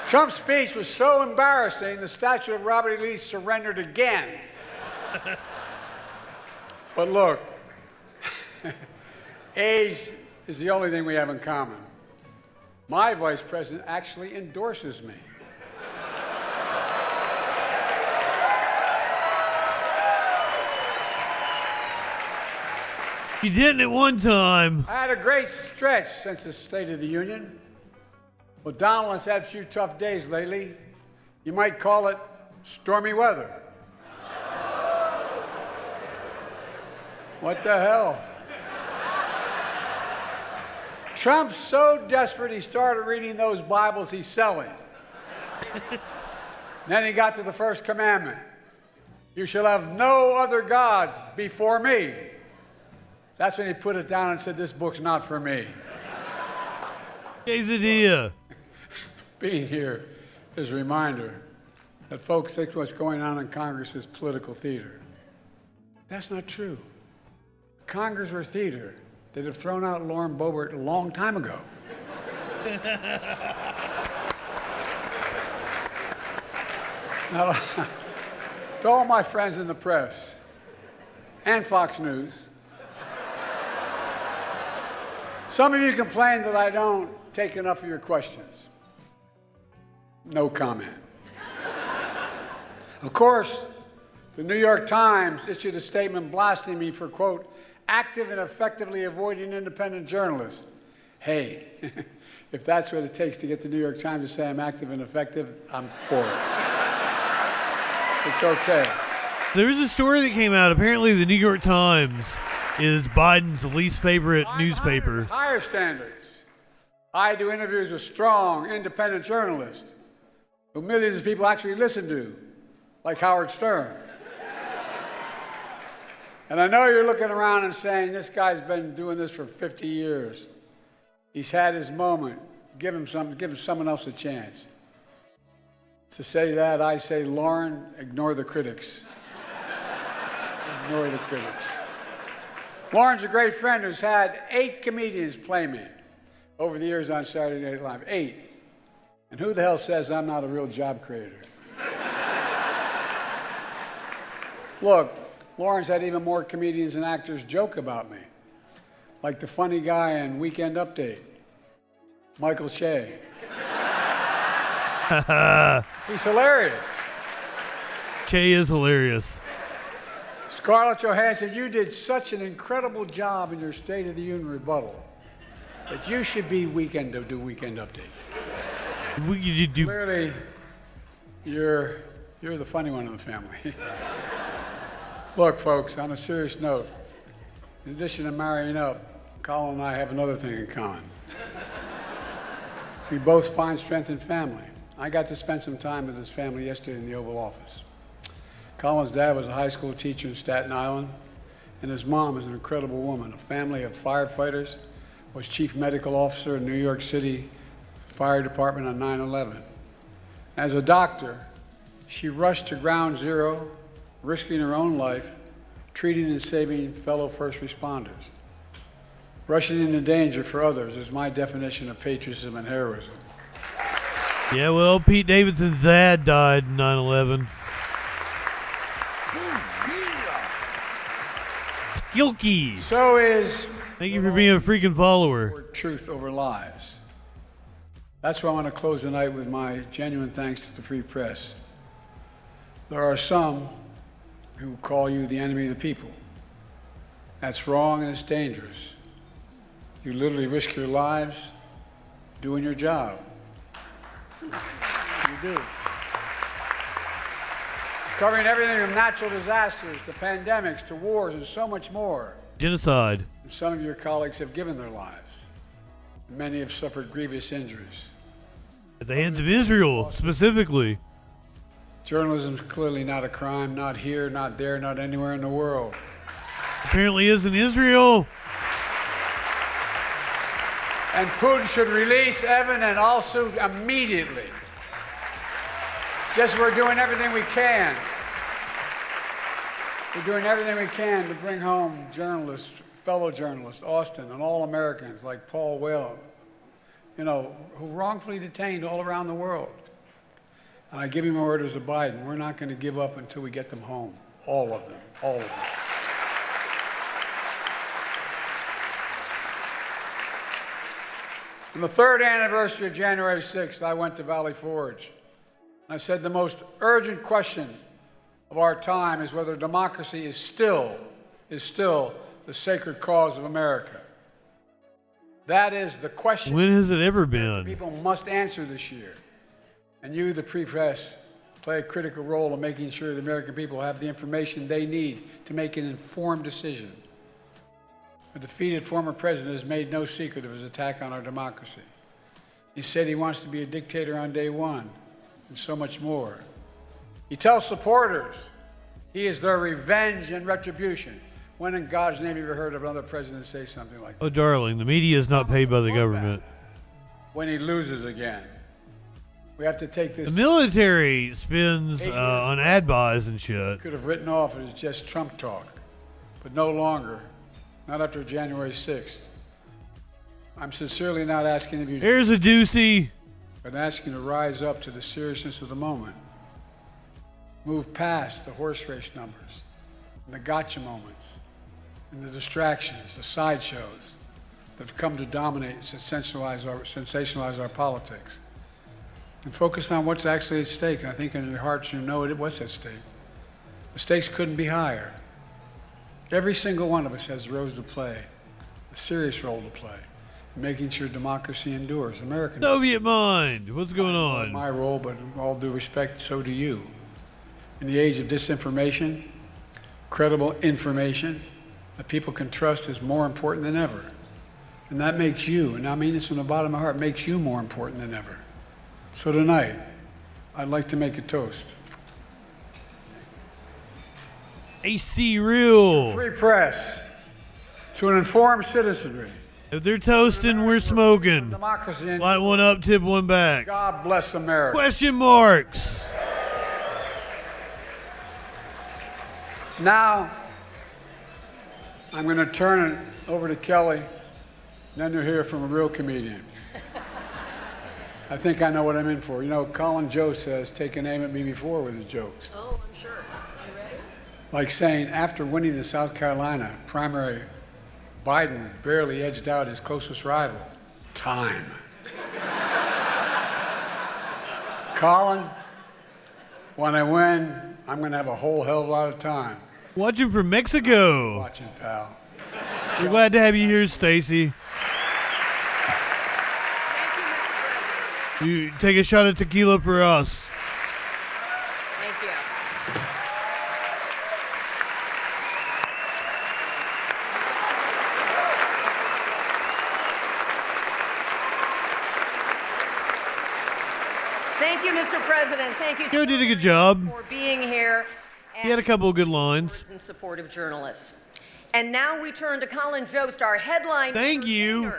Trump's speech was so embarrassing, the statue of Robert E. Lee surrendered again. But look, age is the only thing we have in common. My vice president actually endorses me. You didn't at one time. I had a great stretch since the State of the Union. Well, Donald has had a few tough days lately. You might call it stormy weather. What the hell? Trump's so desperate he started reading those Bibles he's selling. Then he got to the first commandment. You shall have no other gods before me. That's when he put it down and said, this book's not for me. Quesadilla. being here is a reminder that folks think what's going on in Congress is political theater. That's not true. Congress or theater, they'd have thrown out Lauren Boebert a long time ago. Now, to all my friends in the press and Fox News, some of you complain that I don't take enough of your questions. No comment. Of course, the New York Times issued a statement blasting me for, quote, active and effectively avoiding independent journalists. Hey, if that's what it takes to get the New York Times to say I'm active and effective, I'm for it. It's okay. There's a story that came out. Apparently, the New York Times is Biden's least favorite newspaper. Higher standards. I do interviews with strong, independent journalists who millions of people actually listen to, like Howard Stern. And I know you're looking around and saying, this guy's been doing this for 50 years. He's had his moment. Give him someone else a chance. To say that, I say, Lauren, ignore the critics. Ignore the critics. Lauren's a great friend who's had 8 comedians play me over the years on Saturday Night Live. 8. And who the hell says I'm not a real job creator? Look, Lauren's had even more comedians and actors joke about me. Like the funny guy in Weekend Update, Michael Che. He's hilarious. Che is hilarious. Scarlett Johansson, you did such an incredible job in your State of the Union rebuttal that you should be do Weekend Update. Clearly, you're the funny one in the family. Look, folks, on a serious note, in addition to marrying up, Colin and I have another thing in common. We both find strength in family. I got to spend some time with his family yesterday in the Oval Office. Colin's dad was a high school teacher in Staten Island, and his mom is an incredible woman. A family of firefighters, was chief medical officer in New York City Fire Department on 9/11. As a doctor, she rushed to ground zero, risking her own life, treating and saving fellow first responders. Rushing into danger for others is my definition of patriotism and heroism. Yeah, well, Pete Davidson's dad died in 9/11. Skilky. So is... Thank you for being a freaking follower. Truth over lies. That's why I want to close the night with my genuine thanks to the free press. There are some who call you the enemy of the people. That's wrong and it's dangerous. You literally risk your lives doing your job. You do. Covering everything from natural disasters to pandemics to wars and so much more. Genocide. And some of your colleagues have given their lives. Many have suffered grievous injuries. At the hands of Israel, specifically. Journalism is clearly not a crime, not here, not there, not anywhere in the world. Apparently is in Israel. And Putin should release Evan and Al-Sud immediately. Just we're doing everything we can. We're doing everything we can to bring home journalists, fellow journalists, Austin, and all Americans like Paul Whelan, who wrongfully detained all around the world. And I give you my orders to Biden. We're not going to give up until we get them home. All of them. All of them. On the 3rd anniversary of January 6th, I went to Valley Forge. I said the most urgent question of our time is whether democracy is still the sacred cause of America. That is the question. When has it ever been? People must answer this year. And you, the free press, play a critical role in making sure the American people have the information they need to make an informed decision. A defeated former president has made no secret of his attack on our democracy. He said he wants to be a dictator on day one, and so much more. He tells supporters he is their revenge and retribution. When in God's name have you ever heard of another president say something like that? Oh, darling, the media is not paid by the government. When he loses again. We have to take this. The military spends on ad buys and shit. Could have written off it as just Trump talk, but no longer. Not after January 6th. I'm sincerely not asking of you. Here's a doozy. But asking you to rise up to the seriousness of the moment. Move past the horse race numbers, and the gotcha moments, and the distractions, the sideshows that have come to dominate and sensationalize our politics. And focus on what's actually at stake. And I think in your hearts you know what's at stake. The stakes couldn't be higher. Every single one of us has a role to play, a serious role to play, in making sure democracy endures. American. Soviet mind. What's going on? My role, but in all due respect, so do you. In the age of disinformation, credible information that people can trust is more important than ever. And that makes you, and I mean this from the bottom of my heart, makes you more important than ever. So tonight, I'd like to make a toast. AC real. Free press. To an informed citizenry. If they're toasting, we're smoking. Democracy and light one up, tip one back. God bless America. Question marks. Now, I'm going to turn it over to Kelly, and then you'll hear from a real comedian. I think I know what I'm in for. You know, Colin Jost has taken aim at me before with his jokes. Oh, I'm sure. You ready? Like saying, after winning the South Carolina primary, Biden barely edged out his closest rival. Time. Colin, when I win, I'm going to have a whole hell of a lot of time. Watching from Mexico. Watching, pal. We're glad to have you here, Stacy. You take a shot of tequila for us. Thank you. Thank you, Mr. President. Thank you Joe did a good job. for being here. He had a couple of good lines. In support of journalists. And now we turn to Colin Jost, our headline. Thank you.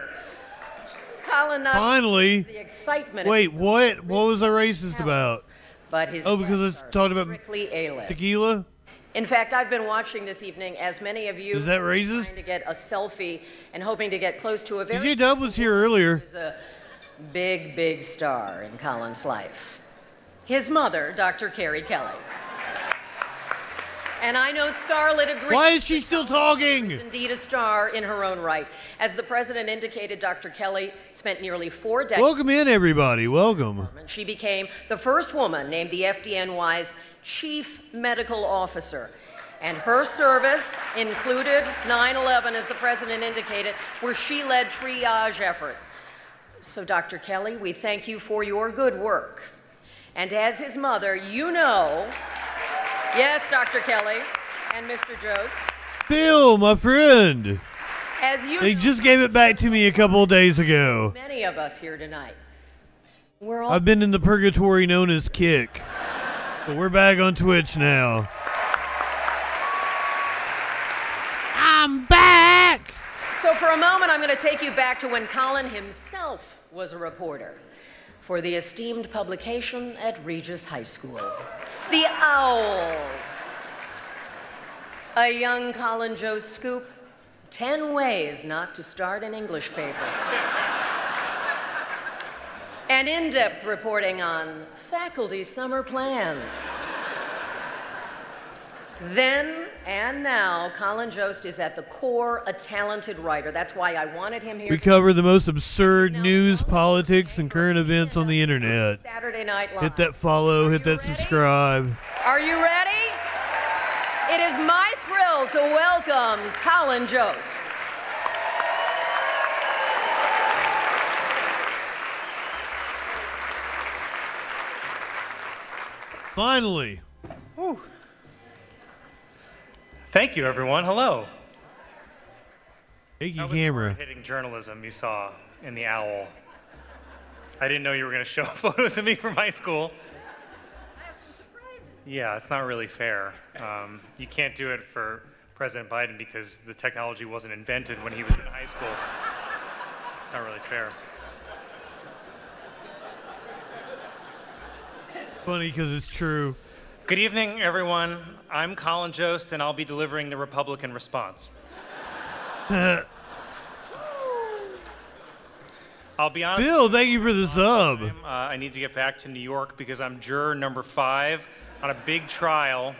Colin, not Finally. the excitement. Wait, what? What was I racist about? But his because I talked about strictly A-list. tequila? In fact, I've been watching this evening, as many of you Is that racist? trying to get a selfie and hoping to get close to a very DJ Dub was here earlier. who's a big, big star in Colin's life. His mother, Dr. Carrie Kelly. And I know Scarlett agrees. Why is she still talking? Is indeed a star in her own right. As the president indicated, Dr. Kelly spent nearly 4 decades. Welcome in, everybody. Welcome. She became the first woman named the FDNY's chief medical officer. And her service included 9/11, as the president indicated, where she led triage efforts. So, Dr. Kelly, we thank you for your good work. And as his mother, you know, yes, Dr. Kelly and Mr. Jost. Bill, my friend. As you They know, just gave it back to me a couple of days ago. many of us here tonight, we're all I've been in the purgatory known as Kick. But we're back on Twitch now. I'm back! So for a moment, I'm going to take you back to when Colin himself was a reporter for the esteemed publication at Regis High School, The Owl. A young Colin Jost scoop, 10 ways not to start an English paper. And in-depth reporting on faculty summer plans. Then and now, Colin Jost is at the core a talented writer. That's why I wanted him here. We cover the most absurd news, politics, and current events on the internet. Saturday Night Live. Hit that follow, hit that subscribe. Are you ready? It is my thrill to welcome Colin Jost. Finally. Whew. Thank you, everyone. Hello. Thank you, That was camera. hard-hitting journalism you saw in The Owl. I didn't know you were going to show photos of me from high school. Yeah, it's not really fair. You can't do it for President Biden because the technology wasn't invented when he was in high school. It's not really fair. Funny because it's true. Good evening, everyone. I'm Colin Jost, and I'll be delivering the Republican response. I'll be honest. Bill, thank you for the sub. I need to get back to New York because I'm juror number 5 on a big trial.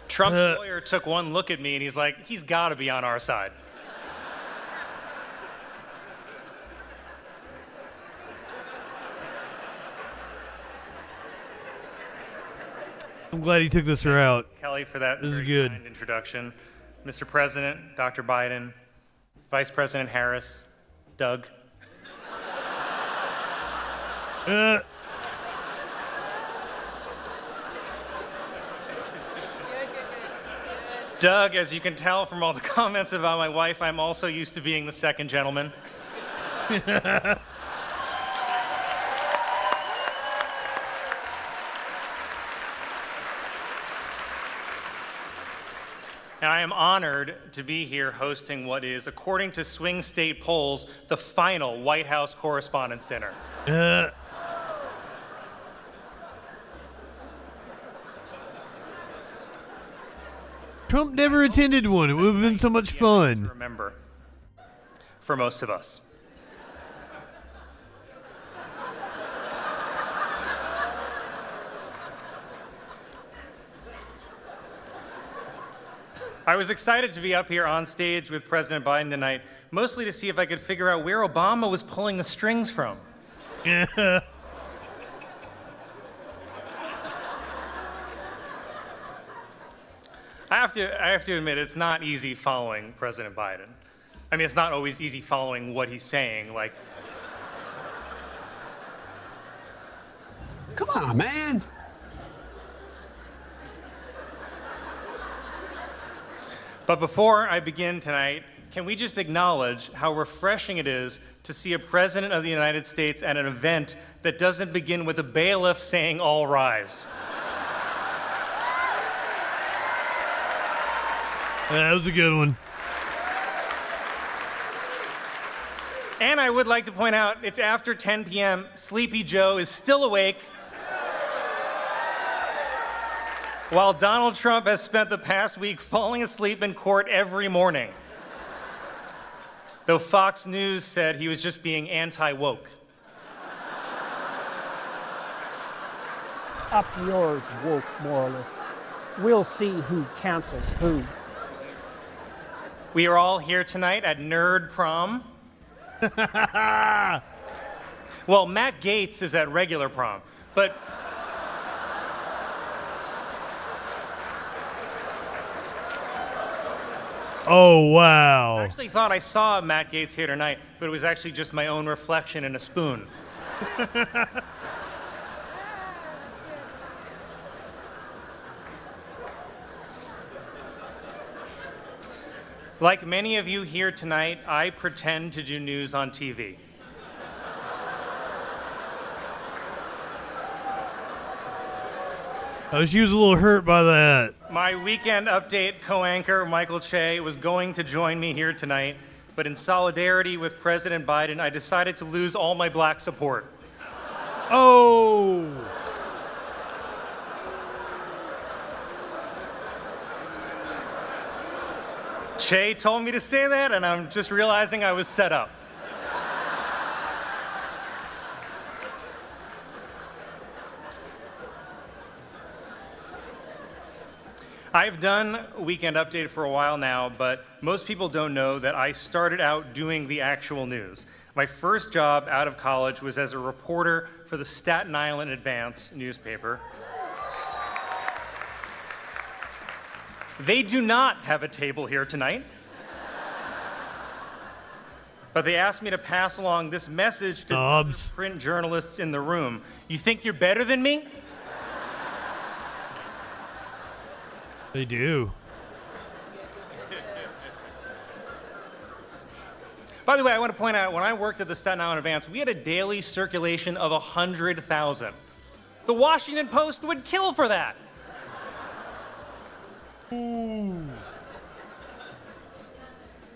Trump's lawyer took one look at me and he's like, he's got to be on our side. I'm glad he took this route. Kelly, for that This is very good. kind introduction. Mr. President, Dr. Biden, Vice President Harris, Doug. Doug, as you can tell from all the comments about my wife, I'm also used to being the second gentleman. And I am honored to be here hosting what is, according to swing state polls, the final White House Correspondents' Dinner. Trump never attended one. It would have been so much fun. Remember, for most of us. I was excited to be up here on stage with President Biden tonight, mostly to see if I could figure out where Obama was pulling the strings from. I have to admit, it's not easy following President Biden. I mean, it's not always easy following what he's saying. Like, come on, man. But before I begin tonight, can we just acknowledge how refreshing it is to see a president of the United States at an event that doesn't begin with a bailiff saying, "All rise." That was a good one. And I would like to point out, it's after 10 p.m. Sleepy Joe is still awake, while Donald Trump has spent the past week falling asleep in court every morning. Though Fox News said he was just being anti-woke. Up yours, woke moralists. We'll see who cancels who. We are all here tonight at Nerd Prom. Well, Matt Gaetz is at regular prom, but oh, wow. I actually thought I saw Matt Gaetz here tonight, but it was actually just my own reflection in a spoon. Like many of you here tonight, I pretend to do news on TV. She was a little hurt by that. My Weekend Update co-anchor, Michael Che, was going to join me here tonight, but in solidarity with President Biden, I decided to lose all my black support. Oh! Che told me to say that, and I'm just realizing I was set up. I've done Weekend Update for a while now, but most people don't know that I started out doing the actual news. My first job out of college was as a reporter for the Staten Island Advance newspaper. They do not have a table here tonight, but they asked me to pass along this message to the print journalists in the room. You think you're better than me? They do. By the way, I want to point out, when I worked at the Staten Island Advance, we had a daily circulation of 100,000. The Washington Post would kill for that. Ooh.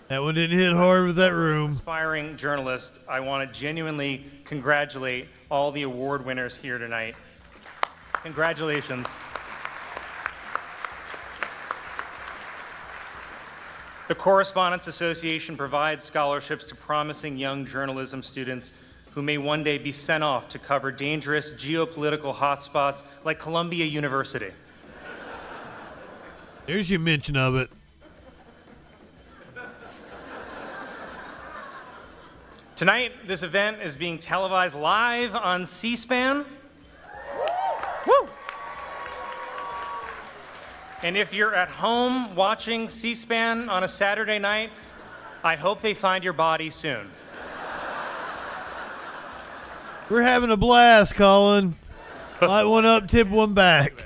That one didn't hit hard with that room. Aspiring journalist, I want to genuinely congratulate all the award winners here tonight. Congratulations. The Correspondents Association provides scholarships to promising young journalism students who may one day be sent off to cover dangerous geopolitical hotspots like Columbia University. There's your mention of it. Tonight, this event is being televised live on C-SPAN. Woo! And if you're at home watching C-SPAN on a Saturday night, I hope they find your body soon. We're having a blast, Colin. Light one up, tip one back.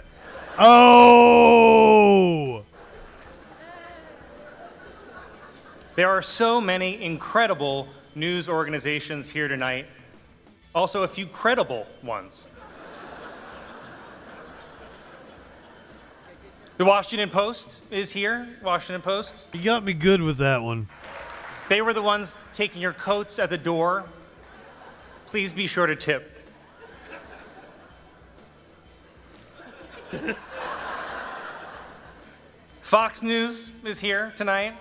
Oh! There are so many incredible news organizations here tonight. Also a few credible ones. The Washington Post is here. Washington Post. You got me good with that one. They were the ones taking your coats at the door. Please be sure to tip. Fox News is here tonight.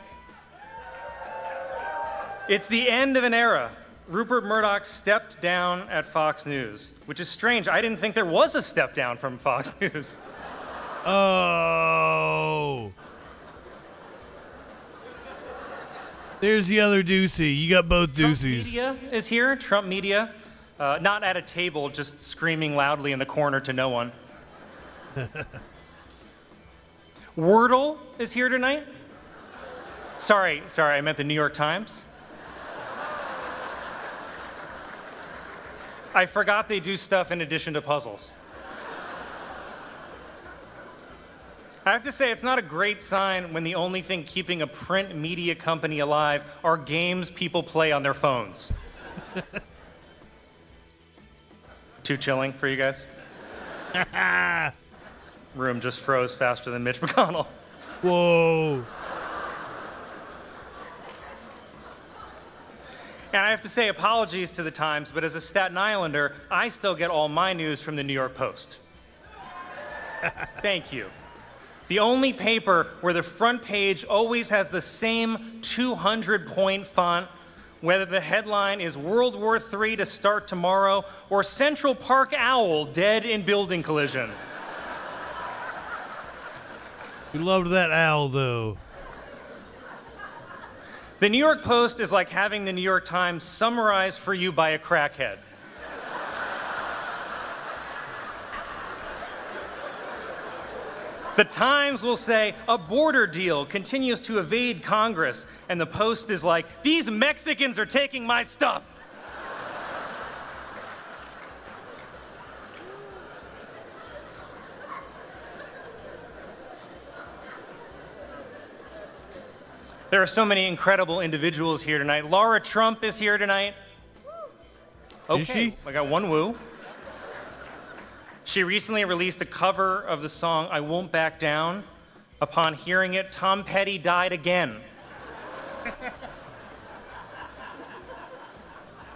It's the end of an era. Rupert Murdoch stepped down at Fox News, which is strange. I didn't think there was a step down from Fox News. Oh. There's the other doozy. You got both doozies. Trump Media is here. Trump Media. Not at a table, just screaming loudly in the corner to no one. Wordle is here tonight. Sorry, I meant the New York Times. I forgot they do stuff in addition to puzzles. I have to say, it's not a great sign when the only thing keeping a print media company alive are games people play on their phones. Too chilling for you guys? Room just froze faster than Mitch McConnell. Whoa. And I have to say, apologies to the Times, but as a Staten Islander, I still get all my news from the New York Post. Thank you. The only paper where the front page always has the same 200-point font, whether the headline is World War III to start tomorrow or Central Park owl dead in building collision. We loved that owl, though. The New York Post is like having the New York Times summarized for you by a crackhead. The Times will say, a border deal continues to evade Congress, and the Post is like, these Mexicans are taking my stuff. There are so many incredible individuals here tonight. Laura Trump is here tonight. Okay, is she? I got one woo. She recently released a cover of the song I Won't Back Down. Upon hearing it, Tom Petty died again.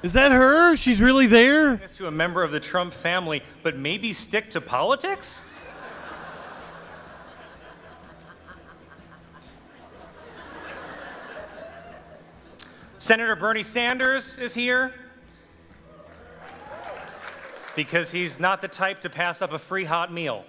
Is that her? She's really there? To a member of the Trump family, but maybe stick to politics? Senator Bernie Sanders is here because he's not the type to pass up a free hot meal.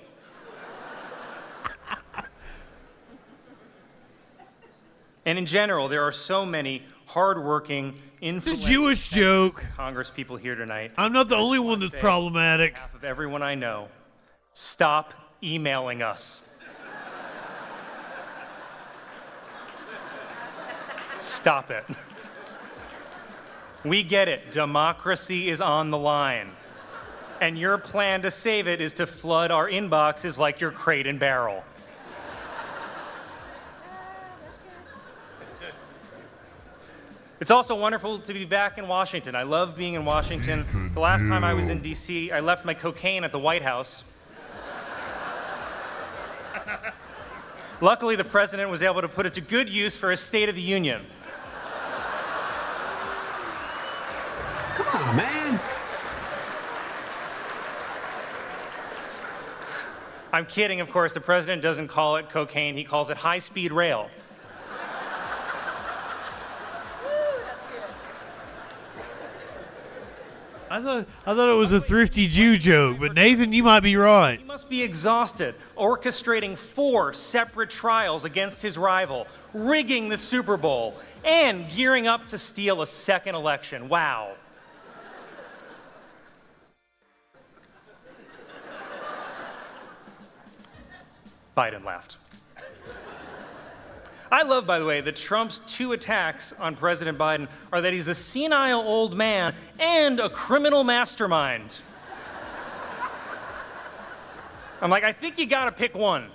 And in general, there are so many hardworking, influential Jewish joke. Congress people here tonight. I'm not the only one that's problematic. On behalf of everyone I know, stop emailing us. Stop it. We get it. Democracy is on the line. And your plan to save it is to flood our inboxes like your Crate and Barrel. It's also wonderful to be back in Washington. I love being in Washington. The last time I was in D.C., I left my cocaine at the White House. Luckily, the president was able to put it to good use for his State of the Union. Come on, man. I'm kidding, of course. The president doesn't call it cocaine. He calls it high-speed rail. I thought it was a thrifty Jew joke, but Nathan, you might be right. He must be exhausted, orchestrating 4 separate trials against his rival, rigging the Super Bowl, and gearing up to steal a second election. Wow. Biden laughed. I love, by the way, that Trump's 2 attacks on President Biden are that he's a senile old man and a criminal mastermind. I'm like, I think you gotta pick one.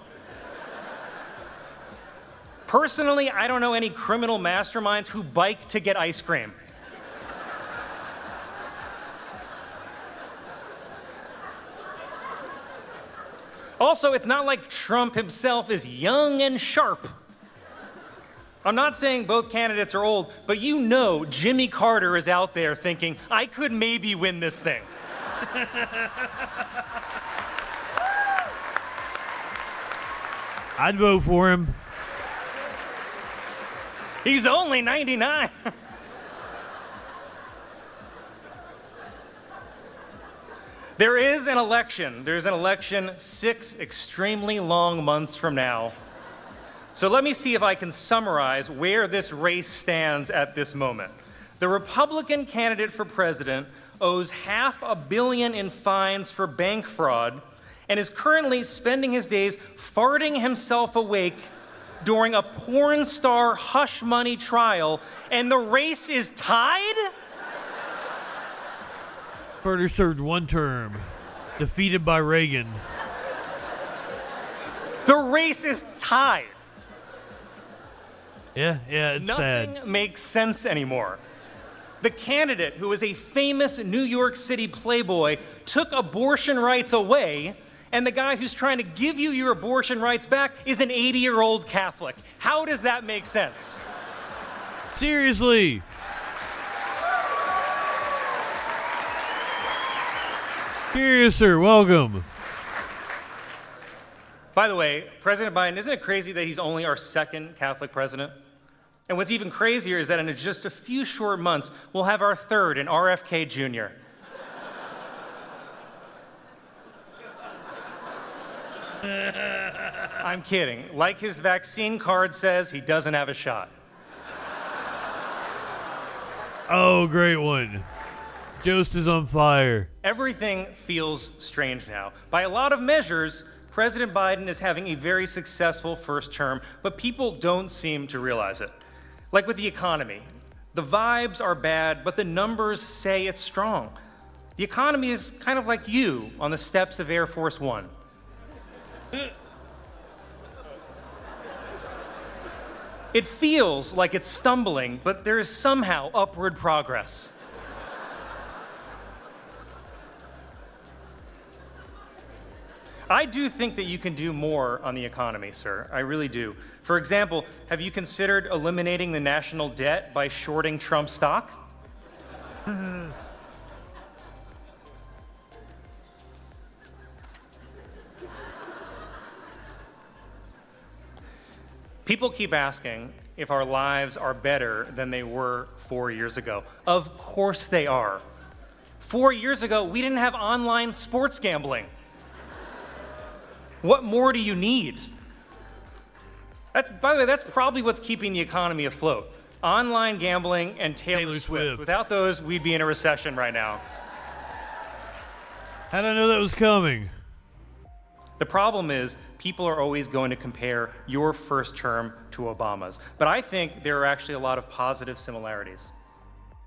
Personally, I don't know any criminal masterminds who bike to get ice cream. Also, it's not like Trump himself is young and sharp. I'm not saying both candidates are old, but you know Jimmy Carter is out there thinking, I could maybe win this thing. I'd vote for him. He's only 99. There is an election. There's an election 6 extremely long months from now. So let me see if I can summarize where this race stands at this moment. The Republican candidate for president owes $500 million in fines for bank fraud and is currently spending his days farting himself awake during a porn star hush money trial, and the race is tied? Carter served 1 term, defeated by Reagan. The race is tied. Yeah, it's sad. Nothing makes sense anymore. The candidate, who is a famous New York City playboy, took abortion rights away, and the guy who's trying to give you your abortion rights back is an 80-year-old Catholic. How does that make sense? Seriously. Here, sir. Welcome. By the way, President Biden, isn't it crazy that he's only our 2nd Catholic president? And what's even crazier is that in just a few short months, we'll have our 3rd in RFK Jr. I'm kidding. Like his vaccine card says, he doesn't have a shot. Oh, great one. Jost is on fire. Everything feels strange now. By a lot of measures, President Biden is having a very successful first term, but people don't seem to realize it. Like with the economy, the vibes are bad, but the numbers say it's strong. The economy is kind of like you on the steps of Air Force One. It feels like it's stumbling, but there is somehow upward progress. I do think that you can do more on the economy, sir. I really do. For example, have you considered eliminating the national debt by shorting Trump stock? People keep asking if our lives are better than they were 4 years ago. Of course they are. 4 years ago, we didn't have online sports gambling. What more do you need? By the way, that's probably what's keeping the economy afloat. Online gambling and Taylor Swift. Without those, we'd be in a recession right now. How did I know that was coming? The problem is, people are always going to compare your first term to Obama's. But I think there are actually a lot of positive similarities.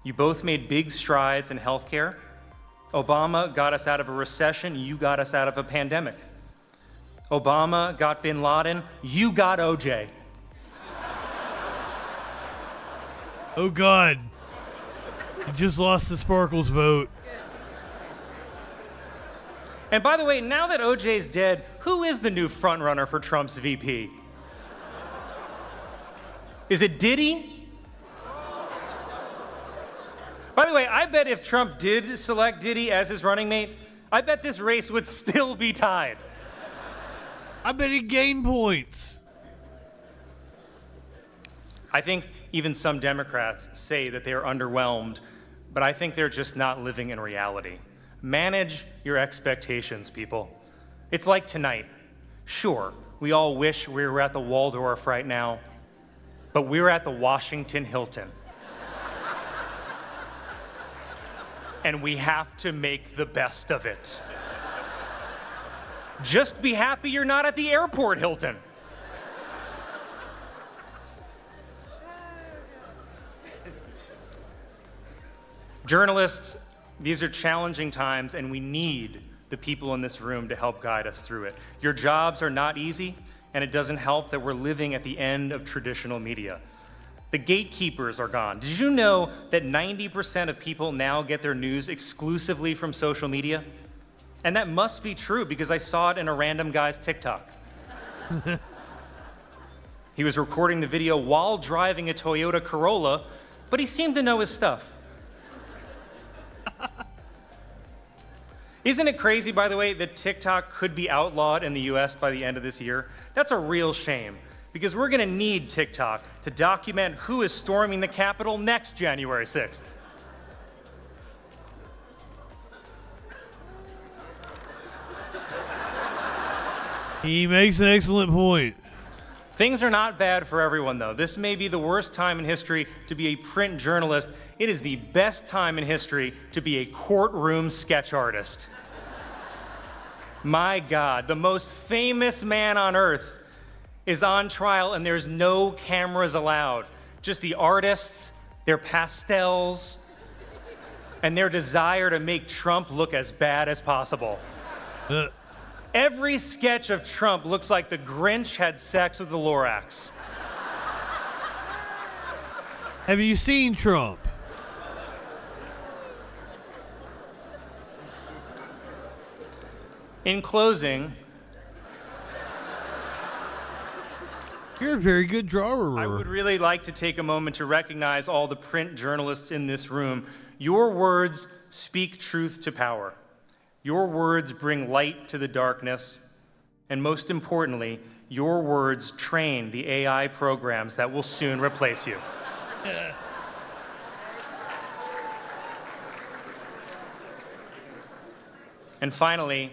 You both made big strides in healthcare. Obama got us out of a recession. You got us out of a pandemic. Obama got bin Laden. You got OJ. Oh, God. You just lost the Sparkles vote. And by the way, now that OJ's dead, who is the new frontrunner for Trump's VP? Is it Diddy? By the way, I bet if Trump did select Diddy as his running mate, I bet this race would still be tied. I bet he gained points. I think even some Democrats say that they are underwhelmed, but I think they're just not living in reality. Manage your expectations, people. It's like tonight. Sure, we all wish we were at the Waldorf right now, but we're at the Washington Hilton. And we have to make the best of it. Just be happy you're not at the airport Hilton. Journalists, these are challenging times, and we need the people in this room to help guide us through it. Your jobs are not easy, and it doesn't help that we're living at the end of traditional media. The gatekeepers are gone. Did you know that 90% of people now get their news exclusively from social media? And that must be true because I saw it in a random guy's TikTok. He was recording the video while driving a Toyota Corolla, but he seemed to know his stuff. Isn't it crazy, by the way, that TikTok could be outlawed in the US by the end of this year? That's a real shame, because we're gonna need TikTok to document who is storming the Capitol next January 6th. He makes an excellent point. Things are not bad for everyone, though. This may be the worst time in history to be a print journalist. It is the best time in history to be a courtroom sketch artist. My God, the most famous man on earth is on trial, and there's no cameras allowed. Just the artists, their pastels, and their desire to make Trump look as bad as possible. Every sketch of Trump looks like the Grinch had sex with the Lorax. Have you seen Trump? In closing, you're a very good drawer. I would really like to take a moment to recognize all the print journalists in this room. Your words speak truth to power. Your words bring light to the darkness. And most importantly, your words train the AI programs that will soon replace you. And finally,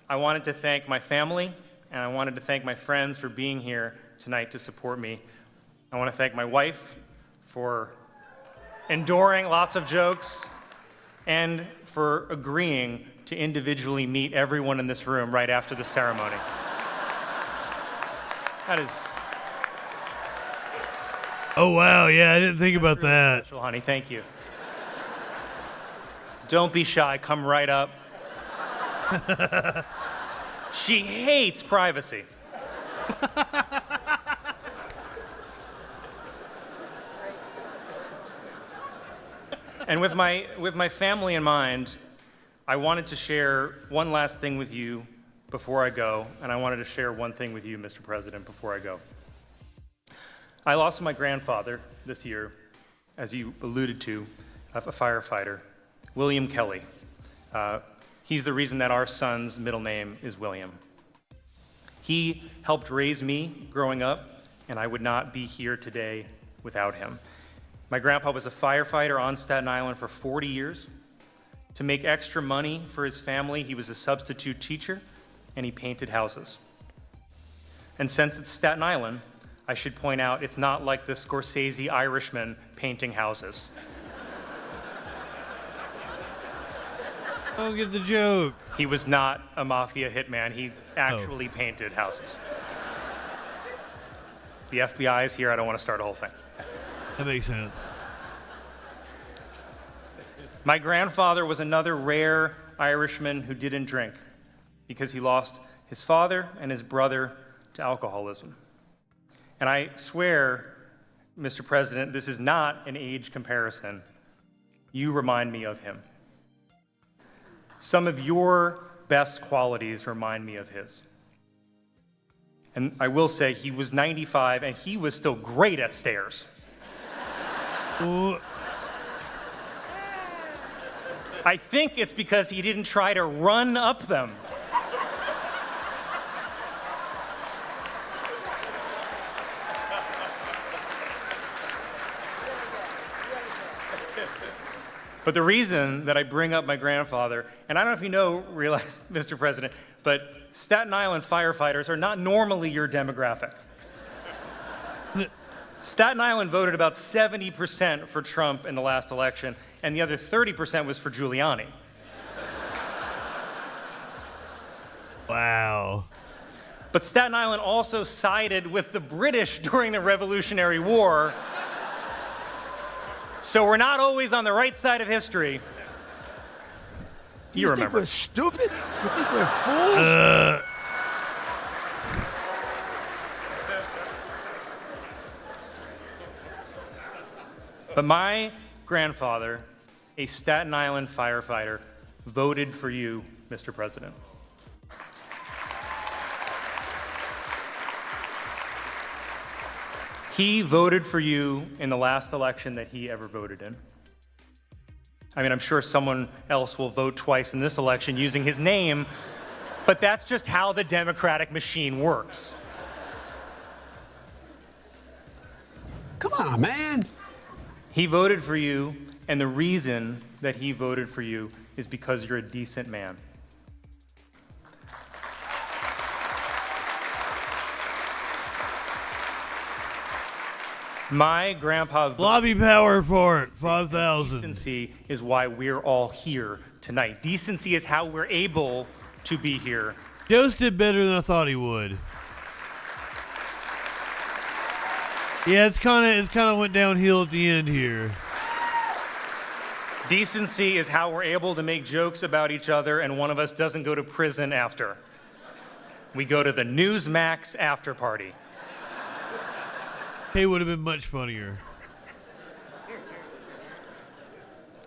I wanted to thank my family, and I wanted to thank my friends for being here tonight to support me. I want to thank my wife for enduring lots of jokes and for agreeing to individually meet everyone in this room right after the ceremony. That is... Oh, wow, yeah, I didn't think about really that. Special, honey, thank you. Don't be shy, come right up. She hates privacy. And with my family in mind, I wanted to share one last thing with you before I go, and I wanted to share one thing with you, Mr. President, before I go. I lost my grandfather this year, as you alluded to, a firefighter, William Kelly. He's the reason that our son's middle name is William. He helped raise me growing up, and I would not be here today without him. My grandpa was a firefighter on Staten Island for 40 years. To make extra money for his family, he was a substitute teacher, and he painted houses. And since it's Staten Island, I should point out it's not like the Scorsese Irishman painting houses. Don't get the joke. He was not a mafia hitman. He actually painted houses. The FBI is here. I don't want to start a whole thing. That makes sense. My grandfather was another rare Irishman who didn't drink because he lost his father and his brother to alcoholism. And I swear, Mr. President, this is not an age comparison. You remind me of him. Some of your best qualities remind me of his. And I will say, he was 95 and he was still great at stairs. I think it's because he didn't try to run up them. But the reason that I bring up my grandfather, and I don't know if you realize, Mr. President, but Staten Island firefighters are not normally your demographic. Staten Island voted about 70% for Trump in the last election, and the other 30% was for Giuliani. Wow. But Staten Island also sided with the British during the Revolutionary War. So we're not always on the right side of history. You remember. Think we're stupid? You think we're fools? But my grandfather, a Staten Island firefighter, voted for you, Mr. President. He voted for you in the last election that he ever voted in. I mean, I'm sure someone else will vote twice in this election using his name, but that's just how the Democratic machine works. Come on, man. He voted for you, and the reason that he voted for you is because you're a decent man. My grandpa... Lobby power for it, 5,000. Decency is why we're all here tonight. Decency is how we're able to be here. Jost did better than I thought he would. Yeah, it's kind of went downhill at the end here. Decency is how we're able to make jokes about each other and one of us doesn't go to prison after. We go to the Newsmax after party. It would have been much funnier.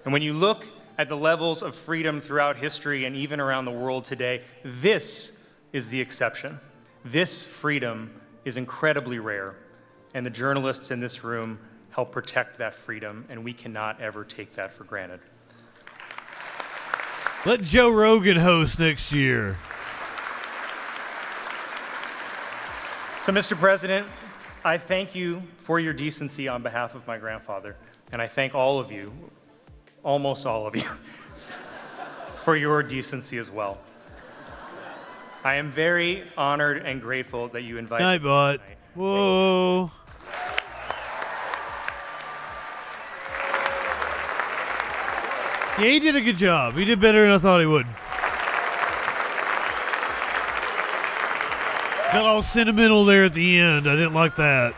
And when you look at the levels of freedom throughout history and even around the world today, this is the exception. This freedom is incredibly rare, and the journalists in this room help protect that freedom, and we cannot ever take that for granted. Let Joe Rogan host next year. So, Mr. President, I thank you for your decency on behalf of my grandfather, and I thank all of you, almost all of you, for your decency as well. I am very honored and grateful that you invited me Nightbot. tonight. Whoa. Yeah, he did a good job. He did better than I thought he would. Got all sentimental there at the end. I didn't like that.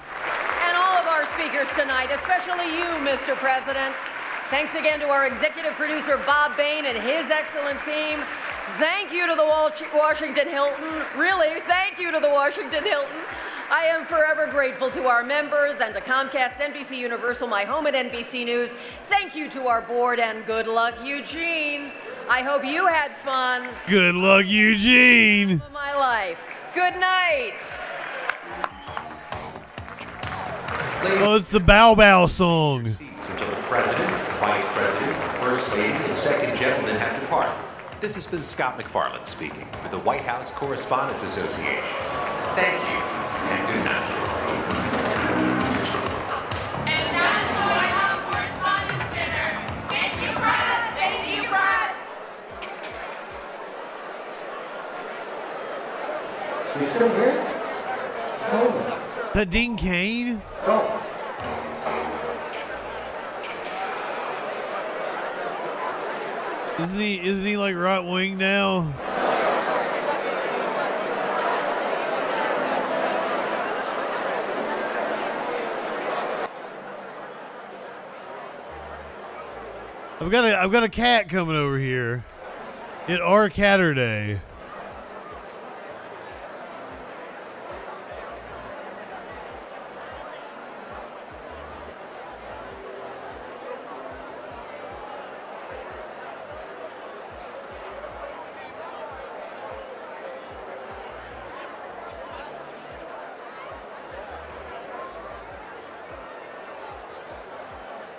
And all of our speakers tonight, especially you, Mr. President. Thanks again to our executive producer, Bob Bain, and his excellent team. Thank you to the Washington Hilton. Really, thank you to the Washington Hilton. I am forever grateful to our members and to Comcast, NBC Universal, my home at NBC News. Thank you to our board, and good luck, Eugene. I hope you had fun. Good luck, Eugene. Of my life. Good night. Oh, it's the Bow Bow song. Until the President, Vice President, First Lady, and Second Gentleman have departed. This has been Scott McFarland speaking for the White House Correspondents Association. Thank you, and good night. And that's the White House Correspondents' Dinner. Thank you, Brad. Thank you, Brad. You're still here? It's over. That Dean Cain? Oh. Isn't he like right wing now? I've got a cat coming over here. It our Catterday.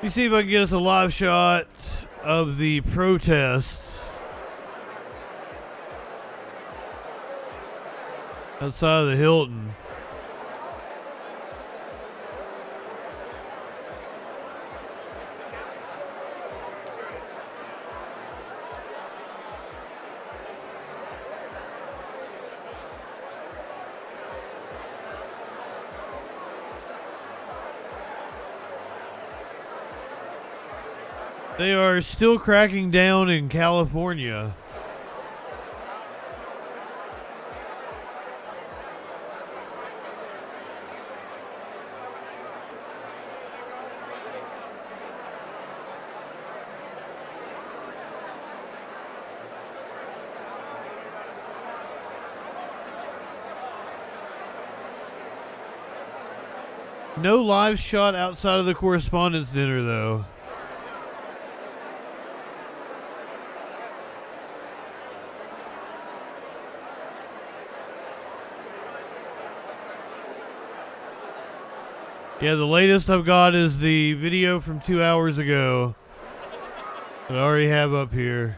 Let me see if I can get us a live shot of the protests outside of the Hilton. They are still cracking down in California. No live shot outside of the Correspondents' dinner, though. Yeah, the latest I've got is the video from 2 hours ago that I already have up here.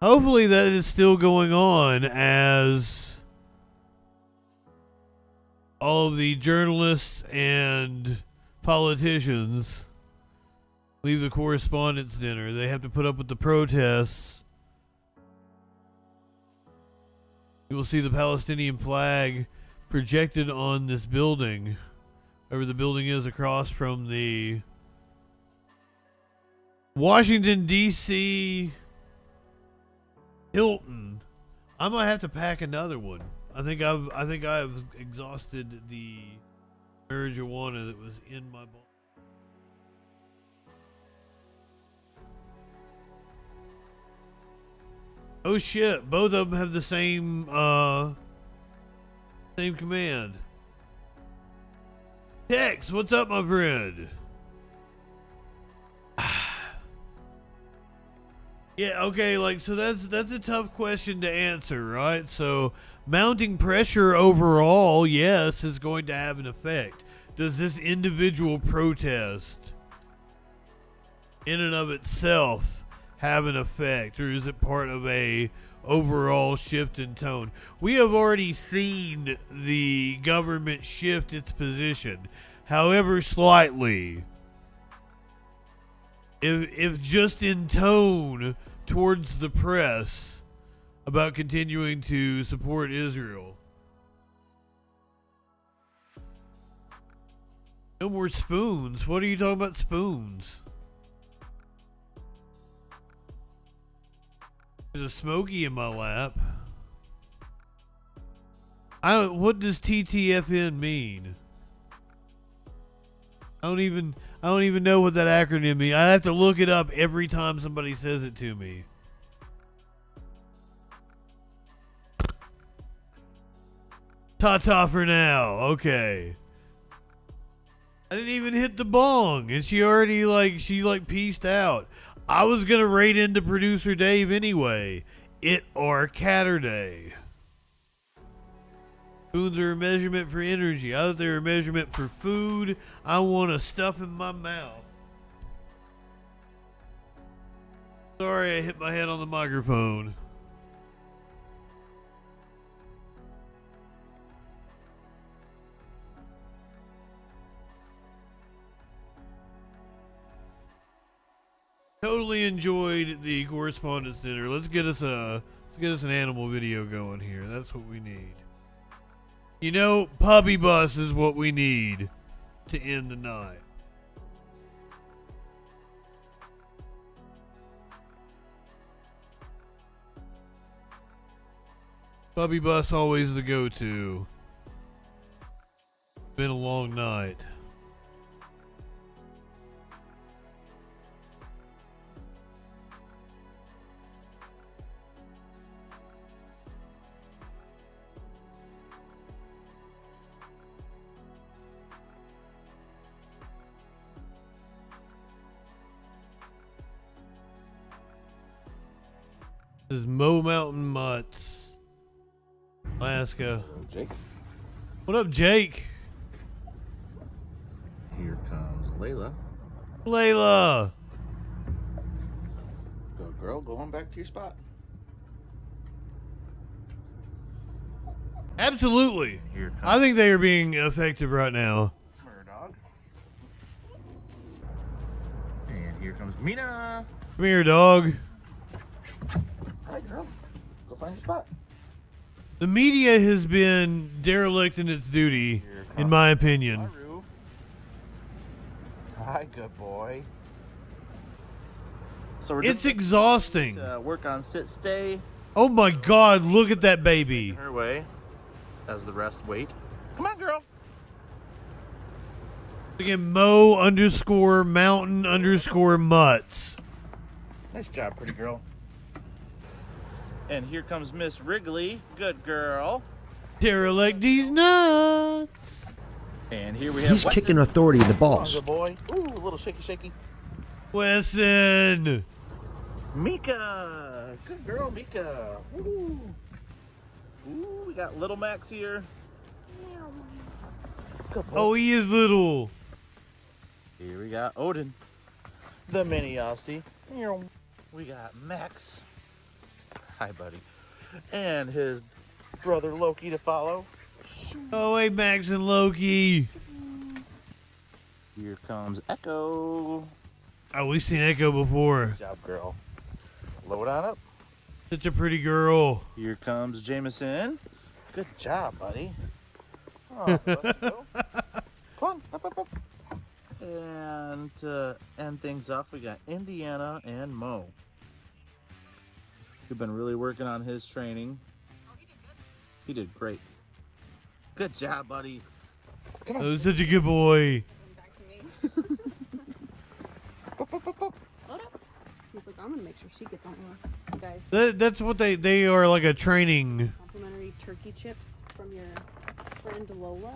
Hopefully that is still going on as all of the journalists and politicians leave the Correspondents' dinner. They have to put up with the protests. You will see the Palestinian flag projected on this building, wherever the building is across from the Washington, D.C. Hilton. I might have to pack another one. I think I've exhausted the marijuana that was in my body. Oh shit, both of them have the same command. Tex, what's up, my friend? Yeah, okay, like, so that's a tough question to answer, right? So mounting pressure overall, yes, is going to have an effect. Does this individual protest in and of itself have an effect, or is it part of a overall shift in tone? We have already seen the government shift its position, however slightly, if just in tone towards the press about continuing to support Israel. No more spoons. What are you talking about, spoons? There's a Smoky in my lap. What does TTFN mean? I don't even know what that acronym means. I have to look it up every time somebody says it to me. Ta-ta for now. Okay. I didn't even hit the bong, and she already pieced out. I was gonna raid into producer Dave anyway. It or Catterday. Spoons are a measurement for energy. I thought they were a measurement for food. I want to stuff in my mouth. Sorry, I hit my head on the microphone. Totally enjoyed the Correspondents' dinner. Let's get us an animal video going here. That's what we need. You know, Puppy Bus is what we need to end the night. Puppy Bus always the go-to. Been a long night. This is Mo Mountain Mutts, Alaska. Jake. What up, Jake? Here comes Layla. Layla! Go, girl, go on back to your spot. Absolutely. I think they are being effective right now. Murder dog. And here comes Mina. Come here, dog. All right, girl. Go find your spot. The media has been derelict in its duty, in my opinion. Hi, good boy. So It's exhausting. Work on sit stay. Oh my God, look at that baby. Her way, as the rest wait. Come on, girl. Again, Mo_mountain_mutts. Nice job, pretty girl. And here comes Miss Wrigley. Good girl. Derelict these nuts. And here we have He's Weston. kicking authority, the Come on, boss. good boy. Ooh, a little shaky, shaky. Wesson. Mika. Good girl, Mika. Ooh. Ooh, we got little Max here. Good boy. Oh, he is little. Here we got Odin, the mini Aussie. We got Max. Hi, buddy. And his brother Loki to follow. Oh, hey, Max and Loki. Here comes Echo. Oh, we've seen Echo before. Good job, girl. Load on up. Such a pretty girl. Here comes Jameson. Good job, buddy. Oh, let's go. Come on, up, up, up. And to end things off, we got Indiana and Mo. We've been really working on his training. He did great. Good job, buddy. Come on. Oh, such a good boy. He's like, I'm gonna make sure she gets on one. Guys. That's what they are, like a training. Complimentary turkey chips from your friend Lola.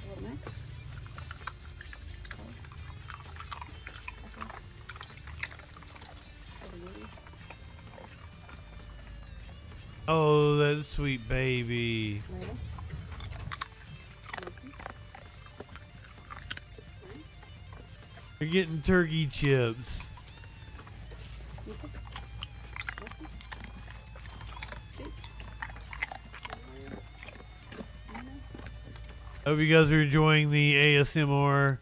What next? Oh, that sweet baby. You're getting turkey chips. Hope you guys are enjoying the ASMR.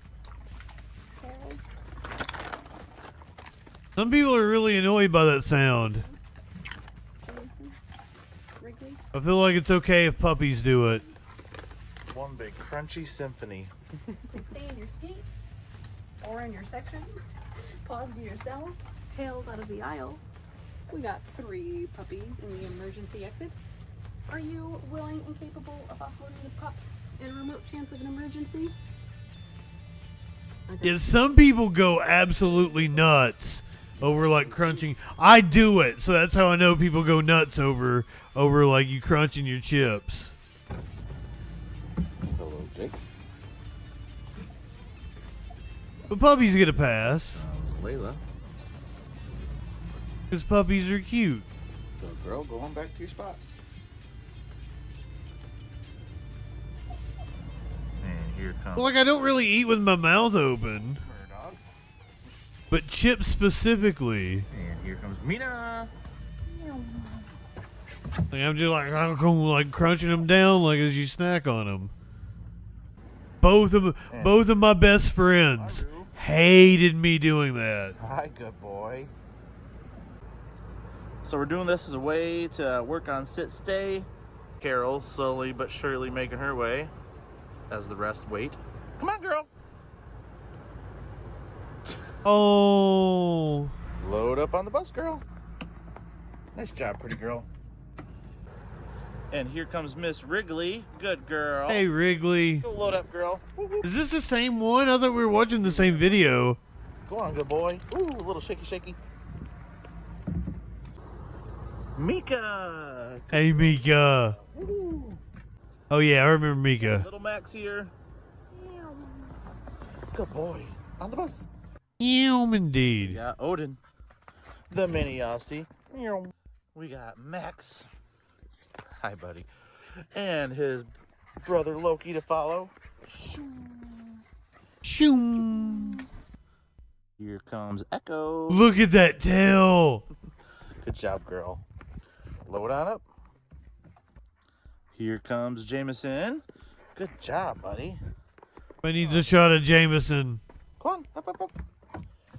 Some people are really annoyed by that sound. I feel like it's okay if puppies do it. One big crunchy symphony. Stay in your seats or in your section. Pause to yourself. Tails out of the aisle. We got 3 puppies in the emergency exit. Are you willing and capable of offloading the pups in a remote chance of an emergency? Yeah, some people go absolutely nuts over like crunching. I do it, so that's how I know people go nuts over like you crunching your chips. Hello, Jake. But puppies get a pass. Layla. Because puppies are cute. Good girl, going back to your spot. And here comes. Like, I don't really eat with my mouth open. Murdoch. But chips specifically. And here comes Mina. Like, I'm just like crunching them down like as you snack on them. Both of my best friends hated me doing that. Hi, good boy. So we're doing this as a way to work on sit stay. Carol slowly but surely making her way as the rest wait. Come on, girl. Oh. Load up on the bus, girl. Nice job, pretty girl. And here comes Miss Wrigley. Good girl. Hey, Wrigley. Go load up, girl. Is this the same one? I thought we were watching the same video. Go on, good boy. Ooh, a little shaky, shaky. Mika. Hey, Mika. Ooh. Oh, yeah, I remember Mika. Little Max here. Good boy. On the bus. Indeed. We got Odin, the mini Aussie. We got Max. Hi, buddy. And his brother Loki to follow. Shoom. Here comes Echo. Look at that tail. Good job, girl. Load on up. Here comes Jameson. Good job, buddy. I need a shot of Jameson. Come on, up, up, up.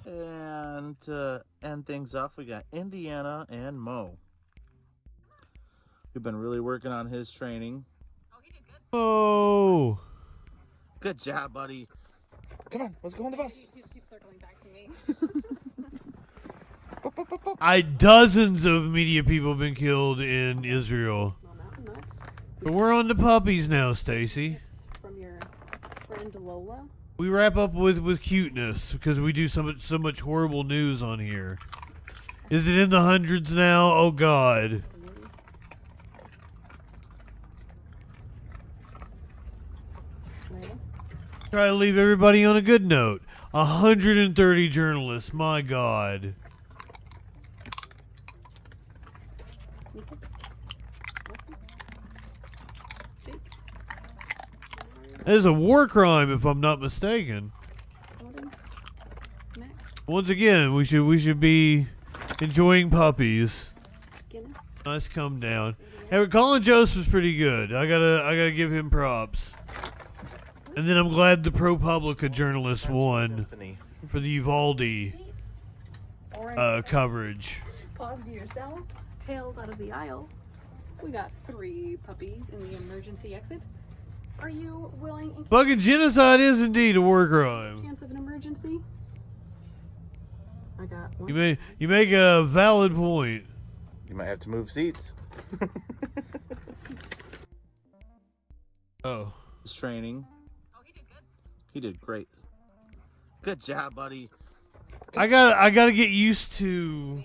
And to end things off, we got Indiana and Mo. We've been really working on his training. Oh. Good job, buddy. Come on, let's go on the bus. You just keep circling back to me. Dozens of media people have been killed in Israel. But we're on the puppies now, Stacy. From your friend Lola. We wrap up with cuteness because we do so much horrible news on here. Is it in the hundreds now? Oh God. Try to leave everybody on a good note. 130 journalists. My God. That is a war crime, if I'm not mistaken. Once again, we should be enjoying puppies. Nice come down. Hey, Colin Jost was pretty good. I gotta give him props. And then I'm glad the ProPublica journalist won for the Uvalde coverage. Pause to yourself. Tails out of the aisle. We got 3 puppies in the emergency exit. Are you willing? Fucking genocide is indeed a war crime. Chance of an emergency? I got one. You make a valid point. You might have to move seats. Oh. His training. He did great. Good job, buddy. I gotta get used to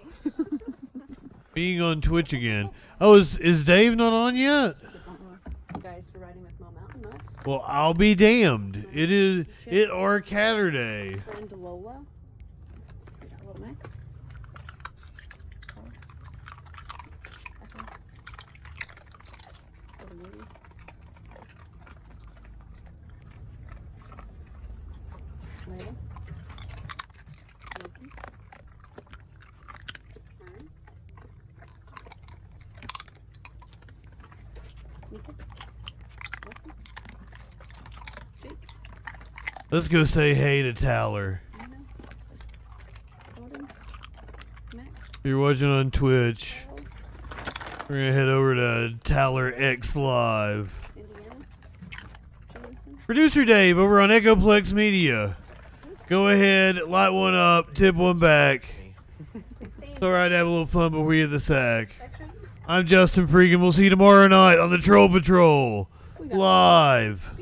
being on Twitch again. Oh, is Dave not on yet? Guys for riding with Mo Mountain Nuts. Well, I'll be damned. It are Catterday. Friend Lola. We got little Max. Let's go say hey to Tyler. If you're watching on Twitch, we're gonna head over to Tyler X Live. Producer Dave over on Echoplex Media. Go ahead, light one up, tip one back. It's alright to have a little fun before you hit the sack. I'm JustinFREAKIN. We'll see you tomorrow night on the Troll Patrol. Live.